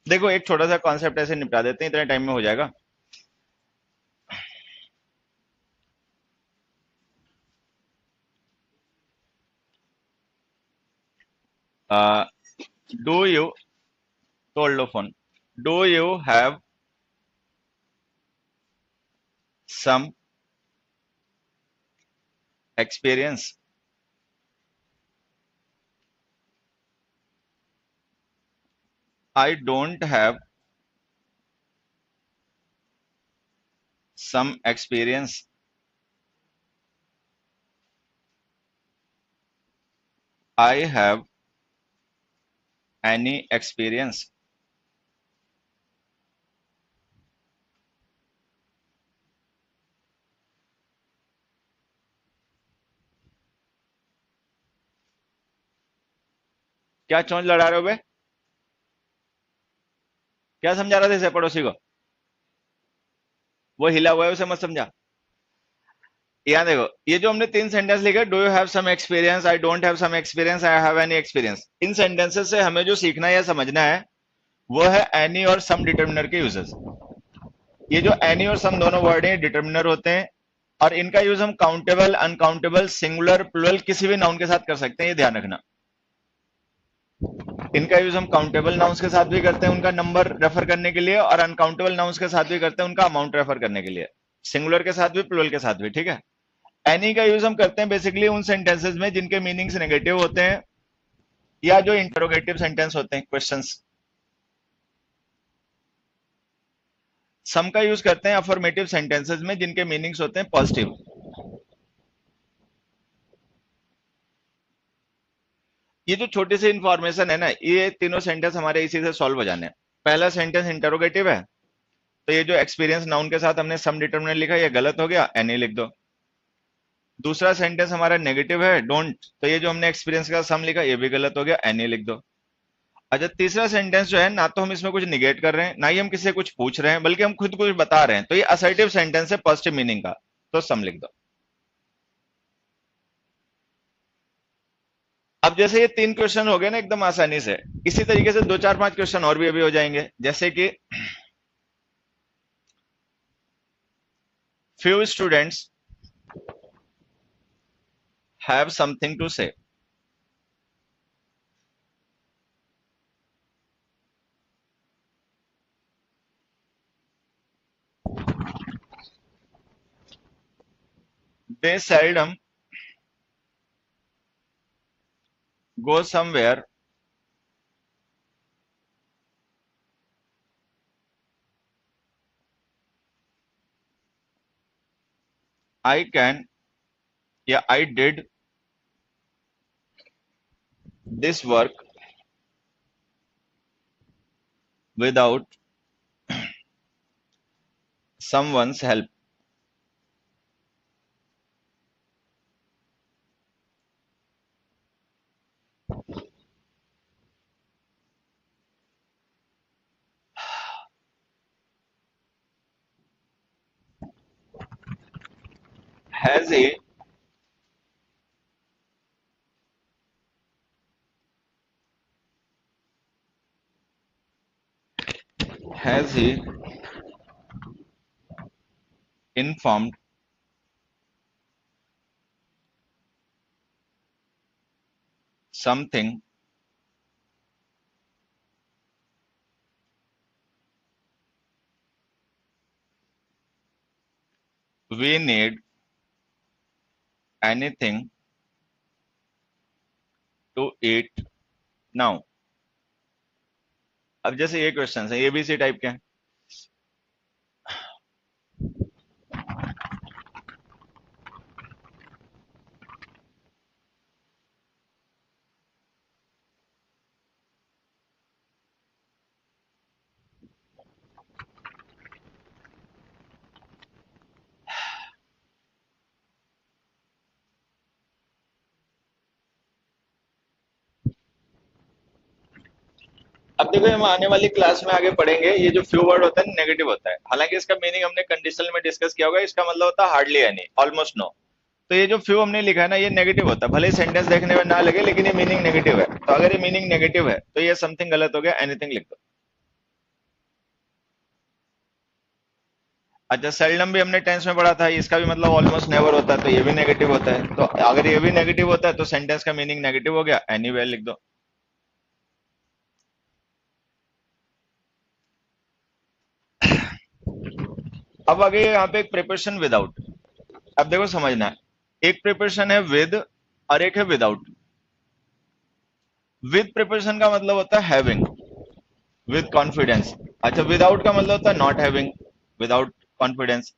देखो एक छोटा सा कॉन्सेप्ट ऐसे निपटा देते हैं, इतने टाइम में हो जाएगा। डू यू, टोल्ड लो phone, do you have some experience? I don't have some experience. I have any experience. क्या चोंच लड़ा रहे हो बे? क्या समझा रहे थे इसे पड़ोसी को? वो हिला हुआ है, उसे मत समझा। यहाँ देखो, ये जो हमने 3 सेंटेंस लिखे, do you have some experience, I don't have some experience, I have any experience, इन सेंटेंसेस से हमें जो सीखना है या समझना है वो है एनी और सम डिटर्मिनर के यूजेस। ये जो एनी और सम दोनों वर्ड हैं डिटर्मिनर होते हैं, और इनका यूज हम काउंटेबल, अनकाउंटेबल, सिंगुलर, प्लुरल किसी भी नाउन के साथ कर सकते हैं, ये ध्यान रखना। इनका यूज हम काउंटेबल नाउन्स के साथ भी करते हैं उनका नंबर रेफर करने के लिए, और अनकाउंटेबल नाउन्स के साथ भी करते हैं उनका अमाउंट रेफर करने के लिए। सिंगुलर के साथ भी, प्लुरल के साथ भी, ठीक है। एनी का यूज हम करते हैं बेसिकली उन सेंटेंसेस में जिनके मीनिंग्स नेगेटिव होते हैं, या जो इंटरोगेटिव सेंटेंस होते हैं, क्वेश्चंस। सम का यूज करते हैं अफर्मेटिव सेंटेंसेस में जिनके मीनिंग्स होते हैं पॉजिटिव। ये जो छोटी सी इंफॉर्मेशन है ना, ये तीनों सेंटेंस हमारे इसी से सॉल्व हो जाने हैं। पहला सेंटेंस इंटरोगेटिव है, तो ये जो एक्सपीरियंस नाउन के साथ हमने सम डिटरमिनर लिखा, ये गलत हो गया, एनी लिख दो। दूसरा सेंटेंस हमारा नेगेटिव है, डोंट, तो ये जो हमने एक्सपीरियंस का सम लिखा, ये भी गलत हो गया, एनी लिख दो। अच्छा, तीसरा सेंटेंस जो है, ना तो हम इसमें कुछ निगेट कर रहे हैं, ना ही हम किसी से कुछ पूछ रहे हैं, बल्कि हम खुद कुछ बता रहे हैं, तो ये असर्टिव सेंटेंस है पॉजिटिव मीनिंग का, तो सम लिख दो। अब जैसे ये 3 क्वेश्चन हो गए ना एकदम आसानी से, इसी तरीके से 2 4 5 क्वेश्चन और भी अभी हो जाएंगे। जैसे कि few students have something to say, they seldom go somewhere I can, या I did this work without someone's help. Has he, has he informed something we need anything to eat now. अब जैसे ये question है, ABC type के हैं। अब देखो हम आने वाली क्लास में आगे पढ़ेंगे, ये जो फ्यू वर्ड होता है नेगेटिव होता है, हालांकि इसका मीनिंग हमने कंडीशनल में डिस्कस किया होगा, इसका मतलब होता है हार्डली एनी, ऑलमोस्ट नो। तो ये जो फ्यू हमने लिखा है ना, ये नेगेटिव होता है, भले सेंटेंस देखने में ना लगे लेकिन ये मीनिंग नेगेटिव है। तो अगर ये मीनिंग नेगेटिव है तो ये समथिंग गलत हो गया, एनीथिंग लिख दो। अच्छा, सेल्डम भी हमने टेंस में पढ़ा था, इसका भी मतलब ऑलमोस्ट नेवर होता है, तो ये भी नेगेटिव होता है। तो अगर ये भी नेगेटिव होता है तो सेंटेंस का मीनिंग नेगेटिव हो गया, एनीवेयर लिख दो। अब आगे यहाँ पे एक प्रिपरेशन विदाउट। अब देखो समझना है, एक प्रिपरेशन है विद और एक है विदाउट। विद प्रिपरेशन का मतलब होता है हैविंग, विद कॉन्फिडेंस। अच्छा, विदाउट का मतलब होता है नॉट हैविंग, विदाउट कॉन्फिडेंस।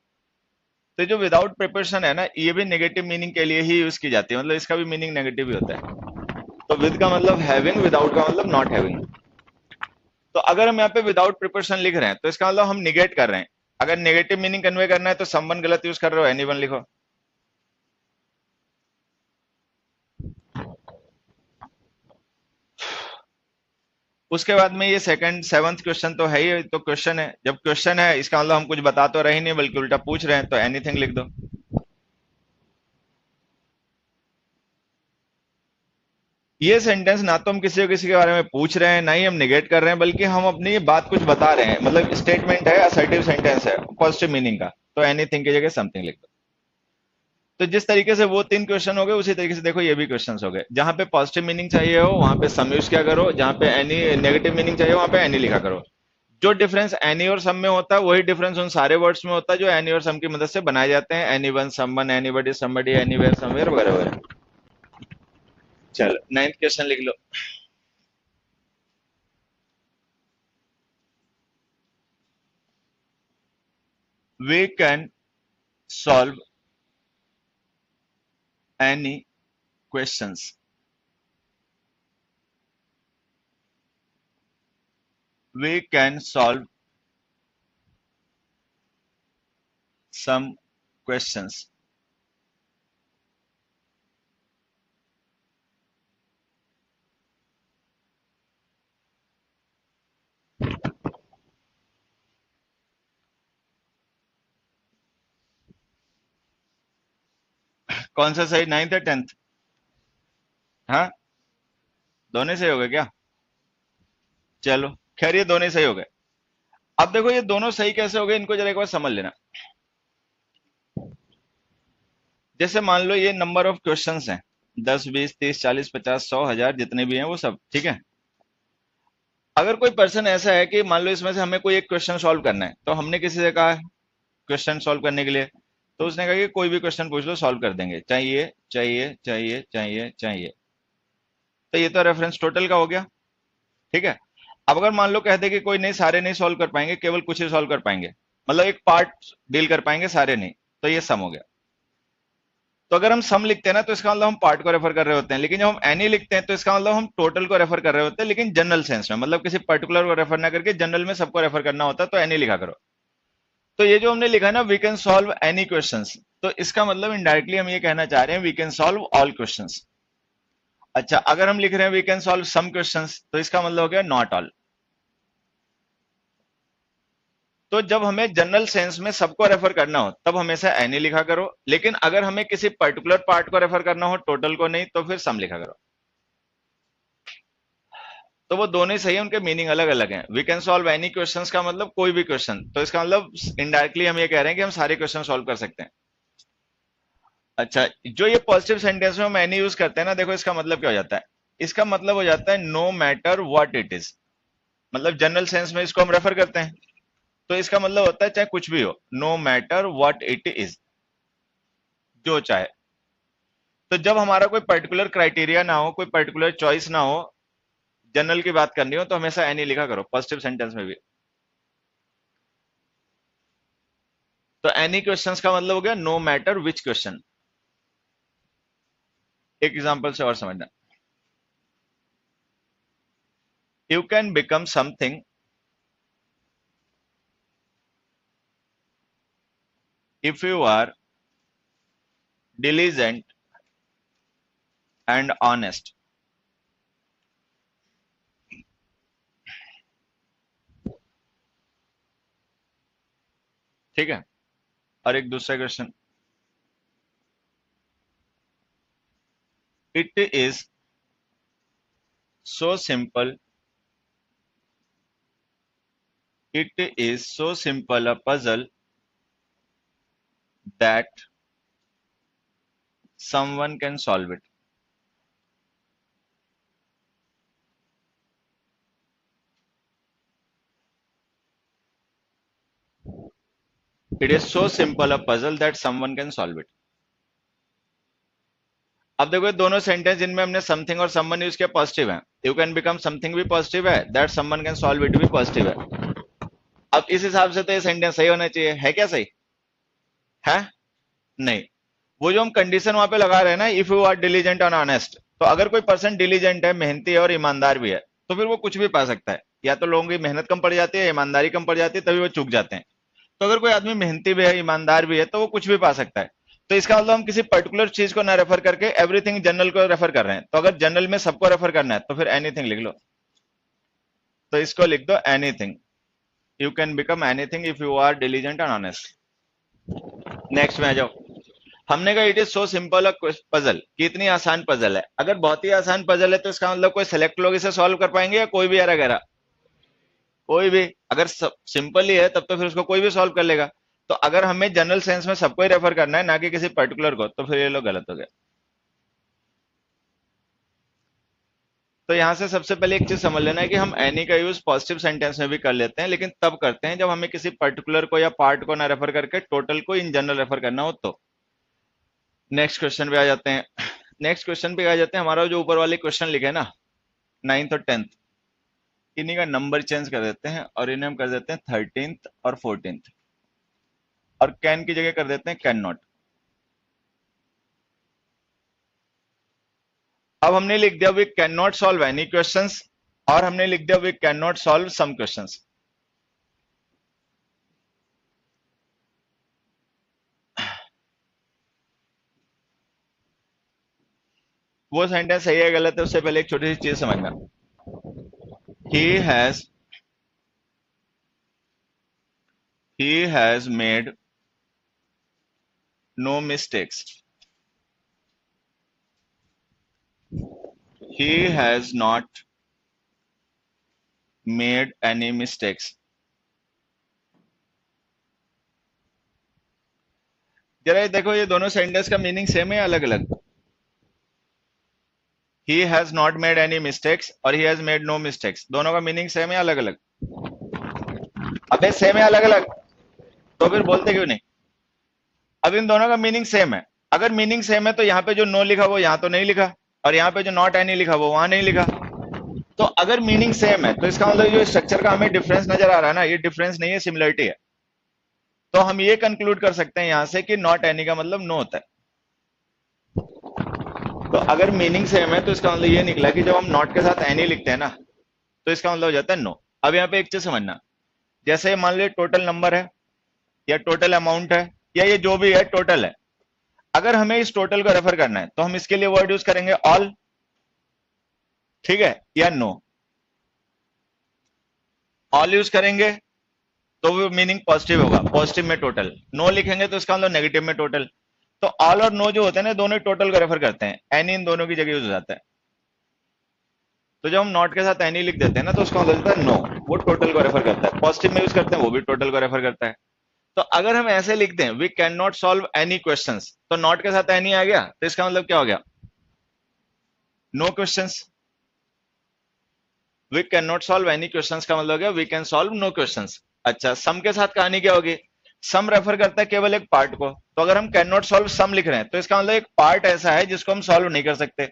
तो जो विदाउट प्रिपरेशन है ना, ये भी नेगेटिव मीनिंग के लिए ही यूज की जाती है, मतलब इसका भी मीनिंग नेगेटिव ही होता है। तो विद का मतलब हैविंग, विदाउट का मतलब नॉट हैविंग। तो अगर हम यहाँ पे विदाउट प्रिपरेशन लिख रहे हैं तो इसका मतलब हम निगेट कर रहे हैं। अगर नेगेटिव मीनिंग कन्वे करना है तो समवन गलत यूज कर रहे हो, एनीवन लिखो। उसके बाद में ये सेकंड सेवंथ क्वेश्चन तो है ही, तो क्वेश्चन है, जब क्वेश्चन है इसका मतलब हम कुछ बता तो रहे ही नहीं बल्कि उल्टा पूछ रहे हैं, तो एनीथिंग लिख दो। ये सेंटेंस ना तो हम किसी के बारे में पूछ रहे हैं, ना ही हम निगेट कर रहे हैं, बल्कि हम अपनी बात कुछ बता रहे हैं, मतलब स्टेटमेंट है, असर्टिव सेंटेंस है पॉजिटिव मीनिंग का। तो एनीथिंग की जगह समथिंग लिख दो। तो जिस तरीके से वो तीन क्वेश्चन हो गए, उसी तरीके से देखो ये भी क्वेश्चन हो गए। जहां पे पॉजिटिव मीनिंग चाहिए हो वहां पे सम यूज क्या करो, जहां पे एनी नेगेटिव मीनिंग चाहिए वहां पे एनी लिखा करो। जो डिफरेंस एनी और सम में होता है वही डिफरेंस उन सारे वर्ड्स में होता है जो एनी और सम की मदद से बनाए जाते हैं, any one, someone, anybody, somebody, anywhere, somewhere वगैरह वगैरह। चलो नाइन्थ क्वेश्चन लिख लो। We can solve any questions. We can solve some questions. कौन सा सही, नाइन्थ या टेंथ? हाँ, दोनों सही हो गए क्या? चलो खैर, ये दोनों सही हो गए। अब देखो ये दोनों सही कैसे हो गए, इनको जरा एक बार समझ लेना। जैसे मान लो ये नंबर ऑफ क्वेश्चंस हैं, 10, 20, 30, 40, 50, 100, 1000, जितने भी हैं वो सब ठीक है। अगर कोई पर्सन ऐसा है कि मान लो इसमें से हमें कोई एक क्वेश्चन सॉल्व करना है, तो हमने किसी से कहा क्वेश्चन सॉल्व करने के लिए, तो उसने कहा कि कोई भी क्वेश्चन पूछ लो सॉल्व कर देंगे, चाहिए चाहिए चाहिए चाहिए चाहिए। तो ये तो रेफरेंस टोटल का हो गया, ठीक है। अब अगर मान लो कहते कि कोई नहीं, सारे नहीं सॉल्व कर पाएंगे, केवल कुछ ही सॉल्व कर पाएंगे, मतलब एक पार्ट डील कर पाएंगे, सारे नहीं, तो ये सम हो गया। तो अगर हम सम लिखते हैं ना तो इसका मतलब हम पार्ट को रेफर कर रहे होते हैं, लेकिन जब हम एनी लिखते हैं तो इसका मतलब हम टोटल को रेफर कर रहे होते हैं, लेकिन जनरल सेंस में, मतलब किसी पर्टिकुलर को रेफर ना करके जनरल में सबको रेफर करना होता है, तो एनी लिखा करो। तो ये जो हमने लिखा है ना, we can solve any questions, तो इसका मतलब इनडायरेक्टली हम ये कहना चाह रहे हैं we can solve all questions. अच्छा, अगर हम लिख रहे हैं we can solve some questions, तो इसका मतलब हो गया नॉट ऑल। तो जब हमें जनरल सेंस में सबको रेफर करना हो तब हमेशा एनी लिखा करो, लेकिन अगर हमें किसी पर्टिकुलर पार्ट को रेफर करना हो, टोटल को नहीं, तो फिर सम लिखा करो। तो वो दोनों ही सही है, उनके मीनिंग अलग अलग हैं। We can solve any questions का मतलब कोई भी क्वेश्चन, तो इसका मतलब इनडायरेक्टली हम ये कह रहे हैं कि हम सारे क्वेश्चन सॉल्व कर सकते हैं। अच्छा, जो ये पॉजिटिव सेंटेंस में हम एनी यूज करते हैं ना, देखो इसका मतलब क्या हो जाता है। इसका मतलब हो जाता है no matter what it is, मतलब जनरल सेंस में इसको हम रेफर करते हैं। तो इसका मतलब होता है चाहे कुछ भी हो, no matter what it is, जो चाहे। तो जब हमारा कोई पर्टिकुलर क्राइटेरिया ना हो, कोई पर्टिकुलर चॉइस ना हो, जनरल की बात करनी हो, तो हमेशा एनी लिखा करो पॉजिटिव सेंटेंस में भी। तो एनी क्वेश्चंस का मतलब हो गया नो मैटर विच क्वेश्चन। एक एग्जांपल से और समझना। You can become something if you are diligent and honest। ठीक है। और एक दूसरा question, it is so simple, it is so simple a puzzle that someone can solve it. It is so simple a puzzle that someone can solve it. अब देखो ये दोनों sentence जिनमें हमने समथिंग और समवन यूज किया positive है। You can become something भी पॉजिटिव है, that someone can solve it भी पॉजिटिव है। अब इस हिसाब से तो ये सेंटेंस सही होना चाहिए, है क्या सही? है? नहीं। वो जो हम कंडीशन वहां पे लगा रहे हैं ना, if you are diligent and honest, तो अगर कोई पर्सन डिलीजेंट है, मेहनती है और ईमानदार भी है, तो फिर वो कुछ भी पा सकता है। या तो लोगों की मेहनत कम पड़ जाती है, ईमानदारी कम पड़ जाती है, तभी वो चूक जाते हैं। तो अगर कोई आदमी मेहनती भी है, ईमानदार भी है, तो वो कुछ भी पा सकता है। तो इसका मतलब हम किसी पर्टिकुलर चीज को ना रेफर करके एवरीथिंग जनरल को रेफर कर रहे हैं। तो अगर जनरल में सबको रेफर करना है तो फिर एनीथिंग लिख लो। तो इसको लिख दो anything. You can become anything if you are diligent and honest. Next में आ जाओ। हमने कहा it is so simple puzzle, कि इतनी आसान पजल है। अगर बहुत ही आसान पजल है तो इसका मतलब कोई सेलेक्ट लोग इसे सॉल्व कर पाएंगे या कोई भी एरा गैरा? कोई भी। अगर सिंपल ही है तब तो फिर उसको कोई भी सॉल्व कर लेगा। तो अगर हमें जनरल सेंस में सबको ही रेफर करना है, ना कि किसी पर्टिकुलर को, तो फिर ये लोग गलत हो गए। तो यहां से सबसे पहले एक चीज समझ लेना है कि हम एनी का यूज पॉजिटिव सेंटेंस में भी कर लेते हैं, लेकिन तब करते हैं जब हमें किसी पर्टिकुलर को या पार्ट को ना रेफर करके टोटल को इन जनरल रेफर करना हो तो। नेक्स्ट क्वेश्चन पे आ जाते हैं। नेक्स्ट क्वेश्चन पे आ जाते हैं। हमारा जो ऊपर वाले क्वेश्चन लिखे हैं ना, 9th और 10th, इन्हीं का नंबर चेंज कर देते हैं और इन्हें हम कर देते हैं 13th और 14th, और कैन की जगह कर देते हैं कैन नॉट। अब हमने लिख दिया we can not solve any questions, और हमने लिख दिया we can not solve some questions. वो सेंटेंस सही है गलत है उससे पहले एक छोटी सी चीज समझना। He has he has made no mistakes, he has not made any mistakes। जरा ये देखो, ये दोनों सेंटेंस का मीनिंग सेम है अलग अलग? he has not made any mistakes और he has made no mistakes, दोनों का मीनिंग सेम है अलग अलग? अबे सेम है अलग अलग, तो फिर बोलते क्यों नहीं? अब इन दोनों का मीनिंग सेम है। अगर मीनिंग सेम है तो यहाँ पे जो नो लिखा वो यहाँ तो नहीं लिखा, और यहाँ पे जो नॉट एनी लिखा वो वहां नहीं लिखा। तो अगर मीनिंग सेम है तो इसका मतलब जो स्ट्रक्चर का हमें डिफरेंस नजर आ रहा है ना, ये डिफरेंस नहीं है, सिमिलरिटी है। तो हम ये कंक्लूड कर सकते हैं यहां से कि नॉट एनी का मतलब नो होता है। तो अगर मीनिंग सेम है तो इसका मतलब ये निकला कि जब हम नॉट के साथ एनी लिखते हैं ना, तो इसका मतलब हो जाता है नो। अब यहाँ पे एक चीज समझना, जैसे मान लीजिए टोटल नंबर है या टोटल अमाउंट है या ये जो भी है टोटल है, अगर हमें इस टोटल को रेफर करना है तो हम इसके लिए वर्ड यूज करेंगे ऑल, ठीक है, या नो। ऑल यूज करेंगे तो वो मीनिंग पॉजिटिव होगा, पॉजिटिव में टोटल। नो लिखेंगे तो इसका मतलब नेगेटिव में टोटल। तो ऑल और नो जो होते हैं ना, दोनों टोटल को रेफर करते हैं, एनी इन दोनों की जगह यूज हो जाता है। तो जब हम नॉट के साथ एनी लिख देते हैं ना, तो उसका मतलब होता है नो, वो टोटल को रेफर करता है। पॉजिटिव में यूज करते हैं, वो भी टोटल को रेफर करता है। तो अगर हम ऐसे लिखते हैं we can not solve any questions, तो नॉट के साथ एनी आ गया, तो इसका मतलब क्या हो गया, no questions. We can not solve any questions का मतलब हो गया we can solve no questions. अच्छा, सम के साथ कहानी क्या होगी, सम रेफर करता है केवल एक पार्ट को। तो अगर हम कैन नॉट सॉल्व सम लिख रहे हैं, तो इसका मतलब एक पार्ट ऐसा है जिसको हम सॉल्व नहीं कर सकते।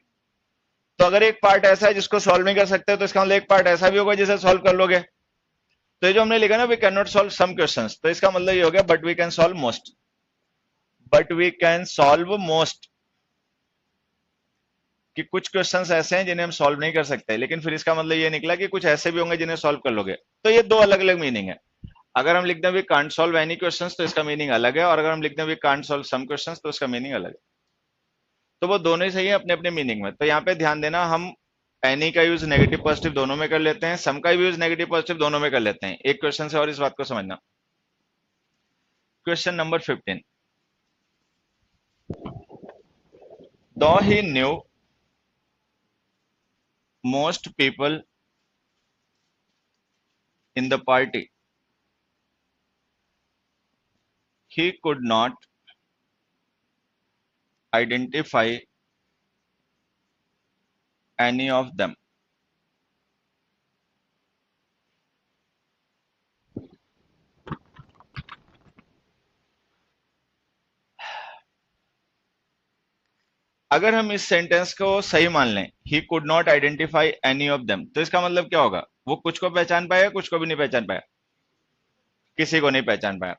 तो अगर एक पार्ट ऐसा है जिसको सॉल्व नहीं कर सकते, तो इसका मतलब एक पार्ट ऐसा भी होगा जिसे सॉल्व कर लोगे। तो ये जो हमने लिखा ना we can not solve some questions, तो इसका मतलब ये हो गया but we can solve most, but we can solve most, कि कुछ क्वेश्चंस ऐसे हैं जिन्हें हम सॉल्व नहीं कर सकते, लेकिन फिर इसका मतलब ये निकला कि कुछ ऐसे भी होंगे जिन्हें सॉल्व कर लोगे। तो ये दो अलग अलग मीनिंग है। अगर हम लिखते हैं we can't solve any questions, तो इसका मीनिंग अलग है, और अगर हम लिखते हैं we can't solve some questions, तो उसका मीनिंग अलग है। तो वो दोनों ही सही है अपने अपने मीनिंग में। तो यहाँ पे ध्यान देना, हम एनी का यूज नेगेटिव पॉजिटिव दोनों में कर लेते हैं, सम का भी यूज नेगेटिव पॉजिटिव दोनों में कर लेते हैं। एक क्वेश्चन से और इस बात को समझना। क्वेश्चन नंबर 15, दो ही new most people in the party, he could not identify any of them. अगर हम इस सेंटेंस को सही मान लें, ही could not identify any of them, तो इसका मतलब क्या होगा, वो कुछ को पहचान पाया, कुछ को भी नहीं पहचान पाया, किसी को नहीं पहचान पाया।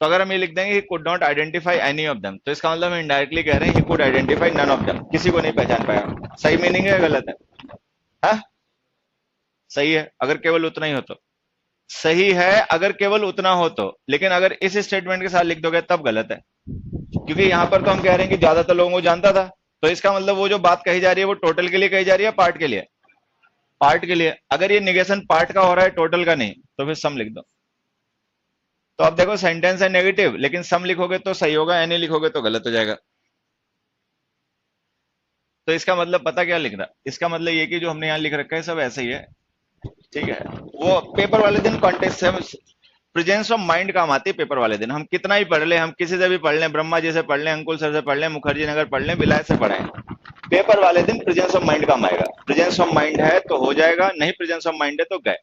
तो अगर हम ये लिख देंगे he could not identify any of them, तो इसका मतलब हम इनडायरेक्टली कह रहे हैं he could identify none of them, किसी को नहीं पहचान पाया। सही मीनिंग है, गलत है? हाँ, सही है अगर केवल उतना ही हो तो। सही है अगर केवल उतना हो तो, लेकिन अगर इस स्टेटमेंट के साथ लिख दोगे तब गलत है, क्योंकि यहां पर तो हम कह रहे हैं कि ज्यादातर लोगों को जानता था। तो इसका मतलब वो जो बात कही जा रही है वो टोटल के लिए कही जा रही है, पार्ट के लिए? पार्ट के लिए। अगर ये निगेशन पार्ट का हो रहा है, टोटल का नहीं, तो फिर सम लिख दो। तो अब देखो, सेंटेंस है नेगेटिव, लेकिन सम लिखोगे तो सही होगा, एनी लिखोगे तो गलत हो जाएगा। तो इसका मतलब पता क्या लिख रहा, इसका मतलब ये कि जो हमने यहाँ लिख रखा है सब ऐसे ही है, ठीक है। वो पेपर वाले दिन कॉन्टेक्स्ट से प्रेजेंस ऑफ माइंड काम आती है। पेपर वाले दिन हम कितना ही पढ़ लें, हम किसी से भी पढ़ लें, ब्रह्मा जी से पढ़ लें, अंकुल सर से पढ़ लें, मुखर्जी नगर पढ़ लें, विलायत से पढ़ें, पेपर वाले दिन प्रेजेंस ऑफ माइंड काम आएगा। प्रेजेंस ऑफ माइंड है तो हो जाएगा, नहीं प्रेजेंस ऑफ माइंड है तो गए।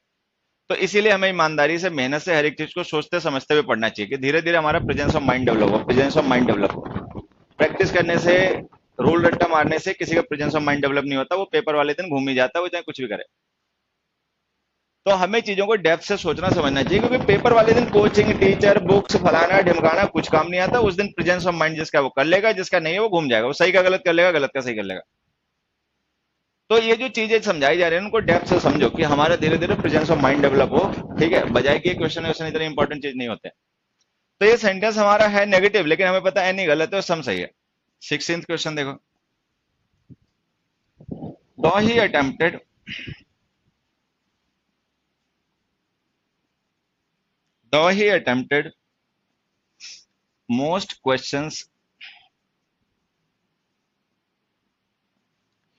तो इसीलिए हमें ईमानदारी से, मेहनत से हर एक चीज को सोचते समझते हुए पढ़ना चाहिए, कि धीरे धीरे हमारा प्रेजेंस ऑफ माइंड डेवलप हो, प्रेजेंस ऑफ माइंड डेवलप हो। प्रैक्टिस करने से, रूल रट्टा मारने से किसी का प्रेजेंस ऑफ माइंड डेवलप नहीं होता, वो पेपर वाले दिन घूम ही जाता है, वो चाहे कुछ भी करे। तो हमें चीजों को डेप्थ से सोचना समझना चाहिए, क्योंकि पेपर वाले दिन कोचिंग, टीचर, बुक्स, फलाना ढिमकाना कुछ काम नहीं आता। उस दिन प्रेजेंस ऑफ माइंड जिसका वो कर लेगा, जिसका नहीं है वो घूम जाएगा, वो सही का गलत कर लेगा, गलत का सही कर लेगा। तो ये जो चीजें समझाई जा रही है उनको डेप्थ से समझो, कि हमारा धीरे धीरे प्रेजेंस ऑफ माइंड डेवलप हो, ठीक है, बजाय कि क्वेश्चन क्वेश्चन इतने इंपॉर्टेंट चीज नहीं होते। तो ये सेंटेंस हमारा है नेगेटिव, लेकिन हमें पता है नहीं गलत है और सम सही है। 16th क्वेश्चन देखो, दो ही attempted though he attempted most questions,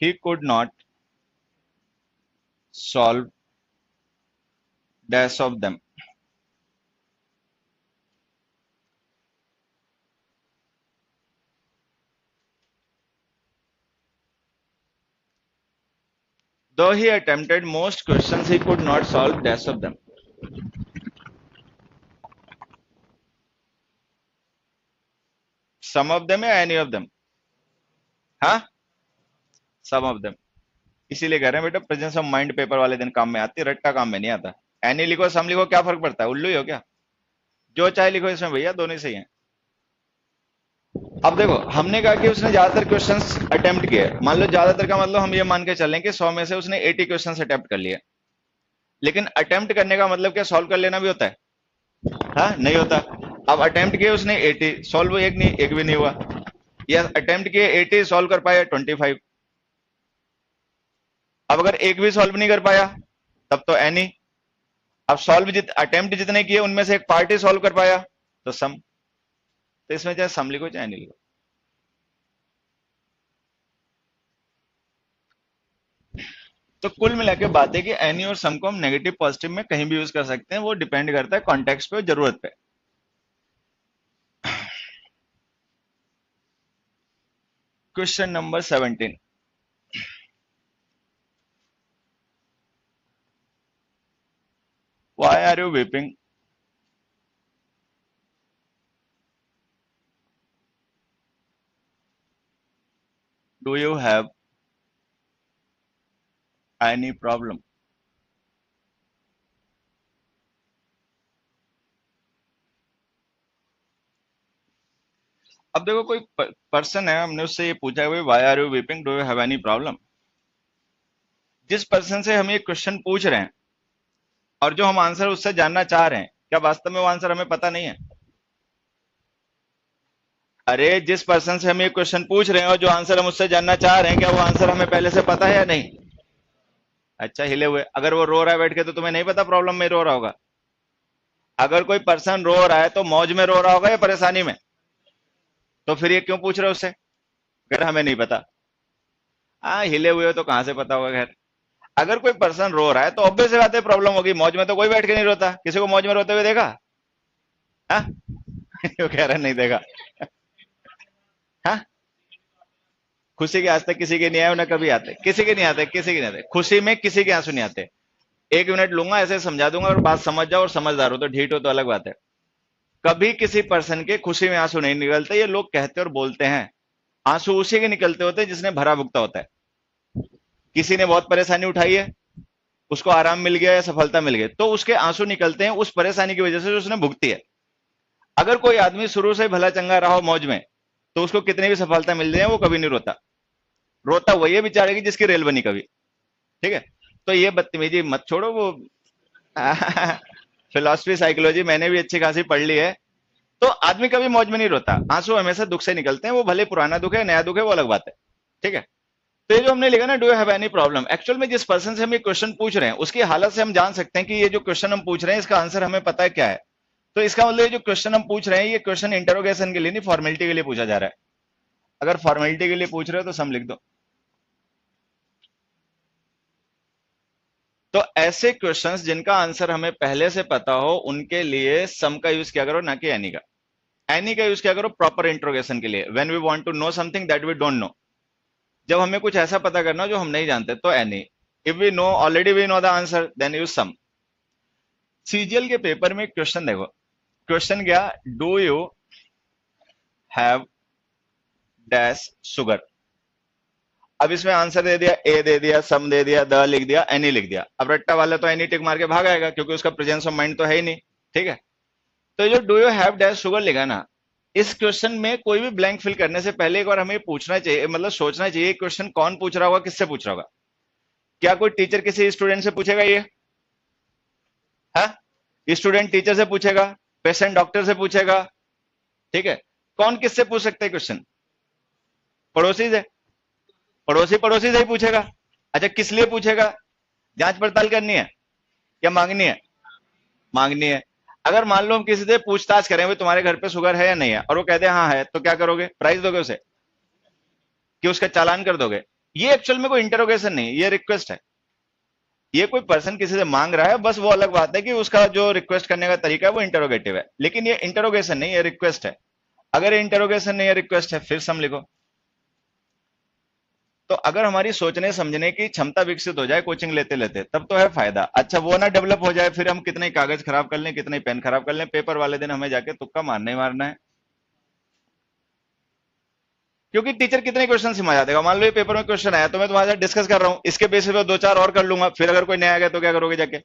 he could not solve dash of them. Though he attempted most questions, he could not solve dash of them. Some of them या any of them? हाँ, some of them। इसीलिए कह रहे हैं बेटा, presence of mind paper वाले दिन काम में आती है, रट्टा काम में नहीं आता। एनी लिखो, सम लिखो, क्या फर्क पड़ता है, उल्लू ही हो क्या? जो चाहे लिखो इसमें भैया, दोनों ही सही हैं। अब देखो, हमने कहा कि उसने ज्यादातर क्वेश्चंस अटेम्प्ट किए। मान लो ज्यादातर का मतलब हम ये मान के चलें कि 100 में से उसने 80 क्वेश्चंस अटेम्प्ट कर लिए। लेकिन अटेम्प्ट करने का मतलब क्या सॉल्व कर लेना भी होता है? हाँ, नहीं होता। अब अटेम्प्ट किए उसने 80, सॉल्व एक नहीं, एक भी नहीं हुआ। या अटेम्प्ट किए 80, सॉल्व कर पाया 25। अब अगर एक भी सॉल्व नहीं कर पाया, तब तो एनी। अब सॉल्व अटेम्प्ट जितने किए उनमें से एक पार्ट ही सॉल्व कर पाया, तो सम। तो इसमें चाहे सम लिखो चाहे नहीं लिखो। तो कुल मिला के बात है कि एनी और सम को हम नेगेटिव पॉजिटिव में कहीं भी यूज कर सकते हैं, वो डिपेंड करता है कॉन्टेक्स्ट पे और जरूरत पे। Question number 17, why are you weeping? Do you have any problem? अब देखो कोई पर्सन है, हमने उससे ये पूछा है, why are you weeping, do you have any problem? जिस पर्सन से हम ये क्वेश्चन पूछ रहे हैं और जो हम आंसर उससे जानना चाह रहे हैं, क्या वास्तव में वो आंसर हमें पता नहीं है? अरे जिस पर्सन से हम ये क्वेश्चन पूछ रहे हैं और जो आंसर हम उससे जानना चाह रहे हैं, क्या वो आंसर हमें पहले से पता है या नहीं? अच्छा हिले हुए, अगर वो रो रहा है बैठ के तो तुम्हें नहीं पता प्रॉब्लम में रो रहा होगा। अगर कोई पर्सन रो रहा है तो मौज में रो रहा होगा या परेशानी में? तो फिर ये क्यों पूछ रहे हो उससे, अगर हमें नहीं पता? हाँ हिले हुए हो तो कहां से पता होगा। खैर, अगर कोई पर्सन रो रहा है तो ऑब्वियस बात है प्रॉब्लम होगी, मौज में तो कोई बैठ के नहीं रोता, किसी को मौज में रोते हुए देखा? हाँ वो कह रहा है नहीं देखा। हाँ, खुशी के आज तक किसी के नहीं आए ना, कभी आते, किसी के नहीं आते, किसी के नहीं आते, खुशी में किसी के आंसू नहीं आते। 1 मिनट लूंगा, ऐसे समझा दूंगा, और बात समझ जाओ और समझदार हो तो ढीठ हो तो अलग बात है। कभी किसी पर्सन के खुशी में आंसू नहीं निकलते, ये लोग कहते और बोलते हैं। आंसू उसी के निकलते होते हैं जिसने भरा भुगता होता है। किसी ने बहुत परेशानी उठाई है, उसको आराम मिल गया या सफलता मिल गई, तो उसके आंसू निकलते हैं उस परेशानी की वजह से जो उसने भुगती है। अगर कोई आदमी शुरू से भला चंगा रहा हो मौज में, तो उसको कितनी भी सफलता मिल जाए वो कभी नहीं रोता। रोता वही है बेचारे की जिसकी रेल बनी कभी। ठीक है, तो ये बदतमीजी मत छोड़ो। वो फिलोसफी साइकोलॉजी मैंने भी अच्छी खासी पढ़ ली है। तो आदमी कभी मौज में नहीं रोता, आंसू हमेशा दुख से निकलते हैं, वो भले पुराना दुख है नया दुख है वो अलग बात है। ठीक है, तो ये जो हमने लिखा ना, do you have any problem, actual में जिस पर्सन से हम ये क्वेश्चन पूछ रहे हैं उसकी हालत से हम जान सकते हैं कि ये जो क्वेश्चन हम पूछ रहे हैं इसका आंसर हमें पता है क्या है। तो इसका मतलब ये जो क्वेश्चन हम पूछ रहे हैं ये क्वेश्चन इंटरोगेशन के लिए नहीं, फॉर्मेलिटी के लिए पूछा जा रहा है। अगर फॉर्मेलिटी के लिए पूछ रहे हो तो सम लिख दो। तो ऐसे क्वेश्चंस जिनका आंसर हमें पहले से पता हो उनके लिए सम का यूज किया करो, ना कि एनी का। एनी का यूज किया करो प्रॉपर इंट्रोगेशन के लिए, when we want to know something that we don't know. जब हमें कुछ ऐसा पता करना हो जो हम नहीं जानते तो any. If we know already we know the answer then use some. CGL के पेपर में क्वेश्चन देखो, क्वेश्चन क्या, do you have dash sugar. अब इसमें आंसर दे दिया, ए दे दिया, सम दे दिया, द लिख दिया, एनी लिख दिया। अब रट्टा वाला तो एनी टिक मार के भाग आएगा क्योंकि उसका प्रेजेंस ऑफ माइंड तो है ही नहीं। ठीक है, तो ये जो do you have dash sugar लिखा ना, इस क्वेश्चन में कोई भी ब्लैंक फिल करने से पहले एक बार हमें पूछना चाहिए, मतलब सोचना चाहिए क्वेश्चन कौन पूछ रहा होगा, किससे पूछ रहा होगा। क्या कोई टीचर किसी स्टूडेंट से पूछेगा ये? है, स्टूडेंट टीचर से पूछेगा, पेशेंट डॉक्टर से पूछेगा। ठीक है, कौन किससे पूछ सकते हैं क्वेश्चन? पड़ोसी से। पड़ोसी पड़ोसी से ही पूछेगा। अच्छा किस लिए पूछेगा? जांच पड़ताल करनी है या मांगनी है? मांगनी है। अगर मान लो हम किसी से पूछताछ करें, भाई तुम्हारे घर पे शुगर है या नहीं है, और वो कहते हैं हाँ है, तो क्या करोगे? प्राइज दोगे उसे कि उसका चालान कर दोगे? ये एक्चुअल में कोई इंटरोगेशन नहीं, ये रिक्वेस्ट है। ये कोई पर्सन किसी से मांग रहा है, बस वो अलग बात है कि उसका जो रिक्वेस्ट करने का तरीका है वो इंटरोगेटिव है, लेकिन ये इंटरोगेशन नहीं, ये रिक्वेस्ट है। अगर ये इंटरोगेशन नहीं है, रिक्वेस्ट है, फिर सम लिखो। तो अगर हमारी सोचने समझने की क्षमता विकसित हो जाए कोचिंग लेते लेते, तब तो है फायदा। अच्छा वो ना डेवलप हो जाए, फिर हम कितने कागज खराब कर लें, कितने पेन खराब कर लें, पेपर वाले दिन हमें जाके तुक्का मारना ही मारना है। क्योंकि टीचर कितने क्वेश्चन समझा देगा। मान लो ये पेपर में क्वेश्चन आया तो मैं तुम्हारे साथ डिस्कस कर रहा हूँ, इसके बेसिस पे 2-4 और कर लूंगा, फिर अगर कोई नया आ गया तो क्या करोगे जाके?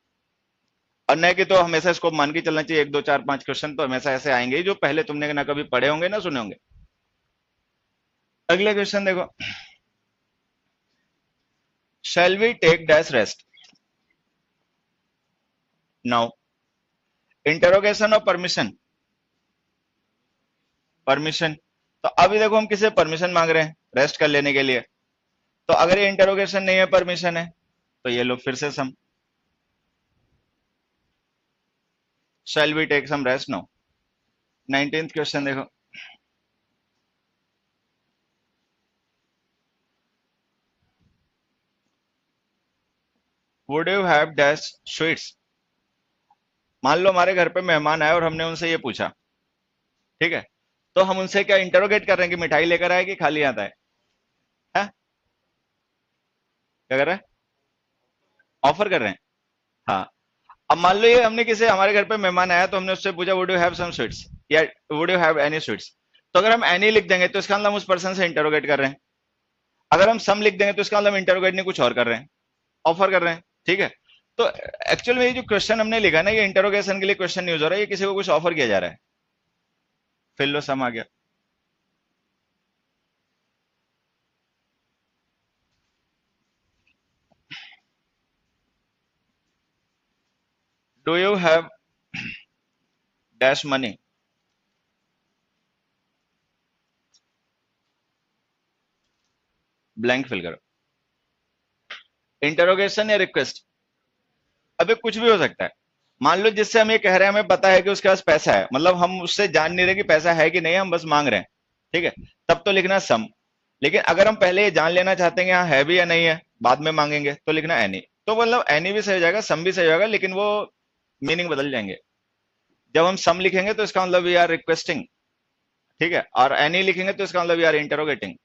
और नए की तो हमेशा इसको मान के चलना चाहिए, 1 2 4 5 क्वेश्चन तो हमेशा ऐसे आएंगे ही जो पहले तुमने ना कभी पढ़े होंगे ना सुने होंगे। अगले क्वेश्चन देखो, shall we take dash rest now, interrogation और परमिशन। परमिशन, तो अभी देखो हम किसे परमिशन मांग रहे हैं रेस्ट कर लेने के लिए। तो अगर ये इंटरोगेशन नहीं है परमिशन है, तो ये लो फिर से some. Shall we take some rest no? 19th question देखो। Would you have dash sweets? मान लो हमारे घर पे मेहमान आए और हमने उनसे ये पूछा, ठीक है, तो हम उनसे क्या इंटरोगेट कर रहे हैं कि मिठाई लेकर आए कि खाली आता है? हैं? क्या कर रहे हैं? ऑफर कर रहे हैं। हाँ। अब मान लो ये हमने किसी हमारे घर पे मेहमान आया तो हमने उससे पूछा would you have some sweets या would you have any sweets, तो अगर हम एनी लिख देंगे तो इसका मतलब हम उस पर्सन से इंटरोगेट कर रहे हैं। अगर हम सम लिख देंगे तो इसका मतलब इंटरोगेट नहीं, कुछ और कर रहे हैं, ऑफर कर रहे हैं। ठीक है। तो एक्चुअल में ये जो क्वेश्चन हमने लिखा ना, ये इंटरोगेशन के लिए क्वेश्चन यूज हो रहा है, ये किसी को कुछ ऑफर किया जा रहा है। फिर लो सम आ गया। Do you have dash money? Blank fill करो। इंटरोगेशन या रिक्वेस्ट? अबे कुछ भी हो सकता है। मान लो जिससे हम ये कह रहे हैं हमें पता है कि उसके पास पैसा है, मतलब हम उससे जान नहीं रहे कि पैसा है कि नहीं है, हम बस मांग रहे हैं। ठीक है। तब तो लिखना सम। लेकिन अगर हम पहले ये जान लेना चाहते हैं कि हाँ है भी या नहीं है, बाद में मांगेंगे, तो लिखना एनी। तो मतलब एनी भी सही हो जाएगा, सम भी सही होगा, लेकिन वो मीनिंग बदल जाएंगे। जब हम सम लिखेंगे तो इसका मतलब वी आर रिक्वेस्टिंग। ठीक है। और एनी लिखेंगे तो इसका मतलब वी आर इंटरोगेटिंग।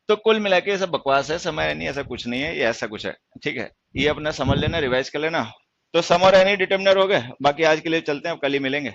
तो कुल मिला के ये सब बकवास है, समय नहीं ऐसा कुछ नहीं है, ये ऐसा कुछ है। ठीक है। ये अपना समझ लेना, रिवाइज कर लेना। तो सम और एनी डिटर्मिनर हो गए, बाकी आज के लिए चलते हैं, अब कल ही मिलेंगे।